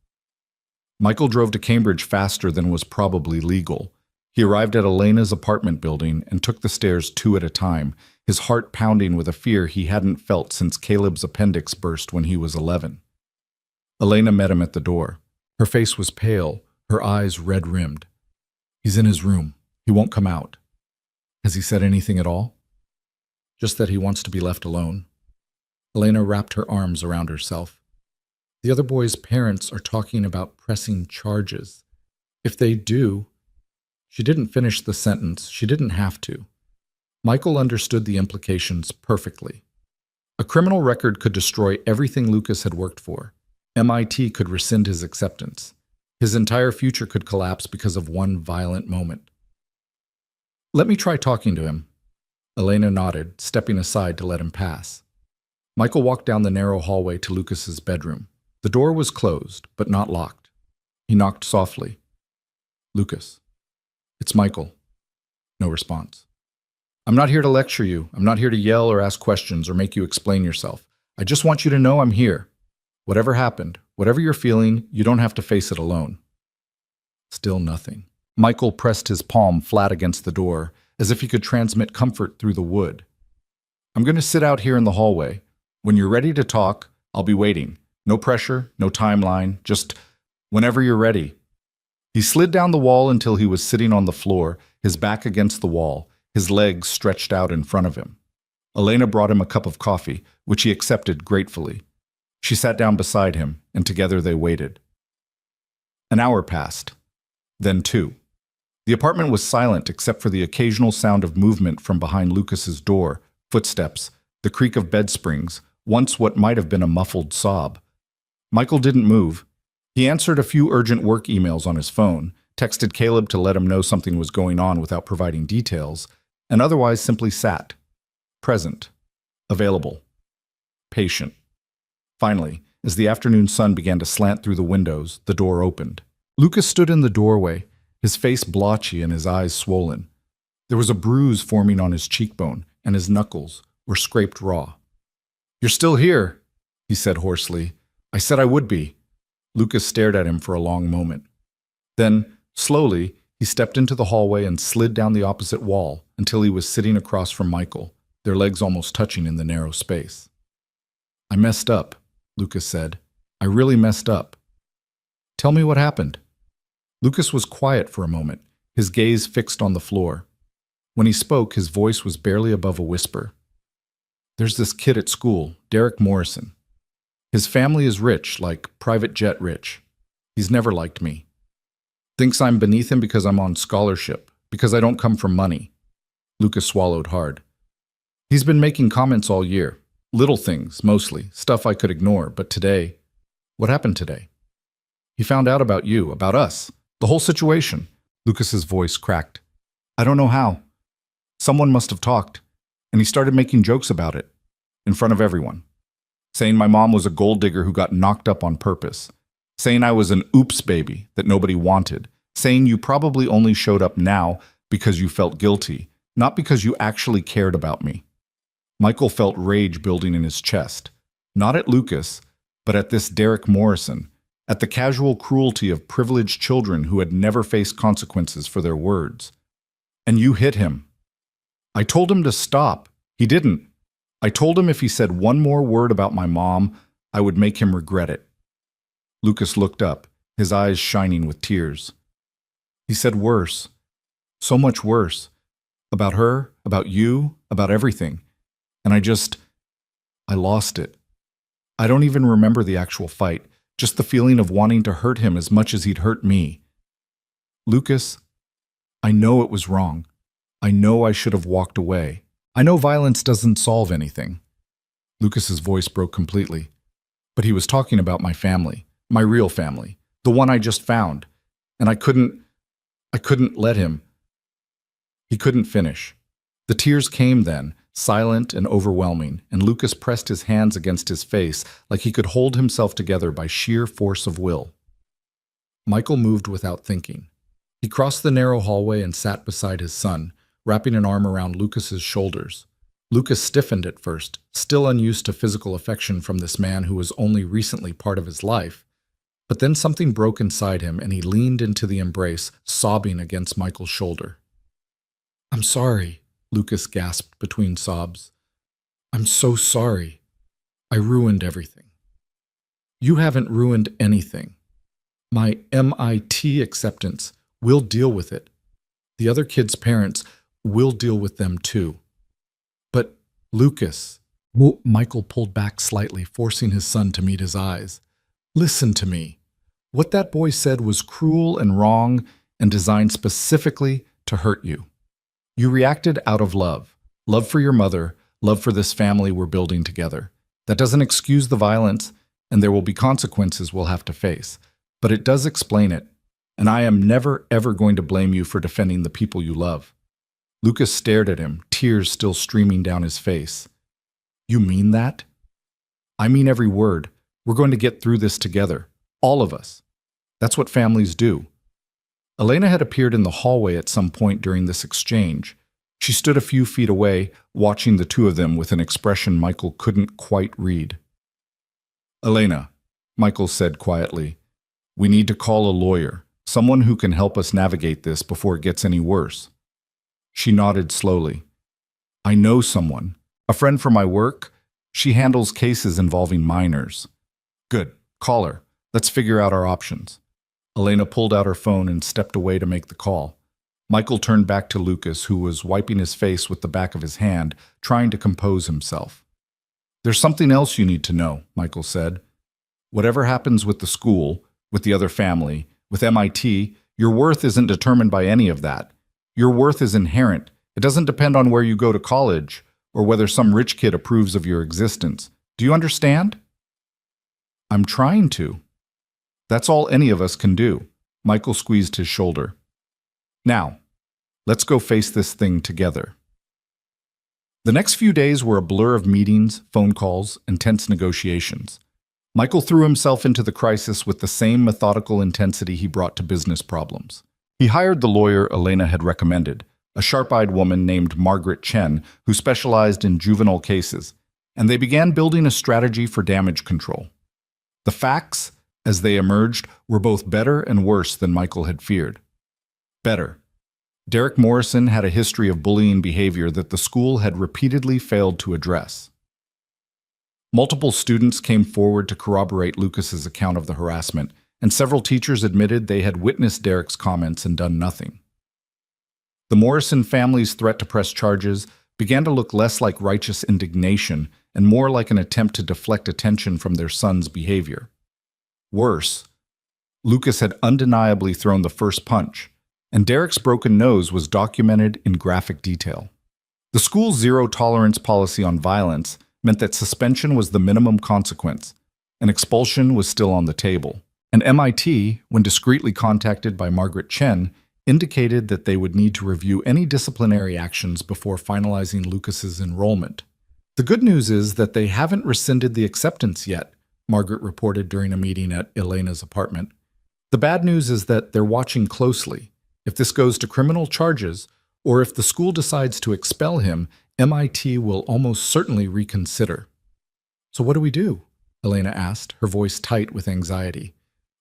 Michael drove to Cambridge faster than was probably legal. He arrived at Elena's apartment building and took the stairs 2 at a time, his heart pounding with a fear he hadn't felt since Caleb's appendix burst when he was 11. Elena met him at the door. Her face was pale, her eyes red-rimmed. He's in his room. He won't come out. Has he said anything at all? Just that he wants to be left alone. Elena wrapped her arms around herself. The other boy's parents are talking about pressing charges. If they do... She didn't finish the sentence. She didn't have to. Michael understood the implications perfectly. A criminal record could destroy everything Lucas had worked for. MIT could rescind his acceptance. His entire future could collapse because of one violent moment. Let me try talking to him. Elena nodded, stepping aside to let him pass. Michael walked down the narrow hallway to Lucas's bedroom. The door was closed, but not locked. He knocked softly. Lucas. It's Michael. No response. I'm not here to lecture you. I'm not here to yell or ask questions or make you explain yourself. I just want you to know I'm here. Whatever happened, whatever you're feeling, you don't have to face it alone. Still nothing. Michael pressed his palm flat against the door, as if he could transmit comfort through the wood. I'm going to sit out here in the hallway. When you're ready to talk, I'll be waiting. No pressure, no timeline, just whenever you're ready. He slid down the wall until he was sitting on the floor, his back against the wall, his legs stretched out in front of him. Elena brought him a cup of coffee, which he accepted gratefully. She sat down beside him, and together they waited. An hour passed. Then 2. The apartment was silent except for the occasional sound of movement from behind Lucas's door, footsteps, the creak of bed springs, once what might have been a muffled sob. Michael didn't move. He answered a few urgent work emails on his phone, texted Caleb to let him know something was going on without providing details, and otherwise simply sat. Present. Available. Patient. Finally, as the afternoon sun began to slant through the windows, the door opened. Lucas stood in the doorway, his face blotchy and his eyes swollen. There was a bruise forming on his cheekbone, and his knuckles were scraped raw. "You're still here," he said hoarsely. "I said I would be." Lucas stared at him for a long moment. Then, slowly, he stepped into the hallway and slid down the opposite wall until he was sitting across from Michael, their legs almost touching in the narrow space. "I messed up," Lucas said. "I really messed up. Tell me what happened." Lucas was quiet for a moment, his gaze fixed on the floor. When he spoke, his voice was barely above a whisper. "There's this kid at school, Derek Morrison. His family is rich, like private jet rich. He's never liked me. Thinks I'm beneath him because I'm on scholarship, because I don't come from money." Lucas swallowed hard. "He's been making comments all year. Little things, mostly, stuff I could ignore, but today..." "What happened today?" "He found out about you, about us. The whole situation." Lucas's voice cracked. "I don't know how. Someone must have talked, and he started making jokes about it, in front of everyone. Saying my mom was a gold digger who got knocked up on purpose. Saying I was an oops baby that nobody wanted. Saying you probably only showed up now because you felt guilty, not because you actually cared about me." Michael felt rage building in his chest, not at Lucas, but at this Derek Morrison, at the casual cruelty of privileged children who had never faced consequences for their words. "And you hit him." "I told him to stop. He didn't. I told him if he said one more word about my mom, I would make him regret it." Lucas looked up, his eyes shining with tears. "He said worse. So much worse. About her, about you, about everything. And I lost it. I don't even remember the actual fight, just the feeling of wanting to hurt him as much as he'd hurt me. Lucas, I know it was wrong. I know I should have walked away. I know violence doesn't solve anything." Lucas's voice broke completely. But he was talking about my family, my real family, the one I just found. And I couldn't let him. He couldn't finish. The tears came then, silent and overwhelming, and Lucas pressed his hands against his face like he could hold himself together by sheer force of will. Michael moved without thinking. He crossed the narrow hallway and sat beside his son, wrapping an arm around Lucas's shoulders. Lucas stiffened at first, still unused to physical affection from this man who was only recently part of his life. But then something broke inside him and he leaned into the embrace, sobbing against Michael's shoulder. "I'm sorry," Lucas gasped between sobs. "I'm so sorry. I ruined everything." "You haven't ruined anything. My MIT acceptance, we'll deal with it. The other kids' parents, we'll deal with them too. But, Lucas," Michael pulled back slightly, forcing his son to meet his eyes. "Listen to me. What that boy said was cruel and wrong and designed specifically to hurt you. You reacted out of love. Love for your mother, love for this family we're building together. That doesn't excuse the violence, and there will be consequences we'll have to face. But it does explain it. And I am never, ever going to blame you for defending the people you love." Lucas stared at him, tears still streaming down his face. "You mean that?" "I mean every word. We're going to get through this together. All of us. That's what families do." Elena had appeared in the hallway at some point during this exchange. She stood a few feet away, watching the two of them with an expression Michael couldn't quite read. "Elena," Michael said quietly, "we need to call a lawyer, someone who can help us navigate this before it gets any worse." She nodded slowly. "I know someone, a friend from my work. She handles cases involving minors." "Good, call her. Let's figure out our options." Elena pulled out her phone and stepped away to make the call. Michael turned back to Lucas, who was wiping his face with the back of his hand, trying to compose himself. "There's something else you need to know," Michael said. "Whatever happens with the school, with the other family, with MIT, Your worth isn't determined by any of that. Your worth is inherent. It doesn't depend on where you go to college or whether some rich kid approves of your existence. Do you understand? I'm trying to. That's all any of us can do. Michael squeezed his shoulder. Now, let's go face this thing together. The next few days were a blur of meetings, phone calls, and tense negotiations. Michael threw himself into the crisis with the same methodical intensity he brought to business problems. He hired the lawyer Elena had recommended, a sharp-eyed woman named Margaret Chen who specialized in juvenile cases, and they began building a strategy for damage control. The facts, as they emerged, were both better and worse than Michael had feared. Better. Derek Morrison had a history of bullying behavior that the school had repeatedly failed to address. Multiple students came forward to corroborate Lucas's account of the harassment, and several teachers admitted they had witnessed Derek's comments and done nothing. The Morrison family's threat to press charges began to look less like righteous indignation and more like an attempt to deflect attention from their son's behavior. Worse, Lucas had undeniably thrown the first punch, and Derek's broken nose was documented in graphic detail. The school's zero-tolerance policy on violence meant that suspension was the minimum consequence, and expulsion was still on the table. And MIT, when discreetly contacted by Margaret Chen, indicated that they would need to review any disciplinary actions before finalizing Lucas's enrollment. The good news is that they haven't rescinded the acceptance yet, Margaret reported during a meeting at Elena's apartment. The bad news is that they're watching closely. If this goes to criminal charges, or if the school decides to expel him, MIT will almost certainly reconsider. So what do we do? Elena asked, her voice tight with anxiety.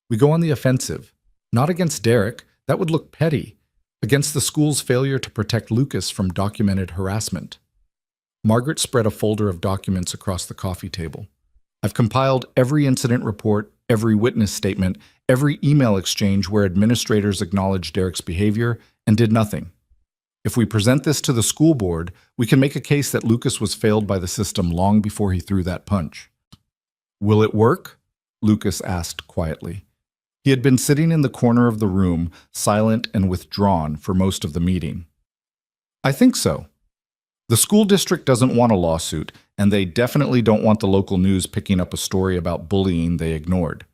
We go on the offensive. Not against Derek, that would look petty. Against the school's failure to protect Lucas from documented harassment. Margaret spread a folder of documents across the coffee table. I've compiled every incident report, every witness statement, every email exchange where administrators acknowledged Derek's behavior and did nothing. If we present this to the school board, we can make a case that Lucas was failed by the system long before he threw that punch. Will it work? Lucas asked quietly. He had been sitting in the corner of the room, silent and withdrawn for most of the meeting. I think so. The school district doesn't want a lawsuit, and they definitely don't want the local news picking up a story about bullying they ignored.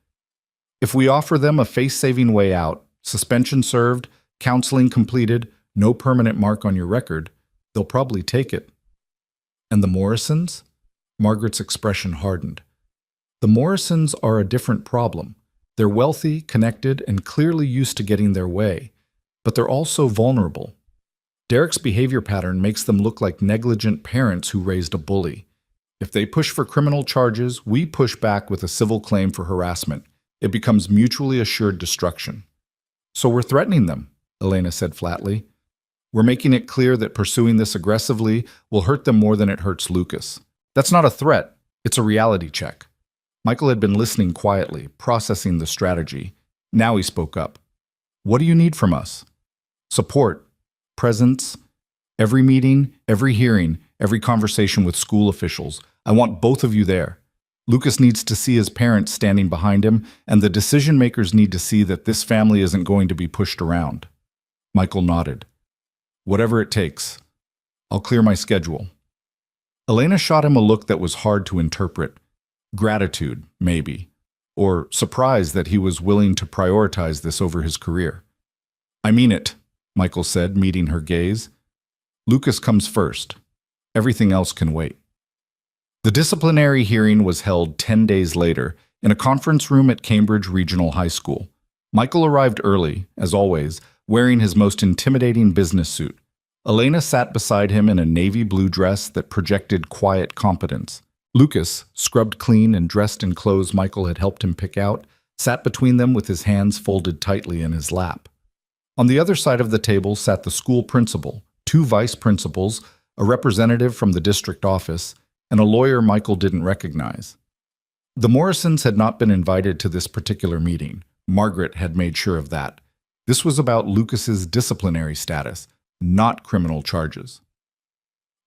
If we offer them a face-saving way out, suspension served, counseling completed, no permanent mark on your record, they'll probably take it. And the Morrisons? Margaret's expression hardened. The Morrisons are a different problem. They're wealthy, connected, and clearly used to getting their way, but they're also vulnerable. Derek's behavior pattern makes them look like negligent parents who raised a bully. If they push for criminal charges, we push back with a civil claim for harassment. It becomes mutually assured destruction. So we're threatening them, Elena said flatly. We're making it clear that pursuing this aggressively will hurt them more than it hurts Lucas. That's not a threat, it's a reality check. Michael had been listening quietly, processing the strategy. Now he spoke up. What do you need from us? Support, presence, every meeting, every hearing, every conversation with school officials. I want both of you there. Lucas needs to see his parents standing behind him, and the decision makers need to see that this family isn't going to be pushed around. Michael nodded. Whatever it takes. I'll clear my schedule. Elena shot him a look that was hard to interpret. Gratitude, maybe, or surprise that he was willing to prioritize this over his career. I mean it, Michael said, meeting her gaze. Lucas comes first. Everything else can wait. The disciplinary hearing was held 10 days later in a conference room at Cambridge Regional High School. Michael arrived early, as always, wearing his most intimidating business suit. Elena sat beside him in a navy blue dress that projected quiet competence. Lucas, scrubbed clean and dressed in clothes Michael had helped him pick out, sat between them with his hands folded tightly in his lap. On the other side of the table sat the school principal, two vice principals, a representative from the district office, and a lawyer Michael didn't recognize. The Morrisons had not been invited to this particular meeting. Margaret had made sure of that. This was about Lucas's disciplinary status, not criminal charges.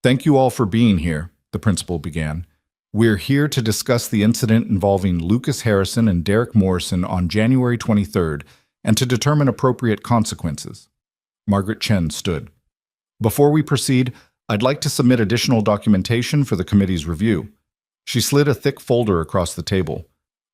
Thank you all for being here, the principal began. We're here to discuss the incident involving Lucas Harrison and Derek Morrison on January 23rd, and to determine appropriate consequences. Margaret Chen stood. Before we proceed, I'd like to submit additional documentation for the committee's review. She slid a thick folder across the table.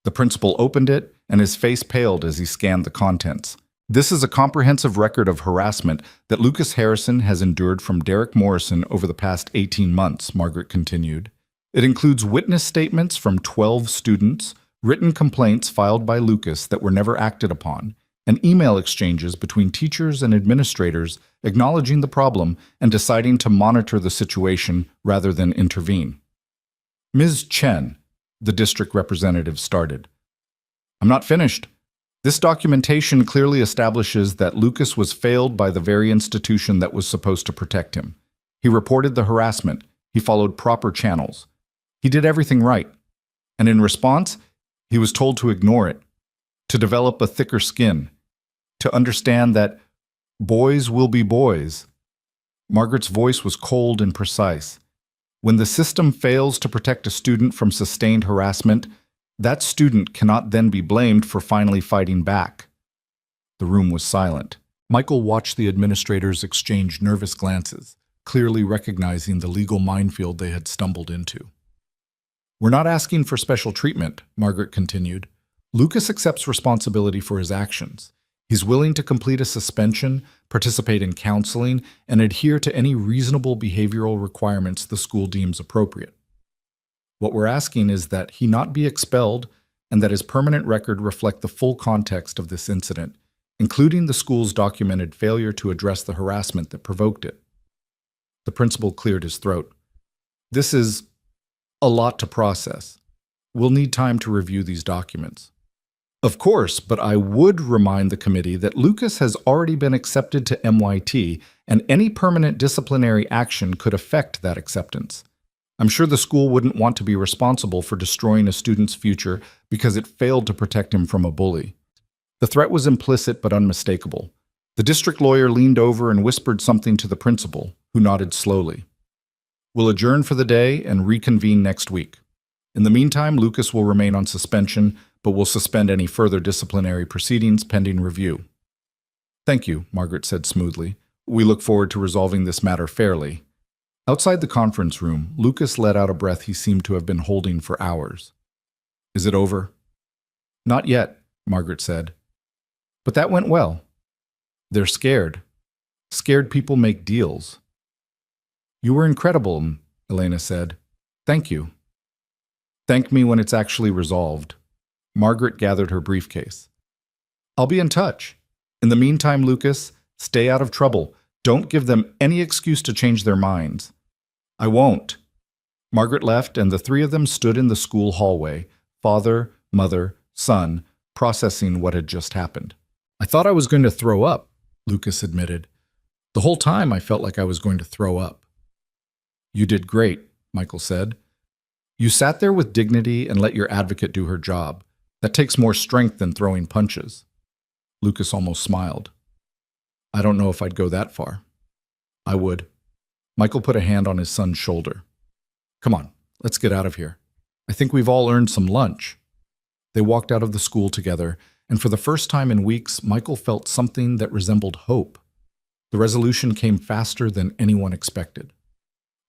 The principal opened it, and his face paled as he scanned the contents. This is a comprehensive record of harassment that Lucas Harrison has endured from Derek Morrison over the past 18 months, Margaret continued. It includes witness statements from 12 students, written complaints filed by Lucas that were never acted upon, and email exchanges between teachers and administrators acknowledging the problem and deciding to monitor the situation rather than intervene. Ms. Chen, the district representative started. I'm not finished. This documentation clearly establishes that Lucas was failed by the very institution that was supposed to protect him. He reported the harassment. He followed proper channels. He did everything right. And in response, he was told to ignore it, to develop a thicker skin, to understand that boys will be boys. Margaret's voice was cold and precise. When the system fails to protect a student from sustained harassment, that student cannot then be blamed for finally fighting back. The room was silent. Michael watched the administrators exchange nervous glances, clearly recognizing the legal minefield they had stumbled into. We're not asking for special treatment, Margaret continued. Lucas accepts responsibility for his actions. He's willing to complete a suspension, participate in counseling, and adhere to any reasonable behavioral requirements the school deems appropriate. What we're asking is that he not be expelled and that his permanent record reflect the full context of this incident, including the school's documented failure to address the harassment that provoked it. The principal cleared his throat. This is a lot to process. We'll need time to review these documents. Of course, but I would remind the committee that Lucas has already been accepted to MYT, and any permanent disciplinary action could affect that acceptance. I'm sure the school wouldn't want to be responsible for destroying a student's future because it failed to protect him from a bully. The threat was implicit but unmistakable. The district lawyer leaned over and whispered something to the principal, who nodded slowly. We'll adjourn for the day and reconvene next week. In the meantime, Lucas will remain on suspension, but will suspend any further disciplinary proceedings pending review. Thank you, Margaret said smoothly. We look forward to resolving this matter fairly. Outside the conference room, Lucas let out a breath he seemed to have been holding for hours. Is it over? Not yet, Margaret said. But that went well. They're scared. Scared people make deals. You were incredible, Elena said. Thank you. Thank me when it's actually resolved. Margaret gathered her briefcase. I'll be in touch. In the meantime, Lucas, stay out of trouble. Don't give them any excuse to change their minds. I won't. Margaret left, and the three of them stood in the school hallway, father, mother, son, processing what had just happened. I thought I was going to throw up, Lucas admitted. The whole time I felt like I was going to throw up. You did great, Michael said. You sat there with dignity and let your advocate do her job. That takes more strength than throwing punches. Lucas almost smiled. I don't know if I'd go that far. I would. Michael put a hand on his son's shoulder. Come on, let's get out of here. I think we've all earned some lunch. They walked out of the school together, and for the first time in weeks, Michael felt something that resembled hope. The resolution came faster than anyone expected.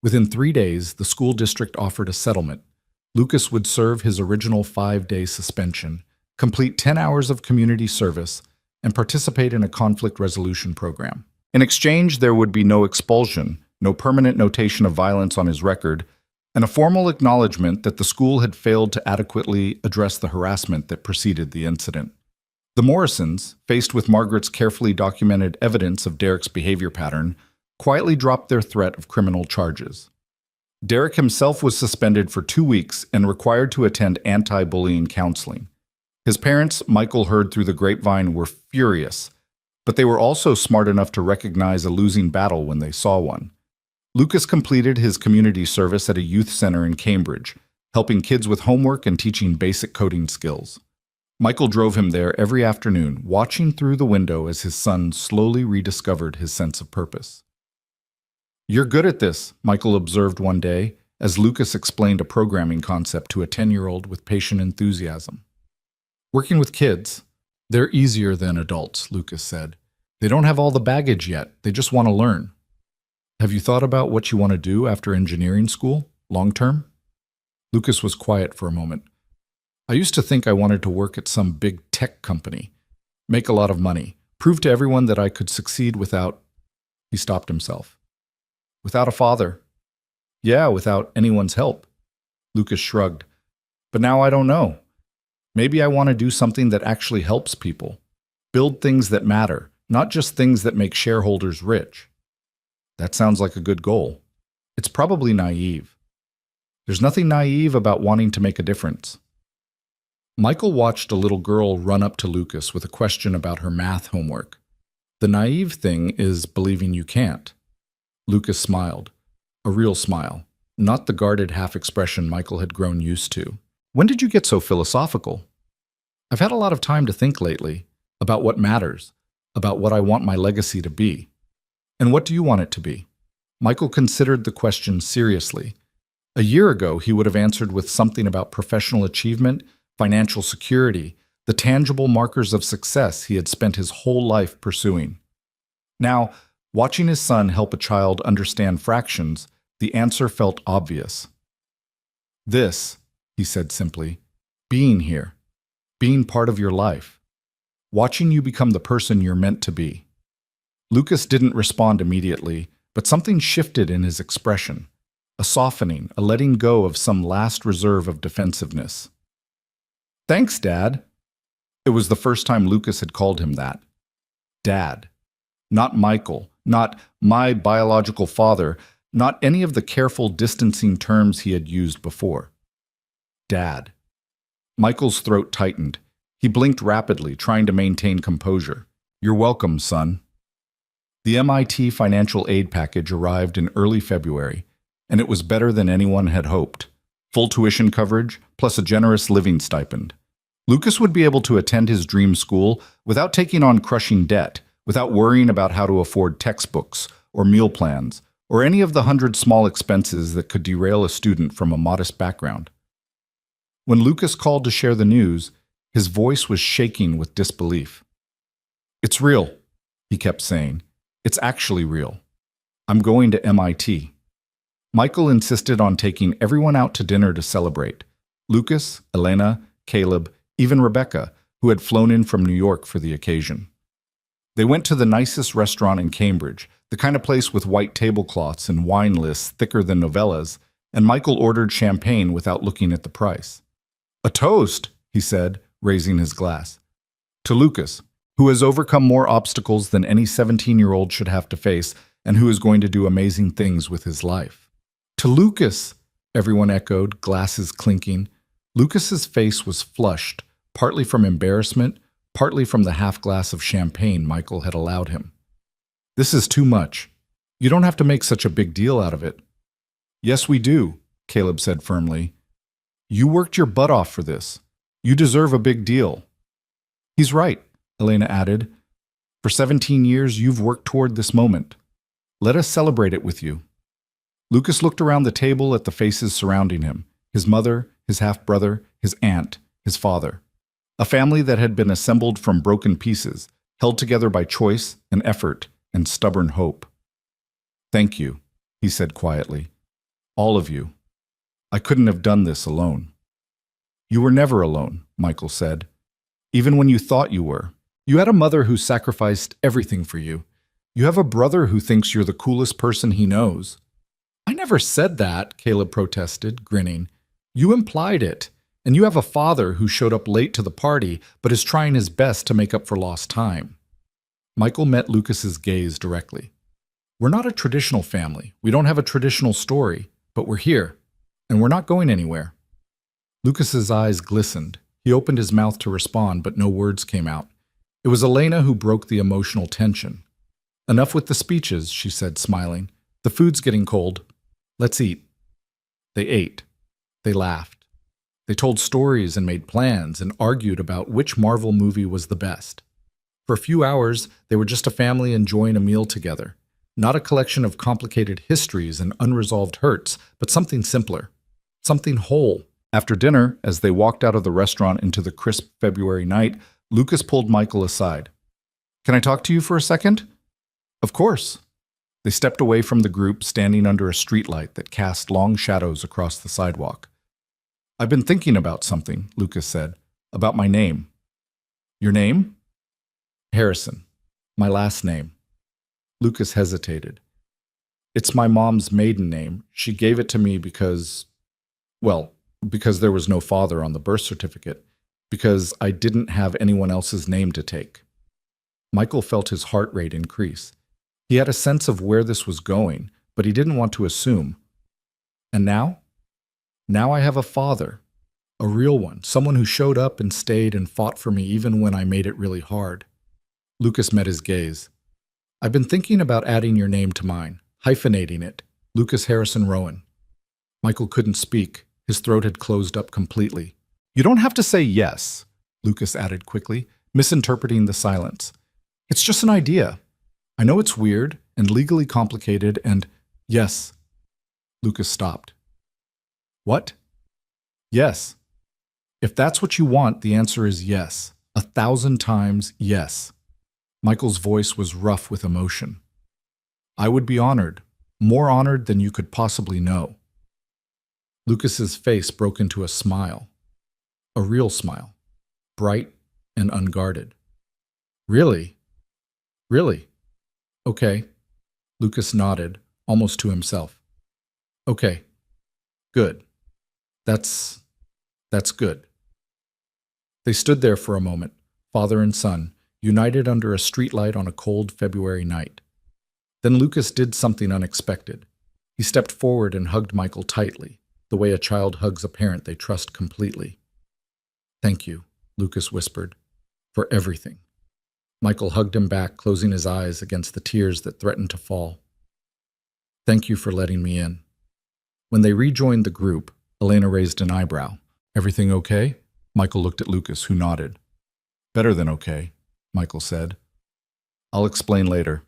Within 3 days, the school district offered a settlement. Lucas would serve his original 5-day suspension, complete 10 hours of community service, and participate in a conflict resolution program. In exchange, there would be no expulsion, no permanent notation of violence on his record, and a formal acknowledgement that the school had failed to adequately address the harassment that preceded the incident. The Morrisons, faced with Margaret's carefully documented evidence of Derek's behavior pattern, quietly dropped their threat of criminal charges. Derek himself was suspended for 2 weeks and required to attend anti-bullying counseling. His parents, Michael heard through the grapevine, were furious, but they were also smart enough to recognize a losing battle when they saw one. Lucas completed his community service at a youth center in Cambridge, helping kids with homework and teaching basic coding skills. Michael drove him there every afternoon, watching through the window as his son slowly rediscovered his sense of purpose. You're good at this, Michael observed one day, as Lucas explained a programming concept to a 10-year-old with patient enthusiasm. Working with kids, They're easier than adults, Lucas said. They don't have all the baggage yet. They just want to learn. Have you thought about what you want to do after engineering school, long term? Lucas was quiet for a moment. I used to think I wanted to work at some big tech company, make a lot of money, prove to everyone that I could succeed without... He stopped himself. Without a father. Yeah, without anyone's help. Lucas shrugged. But now I don't know. Maybe I want to do something that actually helps people. Build things that matter, not just things that make shareholders rich. That sounds like a good goal. It's probably naive. There's nothing naive about wanting to make a difference. Michael watched a little girl run up to Lucas with a question about her math homework. The naive thing is believing you can't. Lucas smiled. A real smile, not the guarded half-expression Michael had grown used to. When did you get so philosophical? I've had a lot of time to think lately about what matters, about what I want my legacy to be. And what do you want it to be? Michael considered the question seriously. A year ago, he would have answered with something about professional achievement, financial security, the tangible markers of success he had spent his whole life pursuing. Now, watching his son help a child understand fractions, the answer felt obvious. This, he said simply, being here, being part of your life, watching you become the person you're meant to be. Lucas didn't respond immediately, but something shifted in his expression, a softening, a letting go of some last reserve of defensiveness. Thanks, Dad. It was the first time Lucas had called him that. Dad. Not Michael, not my biological father, not any of the careful distancing terms he had used before. Dad. Michael's throat tightened. He blinked rapidly, trying to maintain composure. You're welcome, son. The MIT financial aid package arrived in early February, and it was better than anyone had hoped. Full tuition coverage, plus a generous living stipend. Lucas would be able to attend his dream school without taking on crushing debt, without worrying about how to afford textbooks or meal plans, or any of the 100 small expenses that could derail a student from a modest background. When Lucas called to share the news, his voice was shaking with disbelief. It's real, he kept saying. It's actually real. I'm going to MIT. Michael insisted on taking everyone out to dinner to celebrate. Lucas, Elena, Caleb, even Rebecca, who had flown in from New York for the occasion. They went to the nicest restaurant in Cambridge, the kind of place with white tablecloths and wine lists thicker than novellas, and Michael ordered champagne without looking at the price. A toast, he said, raising his glass. To Lucas, who has overcome more obstacles than any 17-year-old should have to face, and who is going to do amazing things with his life. To Lucas, everyone echoed, glasses clinking. Lucas's face was flushed, partly from embarrassment, partly from the half glass of champagne Michael had allowed him. This is too much. You don't have to make such a big deal out of it. Yes, we do, Caleb said firmly. You worked your butt off for this. You deserve a big deal. He's right, Elena added. For 17 years, you've worked toward this moment. Let us celebrate it with you. Lucas looked around the table at the faces surrounding him, his mother, his half-brother, his aunt, his father. A family that had been assembled from broken pieces, held together by choice and effort and stubborn hope. Thank you, he said quietly. All of you. I couldn't have done this alone. You were never alone, Michael said. Even when you thought you were. You had a mother who sacrificed everything for you. You have a brother who thinks you're the coolest person he knows. I never said that, Caleb protested, grinning. You implied it. And you have a father who showed up late to the party, but is trying his best to make up for lost time. Michael met Lucas's gaze directly. We're not a traditional family. We don't have a traditional story, but we're here, and we're not going anywhere. Lucas's eyes glistened. He opened his mouth to respond, but no words came out. It was Elena who broke the emotional tension. Enough with the speeches, she said, smiling. The food's getting cold. Let's eat. They ate. They laughed. They told stories and made plans and argued about which Marvel movie was the best. For a few hours, they were just a family enjoying a meal together. Not a collection of complicated histories and unresolved hurts, but something simpler. Something whole. After dinner, as they walked out of the restaurant into the crisp February night, Lucas pulled Michael aside. Can I talk to you for a second? Of course. They stepped away from the group, standing under a streetlight that cast long shadows across the sidewalk. I've been thinking about something, Lucas said. About my name. Your name? Harrison. My last name. Lucas hesitated. It's my mom's maiden name. She gave it to me because there was no father on the birth certificate, because I didn't have anyone else's name to take. Michael felt his heart rate increase. He had a sense of where this was going, but he didn't want to assume. And now? Now I have a father. A real one. Someone who showed up and stayed and fought for me even when I made it really hard. Lucas met his gaze. I've been thinking about adding your name to mine, hyphenating it. Lucas Harrison Rowan. Michael couldn't speak. His throat had closed up completely. You don't have to say yes, Lucas added quickly, misinterpreting the silence. It's just an idea. I know it's weird and legally complicated and, yes. Lucas stopped. What? Yes. If that's what you want, the answer is yes. 1,000 times yes. Michael's voice was rough with emotion. I would be honored, more honored than you could possibly know. Lucas's face broke into a smile. A real smile. Bright and unguarded. Really? Really? Okay. Lucas nodded, almost to himself. Okay. Good. That's good. They stood there for a moment, father and son, united under a streetlight on a cold February night. Then Lucas did something unexpected. He stepped forward and hugged Michael tightly, the way a child hugs a parent they trust completely. Thank you, Lucas whispered, for everything. Michael hugged him back, closing his eyes against the tears that threatened to fall. Thank you for letting me in. When they rejoined the group, Elena raised an eyebrow. Everything okay? Michael looked at Lucas, who nodded. Better than okay, Michael said. I'll explain later.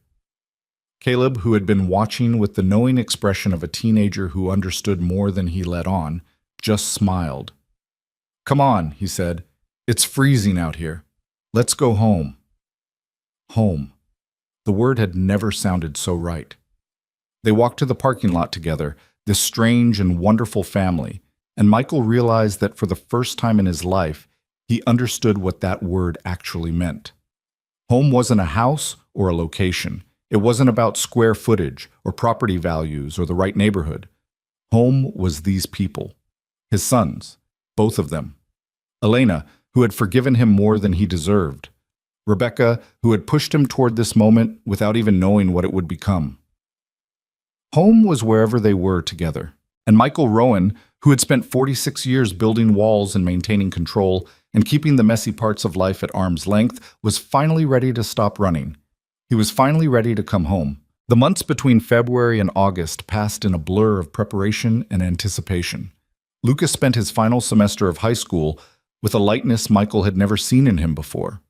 Caleb, who had been watching with the knowing expression of a teenager who understood more than he let on, just smiled. Come on, he said. It's freezing out here. Let's go home. Home. The word had never sounded so right. They walked to the parking lot together, this strange and wonderful family, and Michael realized that for the first time in his life, he understood what that word actually meant. Home wasn't a house or a location. It wasn't about square footage or property values or the right neighborhood. Home was these people. His sons, both of them. Elena, who had forgiven him more than he deserved. Rebecca, who had pushed him toward this moment without even knowing what it would become. Home was wherever they were together. And Michael Rowan, who had spent 46 years building walls and maintaining control and keeping the messy parts of life at arm's length, was finally ready to stop running. He was finally ready to come home. The months between February and August passed in a blur of preparation and anticipation. Lucas spent his final semester of high school with a lightness Michael had never seen in him before.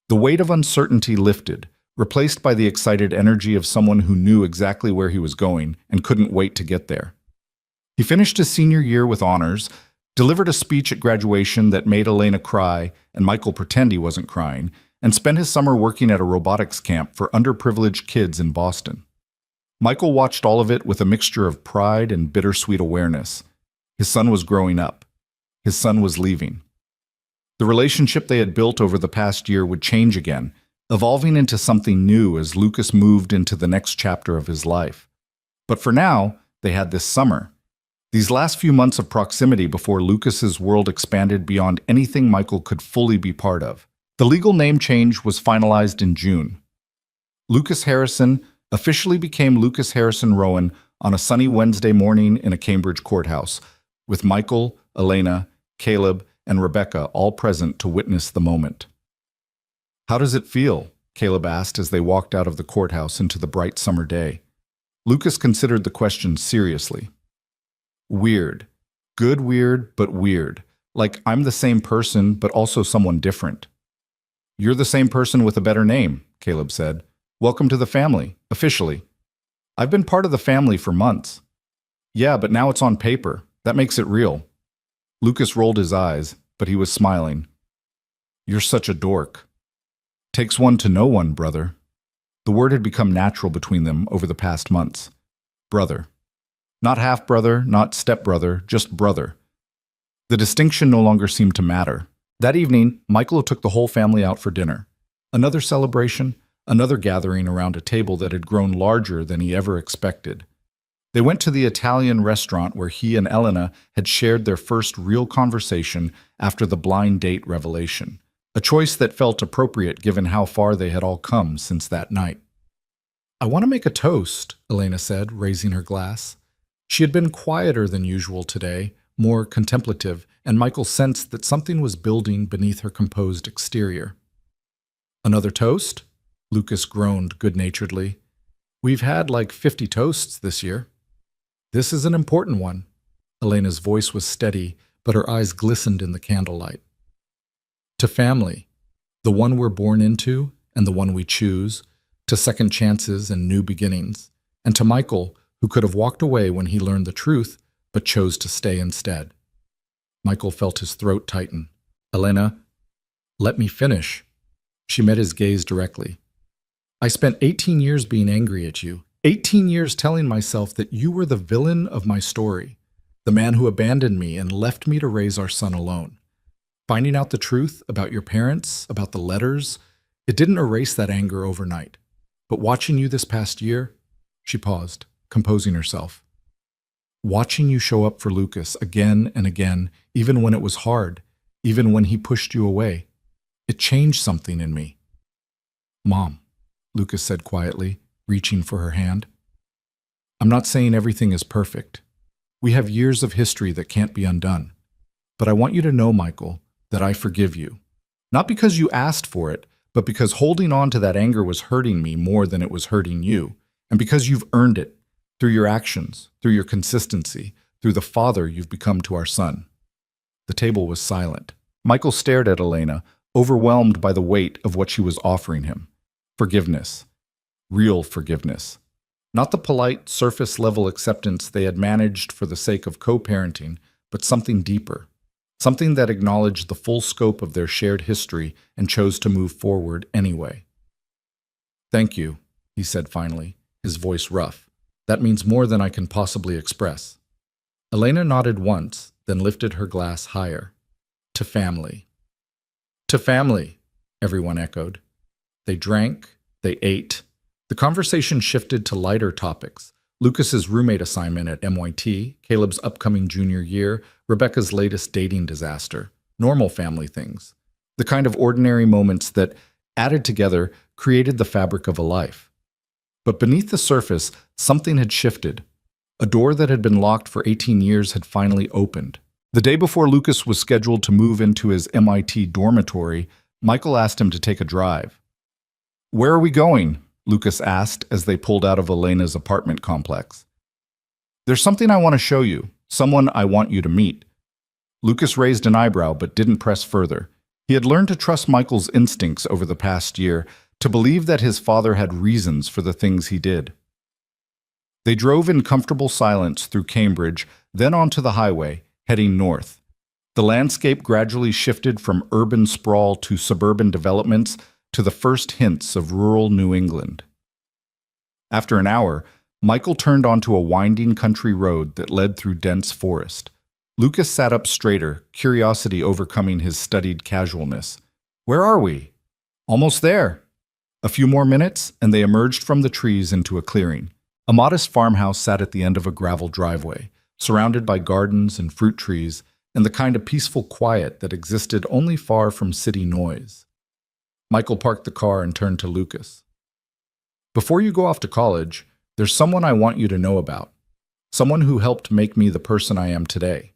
The weight of uncertainty lifted, replaced by the excited energy of someone who knew exactly where he was going and couldn't wait to get there. He finished his senior year with honors, delivered a speech at graduation that made Elena cry and Michael pretend he wasn't crying, and spent his summer working at a robotics camp for underprivileged kids in Boston. Michael watched all of it with a mixture of pride and bittersweet awareness. His son was growing up. His son was leaving. The relationship they had built over the past year would change again, evolving into something new as Lucas moved into the next chapter of his life. But for now, they had this summer. These last few months of proximity before Lucas's world expanded beyond anything Michael could fully be part of. The legal name change was finalized in June. Lucas Harrison officially became Lucas Harrison Rowan on a sunny Wednesday morning in a Cambridge courthouse, with Michael, Elena, Caleb, and Rebecca all present to witness the moment. How does it feel? Caleb asked as they walked out of the courthouse into the bright summer day. Lucas considered the question seriously. Weird. Good weird, but weird. Like I'm the same person, but also someone different. You're the same person with a better name, Caleb said. Welcome to the family, officially. I've been part of the family for months. Yeah, but now it's on paper. That makes it real. Lucas rolled his eyes, but he was smiling. You're such a dork. Takes one to know one, brother. The word had become natural between them over the past months. Brother. Not half-brother, not step-brother, just brother. The distinction no longer seemed to matter. That evening, Michael took the whole family out for dinner. Another celebration, another gathering around a table that had grown larger than he ever expected. They went to the Italian restaurant where he and Elena had shared their first real conversation after the blind date revelation, a choice that felt appropriate given how far they had all come since that night. "I want to make a toast," Elena said, raising her glass. She had been quieter than usual today, more contemplative, and Michael sensed that something was building beneath her composed exterior. "Another toast?" Lucas groaned good-naturedly. "We've had like 50 toasts this year." "This is an important one." Elena's voice was steady, but her eyes glistened in the candlelight. "To family, the one we're born into and the one we choose, to second chances and new beginnings, and to Michael, who could have walked away when he learned the truth, but chose to stay instead." Michael felt his throat tighten. "Elena, let me finish." She met his gaze directly. "I spent 18 years being angry at you, 18 years telling myself that you were the villain of my story, the man who abandoned me and left me to raise our son alone. Finding out the truth about your parents, about the letters, it didn't erase that anger overnight. But watching you this past year," she paused, composing herself. "Watching you show up for Lucas again and again, even when it was hard, even when he pushed you away, it changed something in me." "Mom," Lucas said quietly, reaching for her hand. "I'm not saying everything is perfect. We have years of history that can't be undone. But I want you to know, Michael, that I forgive you. Not because you asked for it, but because holding on to that anger was hurting me more than it was hurting you, and because you've earned it, through your actions, through your consistency, through the father you've become to our son." The table was silent. Michael stared at Elena, overwhelmed by the weight of what she was offering him. Forgiveness. Real forgiveness. Not the polite, surface-level acceptance they had managed for the sake of co-parenting, but something deeper. Something that acknowledged the full scope of their shared history and chose to move forward anyway. "Thank you," he said finally, his voice rough. "That means more than I can possibly express." Elena nodded once, then lifted her glass higher. "To family." "To family," everyone echoed. They drank, they ate. The conversation shifted to lighter topics. Lucas's roommate assignment at MIT, Caleb's upcoming junior year, Rebecca's latest dating disaster. Normal family things. The kind of ordinary moments that, added together, created the fabric of a life. But beneath the surface, something had shifted. A door that had been locked for 18 years had finally opened. The day before Lucas was scheduled to move into his MIT dormitory, Michael asked him to take a drive. "Where are we going?" Lucas asked as they pulled out of Elena's apartment complex. "There's something I want to show you, someone I want you to meet." Lucas raised an eyebrow but didn't press further. He had learned to trust Michael's instincts over the past year, to believe that his father had reasons for the things he did. They drove in comfortable silence through Cambridge, then onto the highway, heading north. The landscape gradually shifted from urban sprawl to suburban developments to the first hints of rural New England. After an hour, Michael turned onto a winding country road that led through dense forest. Lucas sat up straighter, curiosity overcoming his studied casualness. "Where are we?" "Almost there." A few more minutes, and they emerged from the trees into a clearing. A modest farmhouse sat at the end of a gravel driveway, surrounded by gardens and fruit trees, and the kind of peaceful quiet that existed only far from city noise. Michael parked the car and turned to Lucas. "Before you go off to college, there's someone I want you to know about. Someone who helped make me the person I am today.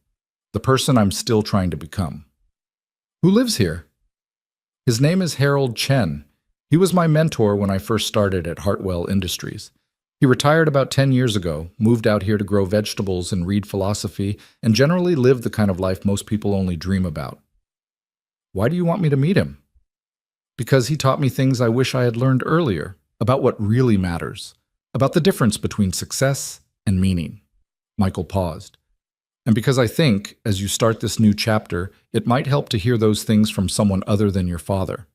The person I'm still trying to become." "Who lives here?" "His name is Harold Chen. He was my mentor when I first started at Hartwell Industries. He retired about 10 years ago, moved out here to grow vegetables and read philosophy, and generally live the kind of life most people only dream about." "Why do you want me to meet him?" "Because he taught me things I wish I had learned earlier, about what really matters, about the difference between success and meaning." Michael paused. And because I think, as you start this new chapter, it might help to hear those things from someone other than your father.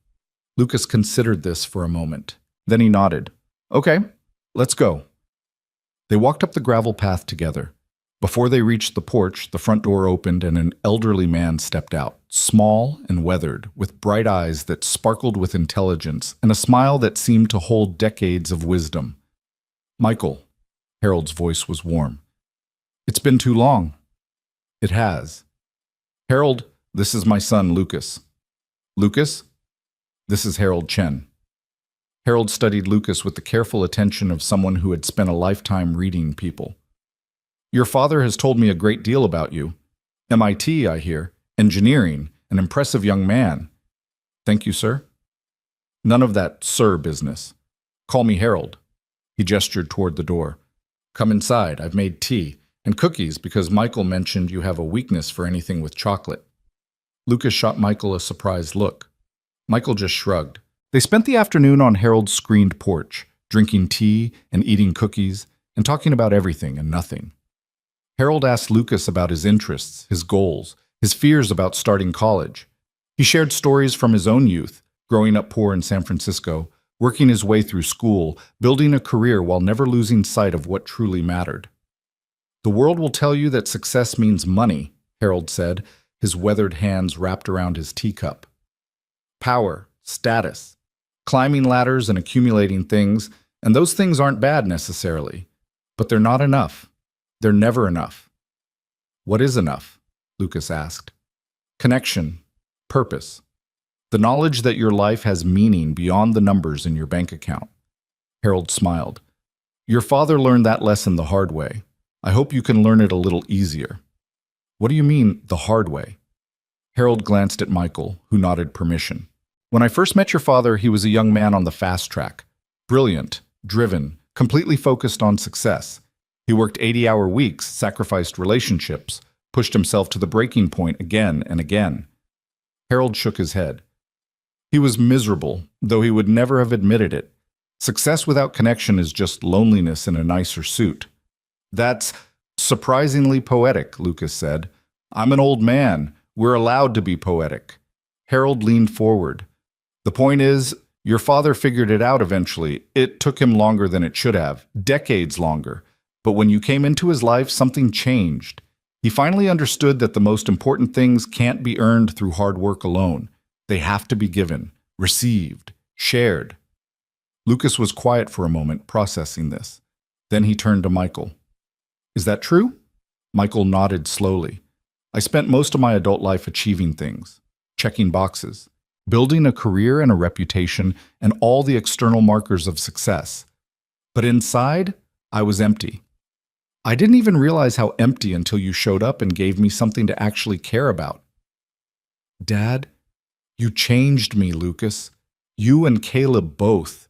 Lucas considered this for a moment. Then he nodded. Okay, let's go. They walked up the gravel path together. Before they reached the porch, the front door opened and an elderly man stepped out, small and weathered, with bright eyes that sparkled with intelligence and a smile that seemed to hold decades of wisdom. Michael, Harold's voice was warm. It's been too long. It has. Harold, this is my son, Lucas. Lucas? This is Harold Chen. Harold studied Lucas with the careful attention of someone who had spent a lifetime reading people. Your father has told me a great deal about you. MIT, I hear. Engineering. An impressive young man. Thank you, sir. None of that sir business. Call me Harold. He gestured toward the door. Come inside. I've made tea. And cookies because Michael mentioned you have a weakness for anything with chocolate. Lucas shot Michael a surprised look. Michael just shrugged. They spent the afternoon on Harold's screened porch, drinking tea and eating cookies and talking about everything and nothing. Harold asked Lucas about his interests, his goals, his fears about starting college. He shared stories from his own youth, growing up poor in San Francisco, working his way through school, building a career while never losing sight of what truly mattered. The world will tell you that success means money, Harold said, his weathered hands wrapped around his teacup. Power, status, climbing ladders and accumulating things, and those things aren't bad necessarily, but they're not enough. They're never enough. What is enough? Lucas asked. Connection, purpose, the knowledge that your life has meaning beyond the numbers in your bank account. Harold smiled. Your father learned that lesson the hard way. I hope you can learn it a little easier. What do you mean, the hard way? Harold glanced at Michael, who nodded permission. When I first met your father, he was a young man on the fast track. Brilliant, driven, completely focused on success. He worked 80-hour weeks, sacrificed relationships, pushed himself to the breaking point again and again. Harold shook his head. He was miserable, though he would never have admitted it. Success without connection is just loneliness in a nicer suit. That's surprisingly poetic, Lucas said. I'm an old man. We're allowed to be poetic. Harold leaned forward. The point is, your father figured it out eventually. It took him longer than it should have, decades longer. But when you came into his life, something changed. He finally understood that the most important things can't be earned through hard work alone. They have to be given, received, shared. Lucas was quiet for a moment, processing this. Then he turned to Michael. Is that true? Michael nodded slowly. I spent most of my adult life achieving things, checking boxes, building a career and a reputation and all the external markers of success. But inside, I was empty. I didn't even realize how empty until you showed up and gave me something to actually care about. Dad, you changed me, Lucas. You and Caleb both.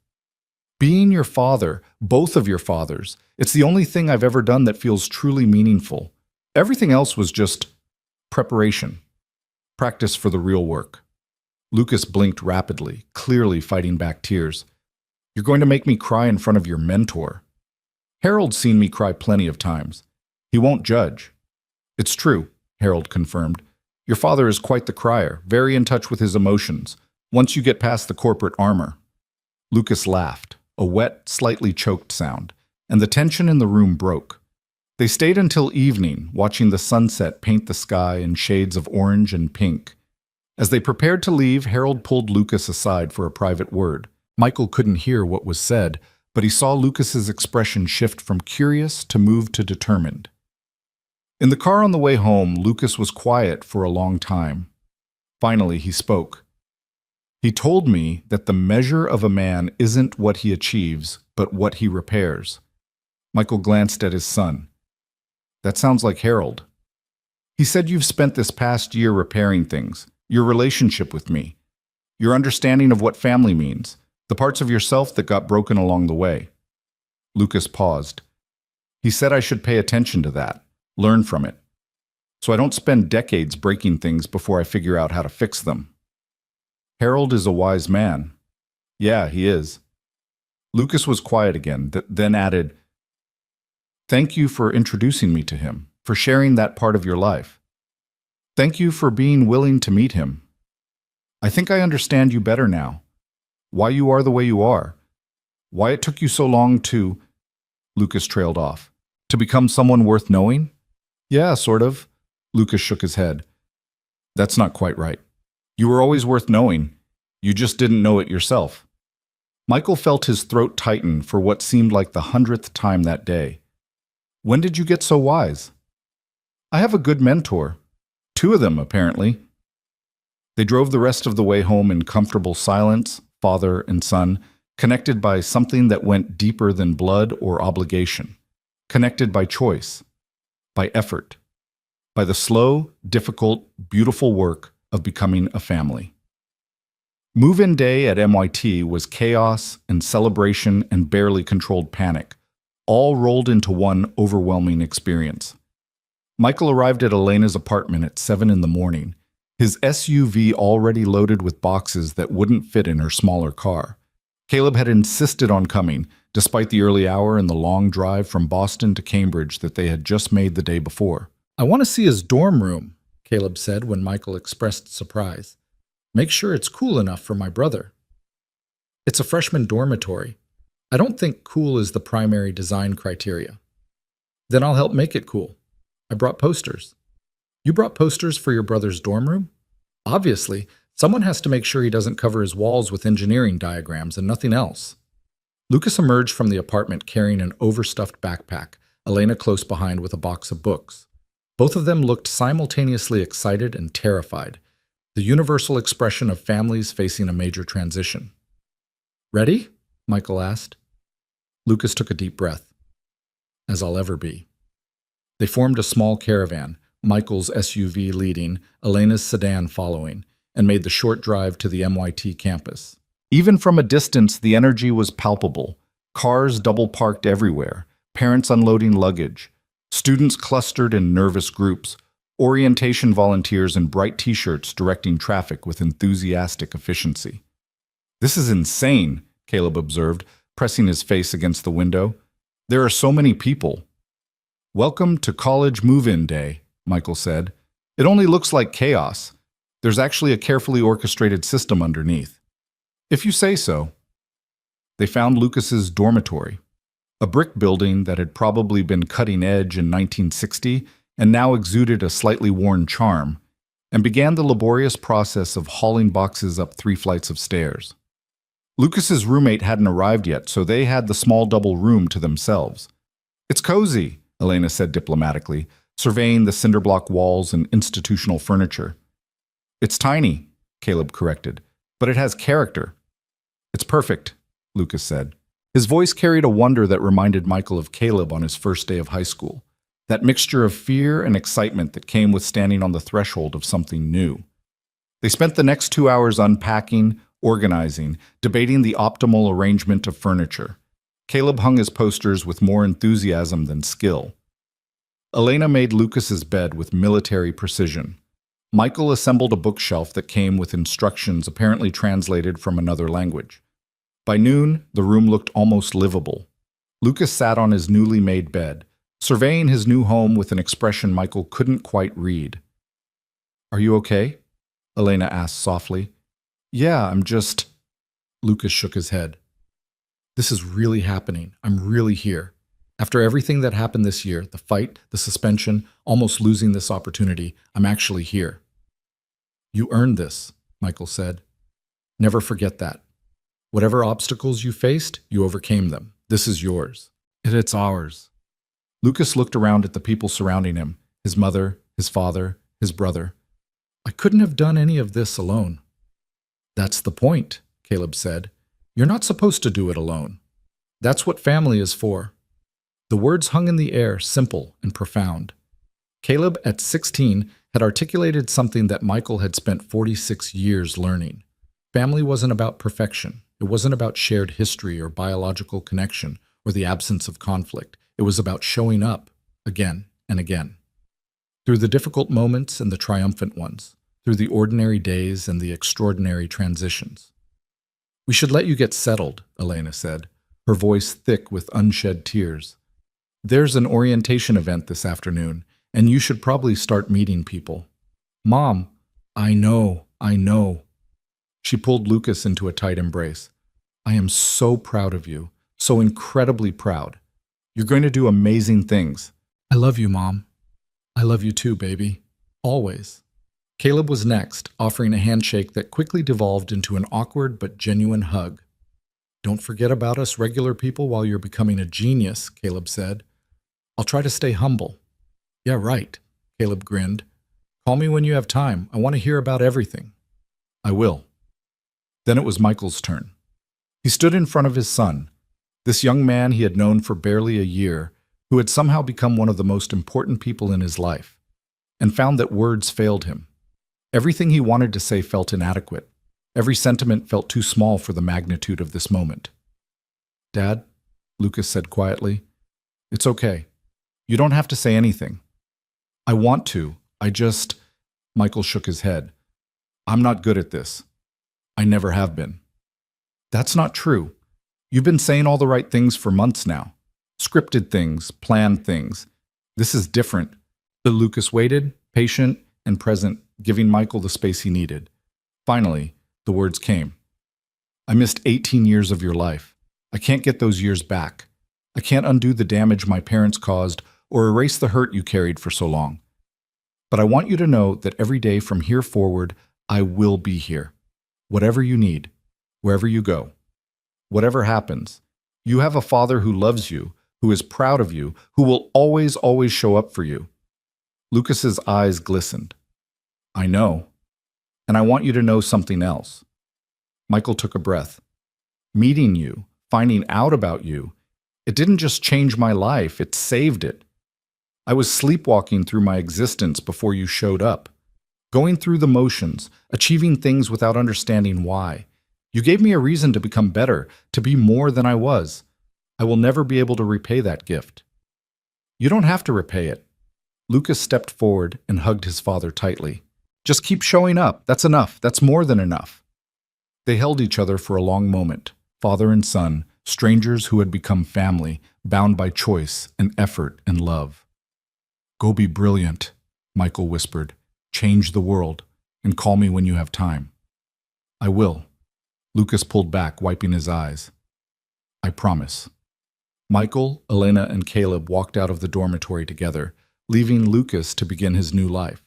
Being your father, both of your fathers, it's the only thing I've ever done that feels truly meaningful. Everything else was just preparation, practice for the real work. Lucas blinked rapidly, clearly fighting back tears. You're going to make me cry in front of your mentor. Harold's seen me cry plenty of times. He won't judge. It's true, Harold confirmed. Your father is quite the crier, very in touch with his emotions, once you get past the corporate armor. Lucas laughed, a wet, slightly choked sound, and the tension in the room broke. They stayed until evening, watching the sunset paint the sky in shades of orange and pink. As they prepared to leave, Harold pulled Lucas aside for a private word. Michael couldn't hear what was said, but he saw Lucas's expression shift from curious to moved to determined. In the car on the way home, Lucas was quiet for a long time. Finally, he spoke. He told me that the measure of a man isn't what he achieves, but what he repairs. Michael glanced at his son. That sounds like Harold. He said you've spent this past year repairing things, your relationship with me, your understanding of what family means, the parts of yourself that got broken along the way. Lucas paused. He said I should pay attention to that, learn from it, so I don't spend decades breaking things before I figure out how to fix them. Harold is a wise man. Yeah, he is. Lucas was quiet again, then added, Thank you for introducing me to him. for sharing that part of your life. Thank you for being willing to meet him. I think I understand you better now. Why you are the way you are. Why it took you so long to, Lucas trailed off, to become someone worth knowing? Yeah, sort of. Lucas shook his head. That's not quite right. You were always worth knowing. You just didn't know it yourself. Michael felt his throat tighten for what seemed like the 100th time that day. When did you get so wise? I have a good mentor. 2 of them, apparently. They drove the rest of the way home in comfortable silence, father and son, connected by something that went deeper than blood or obligation, connected by choice, by effort, by the slow, difficult, beautiful work of becoming a family. Move-in day at MIT was chaos and celebration and barely controlled panic, all rolled into one overwhelming experience. Michael arrived at Elena's apartment at 7 in the morning, his SUV already loaded with boxes that wouldn't fit in her smaller car. Caleb had insisted on coming, despite the early hour and the long drive from Boston to Cambridge that they had just made the day before. I want to see his dorm room, Caleb said when Michael expressed surprise. Make sure it's cool enough for my brother. It's a freshman dormitory. I don't think cool is the primary design criteria. Then I'll help make it cool. I brought posters. You brought posters for your brother's dorm room? Obviously, someone has to make sure he doesn't cover his walls with engineering diagrams and nothing else. Lucas emerged from the apartment carrying an overstuffed backpack, Elena close behind with a box of books. Both of them looked simultaneously excited and terrified, the universal expression of families facing a major transition. Ready? Michael asked. Lucas took a deep breath. As I'll ever be. They formed a small caravan, Michael's SUV leading, Elena's sedan following, and made the short drive to the MIT campus. Even from a distance, the energy was palpable. Cars double-parked everywhere, parents unloading luggage, students clustered in nervous groups, orientation volunteers in bright t-shirts directing traffic with enthusiastic efficiency. This is insane, Caleb observed, pressing his face against the window. There are so many people. Welcome to college move-in day, Michael said. It only looks like chaos. There's actually a carefully orchestrated system underneath. If you say so. They found Lucas's dormitory, a brick building that had probably been cutting edge in 1960 and now exuded a slightly worn charm, and began the laborious process of hauling boxes up 3 flights of stairs. Lucas's roommate hadn't arrived yet, so they had the small double room to themselves. It's cozy, Elena said diplomatically, surveying the cinder-block walls and institutional furniture. It's tiny, Caleb corrected, but it has character. It's perfect, Lucas said. His voice carried a wonder that reminded Michael of Caleb on his first day of high school, that mixture of fear and excitement that came with standing on the threshold of something new. They spent the next 2 hours unpacking, organizing, debating the optimal arrangement of furniture. Caleb hung his posters with more enthusiasm than skill. Elena made Lucas's bed with military precision. Michael assembled a bookshelf that came with instructions apparently translated from another language. By noon, the room looked almost livable. Lucas sat on his newly made bed, surveying his new home with an expression Michael couldn't quite read. Are you okay? Elena asked softly. Yeah, I'm just... Lucas shook his head. This is really happening. I'm really here. After everything that happened this year, the fight, the suspension, almost losing this opportunity, I'm actually here. You earned this, Michael said. Never forget that. Whatever obstacles you faced, you overcame them. This is yours. And it's ours. Lucas looked around at the people surrounding him, his mother, his father, his brother. I couldn't have done any of this alone. That's the point, Caleb said. You're not supposed to do it alone. That's what family is for. The words hung in the air, simple and profound. Caleb, at 16, had articulated something that Michael had spent 46 years learning. Family wasn't about perfection. It wasn't about shared history or biological connection or the absence of conflict. It was about showing up again and again. Through the difficult moments and the triumphant ones, through the ordinary days and the extraordinary transitions. We should let you get settled, Elena said, her voice thick with unshed tears. There's an orientation event this afternoon, and you should probably start meeting people. Mom, I know. She pulled Lucas into a tight embrace. I am so proud of you, so incredibly proud. You're going to do amazing things. I love you, Mom. I love you too, baby. Always. Caleb was next, offering a handshake that quickly devolved into an awkward but genuine hug. Don't forget about us regular people while you're becoming a genius, Caleb said. I'll try to stay humble. Yeah, right, Caleb grinned. Call me when you have time. I want to hear about everything. I will. Then it was Michael's turn. He stood in front of his son, this young man he had known for barely a year, who had somehow become one of the most important people in his life, and found that words failed him. Everything he wanted to say felt inadequate. Every sentiment felt too small for the magnitude of this moment. Dad, Lucas said quietly, it's okay. You don't have to say anything. I want to. Michael shook his head. I'm not good at this. I never have been. That's not true. You've been saying all the right things for months now. Scripted things, planned things. This is different. But Lucas waited, patient and present, giving Michael the space he needed. Finally, the words came. I missed 18 years of your life. I can't get those years back. I can't undo the damage my parents caused or erase the hurt you carried for so long. But I want you to know that every day from here forward, I will be here. Whatever you need, wherever you go, whatever happens, you have a father who loves you, who is proud of you, who will always show up for you. Lucas's eyes glistened. I know. And I want you to know something else. Michael took a breath. Meeting you, finding out about you, it didn't just change my life, it saved it. I was sleepwalking through my existence before you showed up, going through the motions, achieving things without understanding why. You gave me a reason to become better, to be more than I was. I will never be able to repay that gift. You don't have to repay it. Lucas stepped forward and hugged his father tightly. Just keep showing up. That's enough. That's more than enough. They held each other for a long moment, father and son, strangers who had become family, bound by choice and effort and love. Go be brilliant, Michael whispered. Change the world, and call me when you have time. I will. Lucas pulled back, wiping his eyes. I promise. Michael, Elena, and Caleb walked out of the dormitory together, leaving Lucas to begin his new life.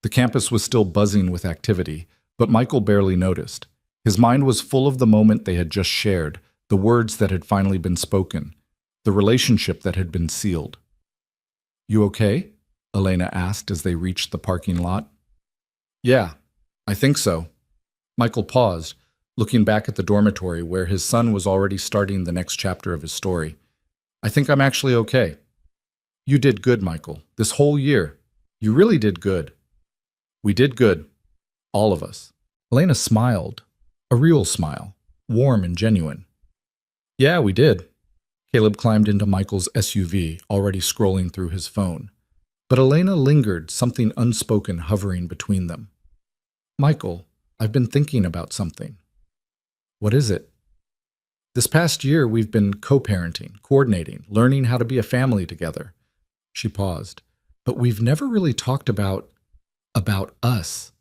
The campus was still buzzing with activity, but Michael barely noticed. His mind was full of the moment they had just shared, the words that had finally been spoken, the relationship that had been sealed. You okay? Elena asked as they reached the parking lot. Yeah, I think so. Michael paused, looking back at the dormitory where his son was already starting the next chapter of his story. I think I'm actually okay. You did good, Michael. This whole year. You really did good. We did good. All of us. Elena smiled. A real smile. Warm and genuine. Yeah, we did. Caleb climbed into Michael's SUV, already scrolling through his phone. But Elena lingered, something unspoken hovering between them. Michael, I've been thinking about something. What is it? This past year, we've been co-parenting, coordinating, learning how to be a family together. She paused. But we've never really talked about us.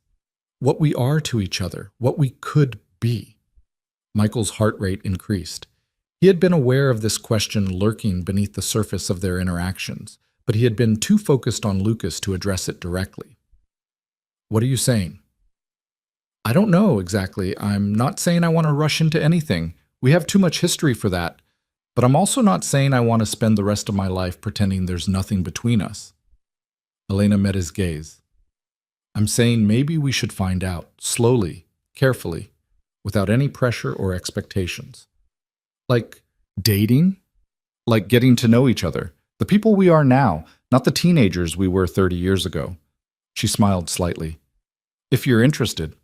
What we are to each other, what we could be. Michael's heart rate increased. He had been aware of this question lurking beneath the surface of their interactions, but he had been too focused on Lucas to address it directly. What are you saying? I don't know exactly. I'm not saying I want to rush into anything. We have too much history for that. But I'm also not saying I want to spend the rest of my life pretending there's nothing between us. Elena met his gaze. I'm saying maybe we should find out, slowly, carefully, without any pressure or expectations. Like dating? Like getting to know each other. The people we are now, not the teenagers we were 30 years ago. She smiled slightly. If you're interested.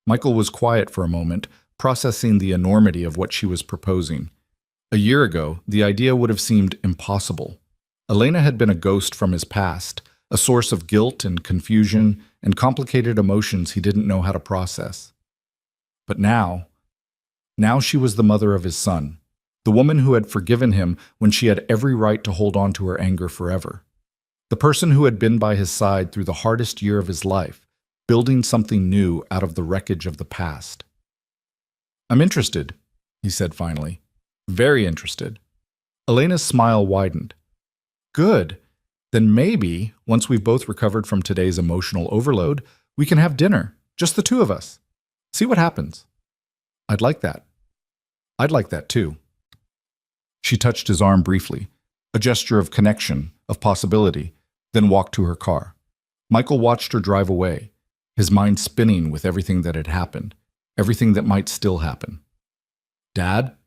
Michael was quiet for a moment, processing the enormity of what she was proposing. A year ago, the idea would have seemed impossible. Elena had been a ghost from his past, a source of guilt and confusion and complicated emotions he didn't know how to process. But now she was the mother of his son, the woman who had forgiven him when she had every right to hold on to her anger forever. The person who had been by his side through the hardest year of his life, building something new out of the wreckage of the past. "I'm interested," he said finally. "Very interested." Elena's smile widened. "Good. Then maybe, once we've both recovered from today's emotional overload, we can have dinner, just the two of us. See what happens." "I'd like that." "I'd like that too." She touched his arm briefly, a gesture of connection, of possibility, then walked to her car. Michael watched her drive away, his mind spinning with everything that had happened, everything that might still happen. "Dad?"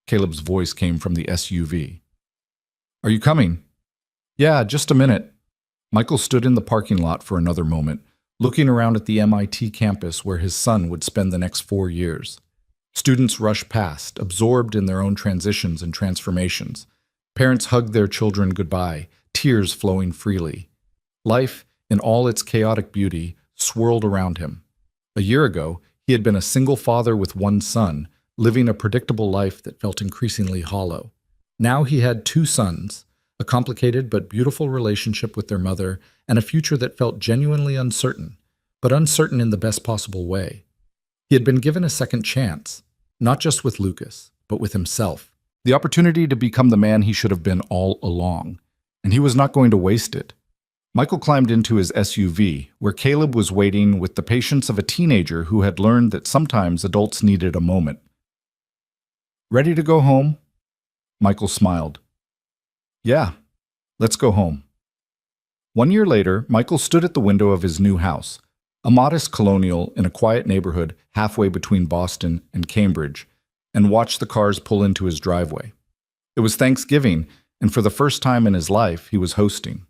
Caleb's voice came from the SUV. "Are you coming?" "Yeah, just a minute." Michael stood in the parking lot for another moment, looking around at the MIT campus where his son would spend the next 4 years. Students rushed past, absorbed in their own transitions and transformations. Parents hugged their children goodbye, tears flowing freely. Life, in all its chaotic beauty, swirled around him. A year ago, he had been a single father with one son, living a predictable life that felt increasingly hollow. Now he had 2 sons, a complicated but beautiful relationship with their mother, and a future that felt genuinely uncertain, but uncertain in the best possible way. He had been given a second chance, not just with Lucas, but with himself. The opportunity to become the man he should have been all along, and he was not going to waste it. Michael climbed into his SUV, where Caleb was waiting with the patience of a teenager who had learned that sometimes adults needed a moment. "Ready to go home?" Michael smiled. "Yeah, let's go home." 1 year later, Michael stood at the window of his new house, a modest colonial in a quiet neighborhood halfway between Boston and Cambridge, and watched the cars pull into his driveway. It was Thanksgiving, and for the first time in his life, he was hosting.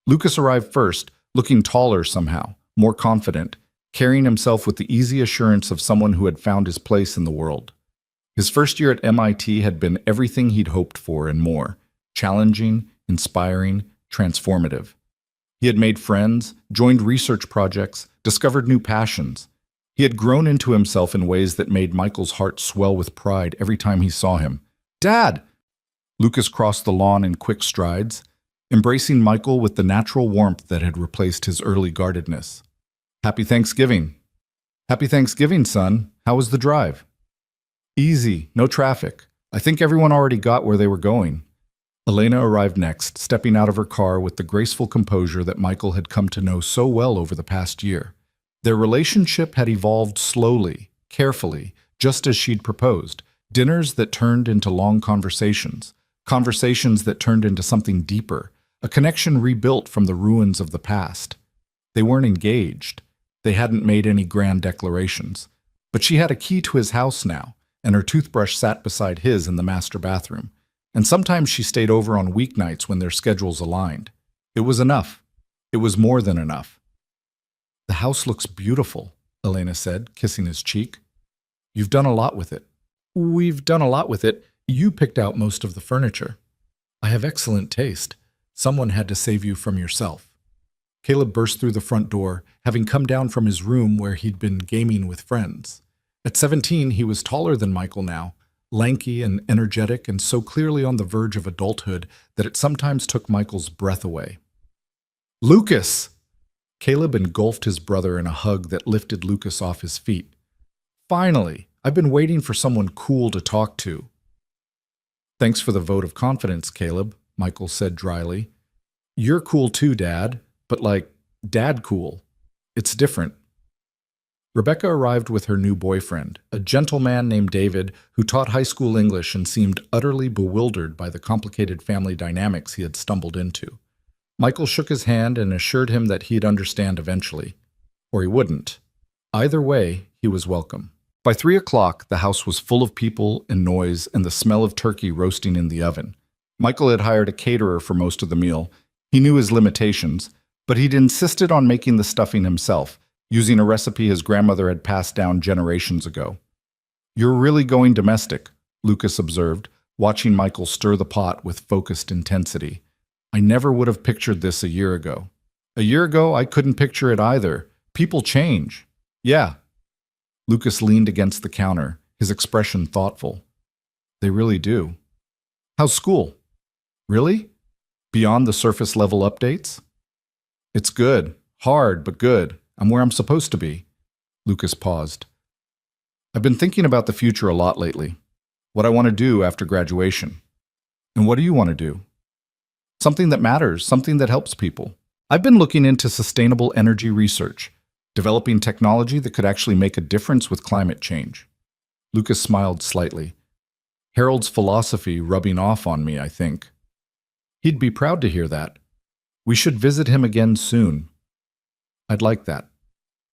Lucas arrived first, looking taller somehow, more confident, carrying himself with the easy assurance of someone who had found his place in the world. His first year at MIT had been everything he'd hoped for and more: challenging, inspiring, transformative. He had made friends, joined research projects, discovered new passions. He had grown into himself in ways that made Michael's heart swell with pride every time he saw him. "Dad!" Lucas crossed the lawn in quick strides, embracing Michael with the natural warmth that had replaced his early guardedness. "Happy Thanksgiving." "Happy Thanksgiving, son. How was the drive?" "Easy, no traffic. I think everyone already got where they were going." Elena arrived next, stepping out of her car with the graceful composure that Michael had come to know so well over the past year. Their relationship had evolved slowly, carefully, just as she'd proposed. Dinners that turned into long conversations, conversations that turned into something deeper, a connection rebuilt from the ruins of the past. They weren't engaged. They hadn't made any grand declarations. But she had a key to his house now, and her toothbrush sat beside his in the master bathroom. And sometimes she stayed over on weeknights when their schedules aligned. It was enough. It was more than enough. "The house looks beautiful," Elena said, kissing his cheek. "You've done a lot with it." "We've done a lot with it. You picked out most of the furniture." "I have excellent taste. Someone had to save you from yourself." Caleb burst through the front door, having come down from his room where he'd been gaming with friends. At 17, he was taller than Michael now, lanky and energetic and so clearly on the verge of adulthood that it sometimes took Michael's breath away. "Lucas!" Caleb engulfed his brother in a hug that lifted Lucas off his feet. "Finally! I've been waiting for someone cool to talk to." "Thanks for the vote of confidence, Caleb," Michael said dryly. "You're cool too, Dad, but like, Dad cool. It's different." Rebecca arrived with her new boyfriend, a gentleman named David who taught high school English and seemed utterly bewildered by the complicated family dynamics he had stumbled into. Michael shook his hand and assured him that he'd understand eventually. Or he wouldn't. Either way, he was welcome. By 3 o'clock, the house was full of people and noise and the smell of turkey roasting in the oven. Michael had hired a caterer for most of the meal. He knew his limitations, but he'd insisted on making the stuffing himself, using a recipe his grandmother had passed down generations ago. "You're really going domestic," Lucas observed, watching Michael stir the pot with focused intensity. "I never would have pictured this a year ago." "A year ago, I couldn't picture it either. People change." "Yeah." Lucas leaned against the counter, his expression thoughtful. "They really do." "How's school?" "Really?" Beyond the surface level updates? It's good. Hard, but good. I'm where I'm supposed to be. Lucas paused. I've been thinking about the future a lot lately. What I want to do after graduation. And what do you want to do? Something that matters, something that helps people. I've been looking into sustainable energy research, developing technology that could actually make a difference with climate change. Lucas smiled slightly. Harold's philosophy rubbing off on me, I think. He'd be proud to hear that. We should visit him again soon. I'd like that.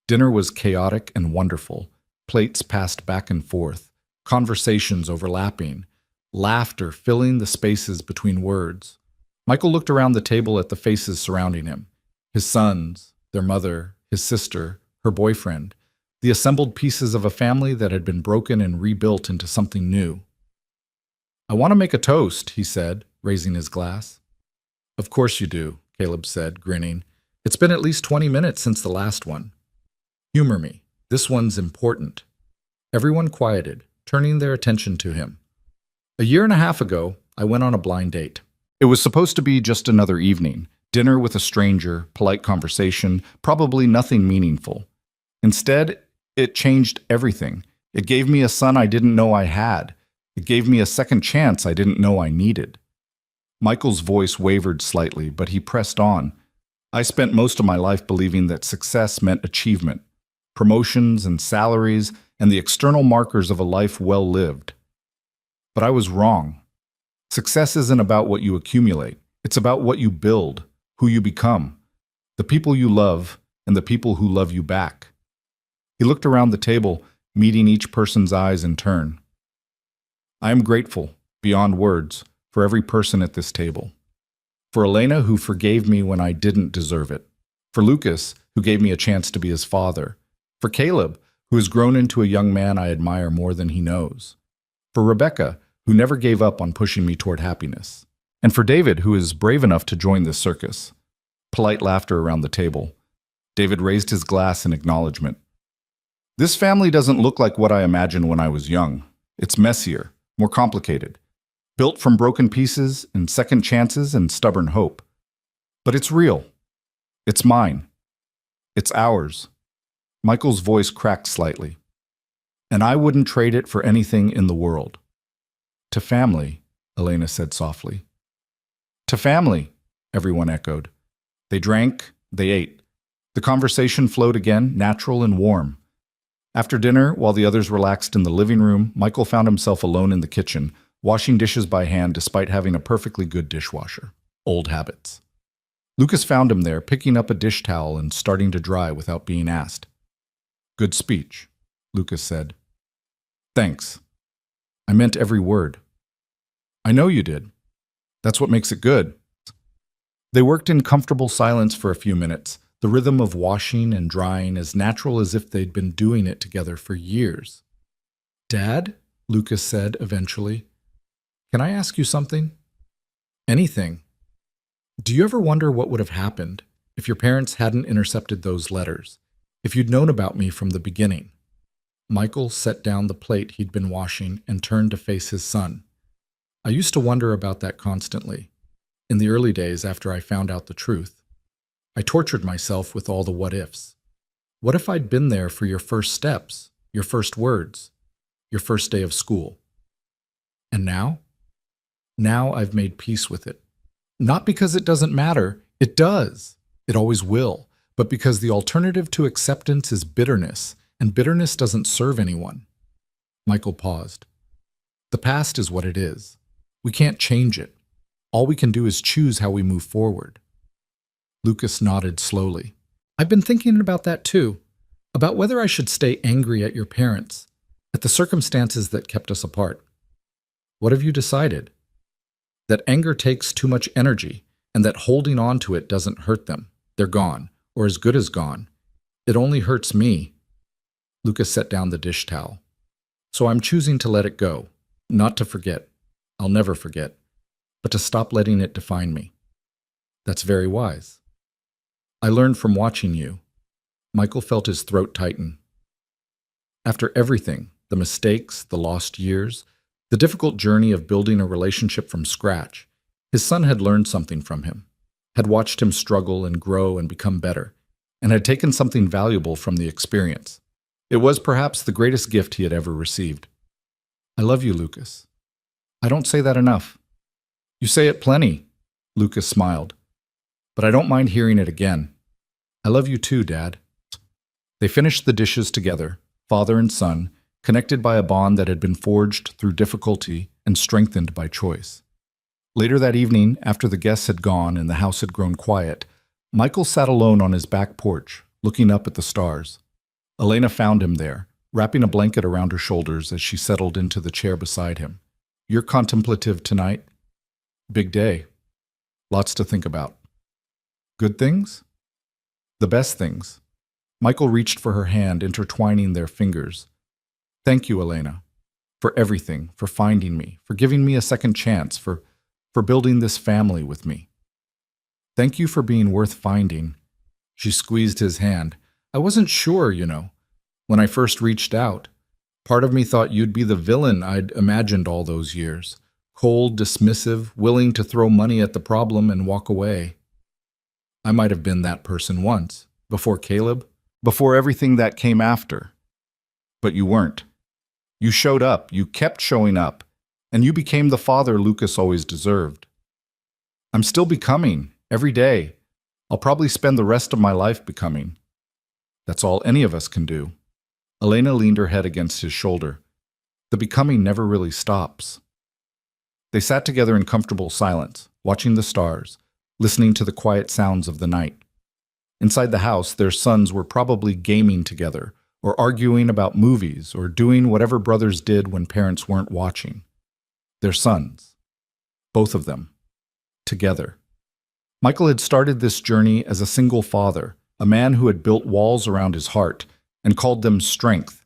Dinner was chaotic and wonderful. Plates passed back and forth, conversations overlapping, laughter filling the spaces between words. Michael looked around the table at the faces surrounding him. His sons, their mother, his sister, her boyfriend, the assembled pieces of a family that had been broken and rebuilt into something new. I want to make a toast, he said, raising his glass. Of course you do, Caleb said, grinning. It's been at least 20 minutes since the last one. Humor me. This one's important. Everyone quieted, turning their attention to him. A year and a half ago, I went on a blind date. It was supposed to be just another evening, dinner with a stranger, polite conversation, probably nothing meaningful. Instead, it changed everything. It gave me a son I didn't know I had. It gave me a second chance I didn't know I needed. Michael's voice wavered slightly, but he pressed on. I spent most of my life believing that success meant achievement, promotions and salaries, and the external markers of a life well lived. But I was wrong. Success isn't about what you accumulate. It's about what you build, who you become, the people you love, and the people who love you back. He looked around the table, meeting each person's eyes in turn. I am grateful, beyond words, for every person at this table. For Elena, who forgave me when I didn't deserve it. For Lucas, who gave me a chance to be his father. For Caleb, who has grown into a young man I admire more than he knows. For Rebecca, who never gave up on pushing me toward happiness. And for David, who is brave enough to join this circus. Polite laughter around the table. David raised his glass in acknowledgement. This family doesn't look like what I imagined when I was young. It's messier, more complicated. Built from broken pieces and second chances and stubborn hope. But it's real. It's mine. It's ours. Michael's voice cracked slightly. And I wouldn't trade it for anything in the world. To family, Elena said softly. To family, everyone echoed. They drank, they ate. The conversation flowed again, natural and warm. After dinner, while the others relaxed in the living room, Michael found himself alone in the kitchen, washing dishes by hand despite having a perfectly good dishwasher. Old habits. Lucas found him there, picking up a dish towel and starting to dry without being asked. Good speech, Lucas said. Thanks. I meant every word. I know you did. That's what makes it good. They worked in comfortable silence for a few minutes, the rhythm of washing and drying as natural as if they'd been doing it together for years. Dad, Lucas said eventually, can I ask you something? Anything. Do you ever wonder what would have happened if your parents hadn't intercepted those letters, if you'd known about me from the beginning? Michael set down the plate he'd been washing and turned to face his son. I used to wonder about that constantly. In the early days after I found out the truth, I tortured myself with all the what-ifs. What if I'd been there for your first steps, your first words, your first day of school? And now? Now I've made peace with it. Not because it doesn't matter, it does. It always will. But because the alternative to acceptance is bitterness, and bitterness doesn't serve anyone. Michael paused. The past is what it is. We can't change it. All we can do is choose how we move forward. Lucas nodded slowly. I've been thinking about that too, about whether I should stay angry at your parents, at the circumstances that kept us apart. What have you decided? That anger takes too much energy, and that holding on to it doesn't hurt them. They're gone, or as good as gone. It only hurts me. Lucas set down the dish towel. So I'm choosing to let it go, not to forget. I'll never forget, but to stop letting it define me. That's very wise. I learned from watching you. Michael felt his throat tighten. After everything, the mistakes, the lost years, the difficult journey of building a relationship from scratch, His son had learned something from him, had watched him struggle and grow and become better, and had taken something valuable from the experience. It was perhaps the greatest gift he had ever received. I love you, Lucas. I don't say that enough. You say it plenty, Lucas smiled. But I don't mind hearing it again. I love you too, Dad. They finished the dishes together, father and son, connected by a bond that had been forged through difficulty and strengthened by choice. Later that evening, after the guests had gone and the house had grown quiet, Michael sat alone on his back porch, looking up at the stars. Elena found him there, wrapping a blanket around her shoulders as she settled into the chair beside him. You're contemplative tonight? Big day. Lots to think about. Good things? The best things. Michael reached for her hand, intertwining their fingers. Thank you, Elena, for everything, for finding me, for giving me a second chance, for building this family with me. Thank you for being worth finding. She squeezed his hand. I wasn't sure, when I first reached out. Part of me thought you'd be the villain I'd imagined all those years. Cold, dismissive, willing to throw money at the problem and walk away. I might have been that person once, before Caleb, before everything that came after. But you weren't. You showed up, you kept showing up, and you became the father Lucas always deserved. I'm still becoming, every day. I'll probably spend the rest of my life becoming. That's all any of us can do. Elena leaned her head against his shoulder. The becoming never really stops. They sat together in comfortable silence, watching the stars, listening to the quiet sounds of the night. Inside the house, their sons were probably gaming together, or arguing about movies, or doing whatever brothers did when parents weren't watching. Their sons. Both of them. Together. Michael had started this journey as a single father, a man who had built walls around his heart and called them strength.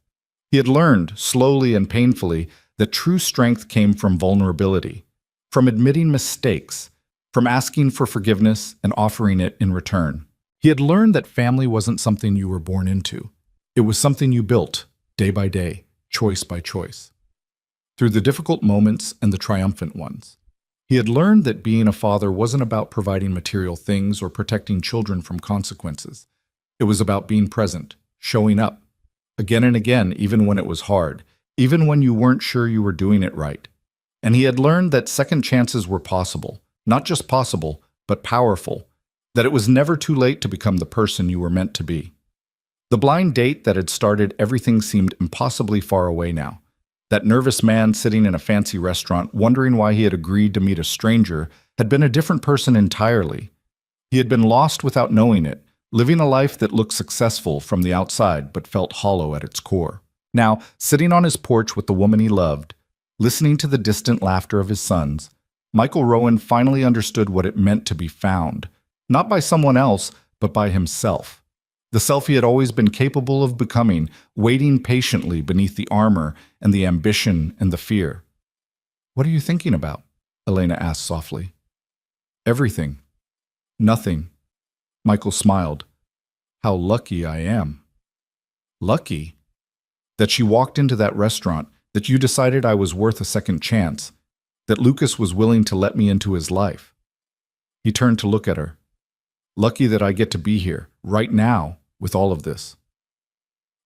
He had learned, slowly and painfully, that true strength came from vulnerability, from admitting mistakes, from asking for forgiveness and offering it in return. He had learned that family wasn't something you were born into. It was something you built, day by day, choice by choice. Through the difficult moments and the triumphant ones. He had learned that being a father wasn't about providing material things or protecting children from consequences. It was about being present, showing up, again and again, even when it was hard, even when you weren't sure you were doing it right. And he had learned that second chances were possible, not just possible, but powerful, that it was never too late to become the person you were meant to be. The blind date that had started everything seemed impossibly far away now. That nervous man sitting in a fancy restaurant, wondering why he had agreed to meet a stranger, had been a different person entirely. He had been lost without knowing it, living a life that looked successful from the outside but felt hollow at its core. Now, sitting on his porch with the woman he loved, listening to the distant laughter of his sons, Michael Rowan finally understood what it meant to be found, not by someone else, but by himself. The self he had always been capable of becoming, waiting patiently beneath the armor and the ambition and the fear. What are you thinking about? Elena asked softly. Everything. Nothing. Michael smiled. How lucky I am. Lucky? That she walked into that restaurant, that you decided I was worth a second chance, that Lucas was willing to let me into his life. He turned to look at her. Lucky that I get to be here, right now, with all of this.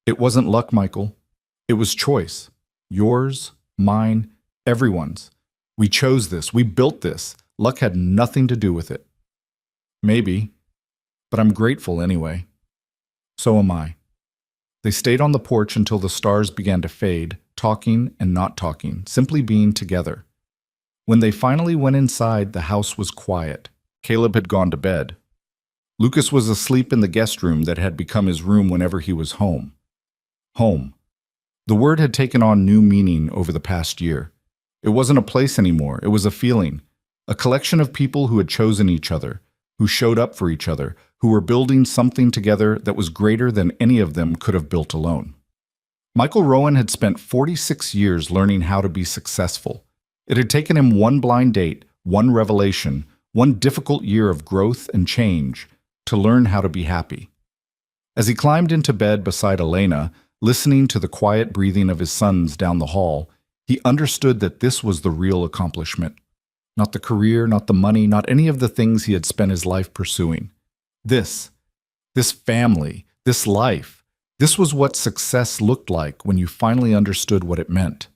It wasn't luck, Michael. It was choice. Yours, mine, everyone's. We chose this. We built this. Luck had nothing to do with it. Maybe, but I'm grateful anyway. So am I. They stayed on the porch until the stars began to fade, talking and not talking, simply being together. When they finally went inside, the house was quiet. Caleb had gone to bed. Lucas was asleep in the guest room that had become his room whenever he was home. Home. The word had taken on new meaning over the past year. It wasn't a place anymore, it was a feeling. A collection of people who had chosen each other, who showed up for each other, who were building something together that was greater than any of them could have built alone. Michael Rowan had spent 46 years learning how to be successful. It had taken him one blind date, one revelation, one difficult year of growth and change to learn how to be happy. As he climbed into bed beside Elena, listening to the quiet breathing of his sons down the hall, he understood that this was the real accomplishment. Not the career, not the money, not any of the things he had spent his life pursuing. This family, this life, this was what success looked like when you finally understood what it meant.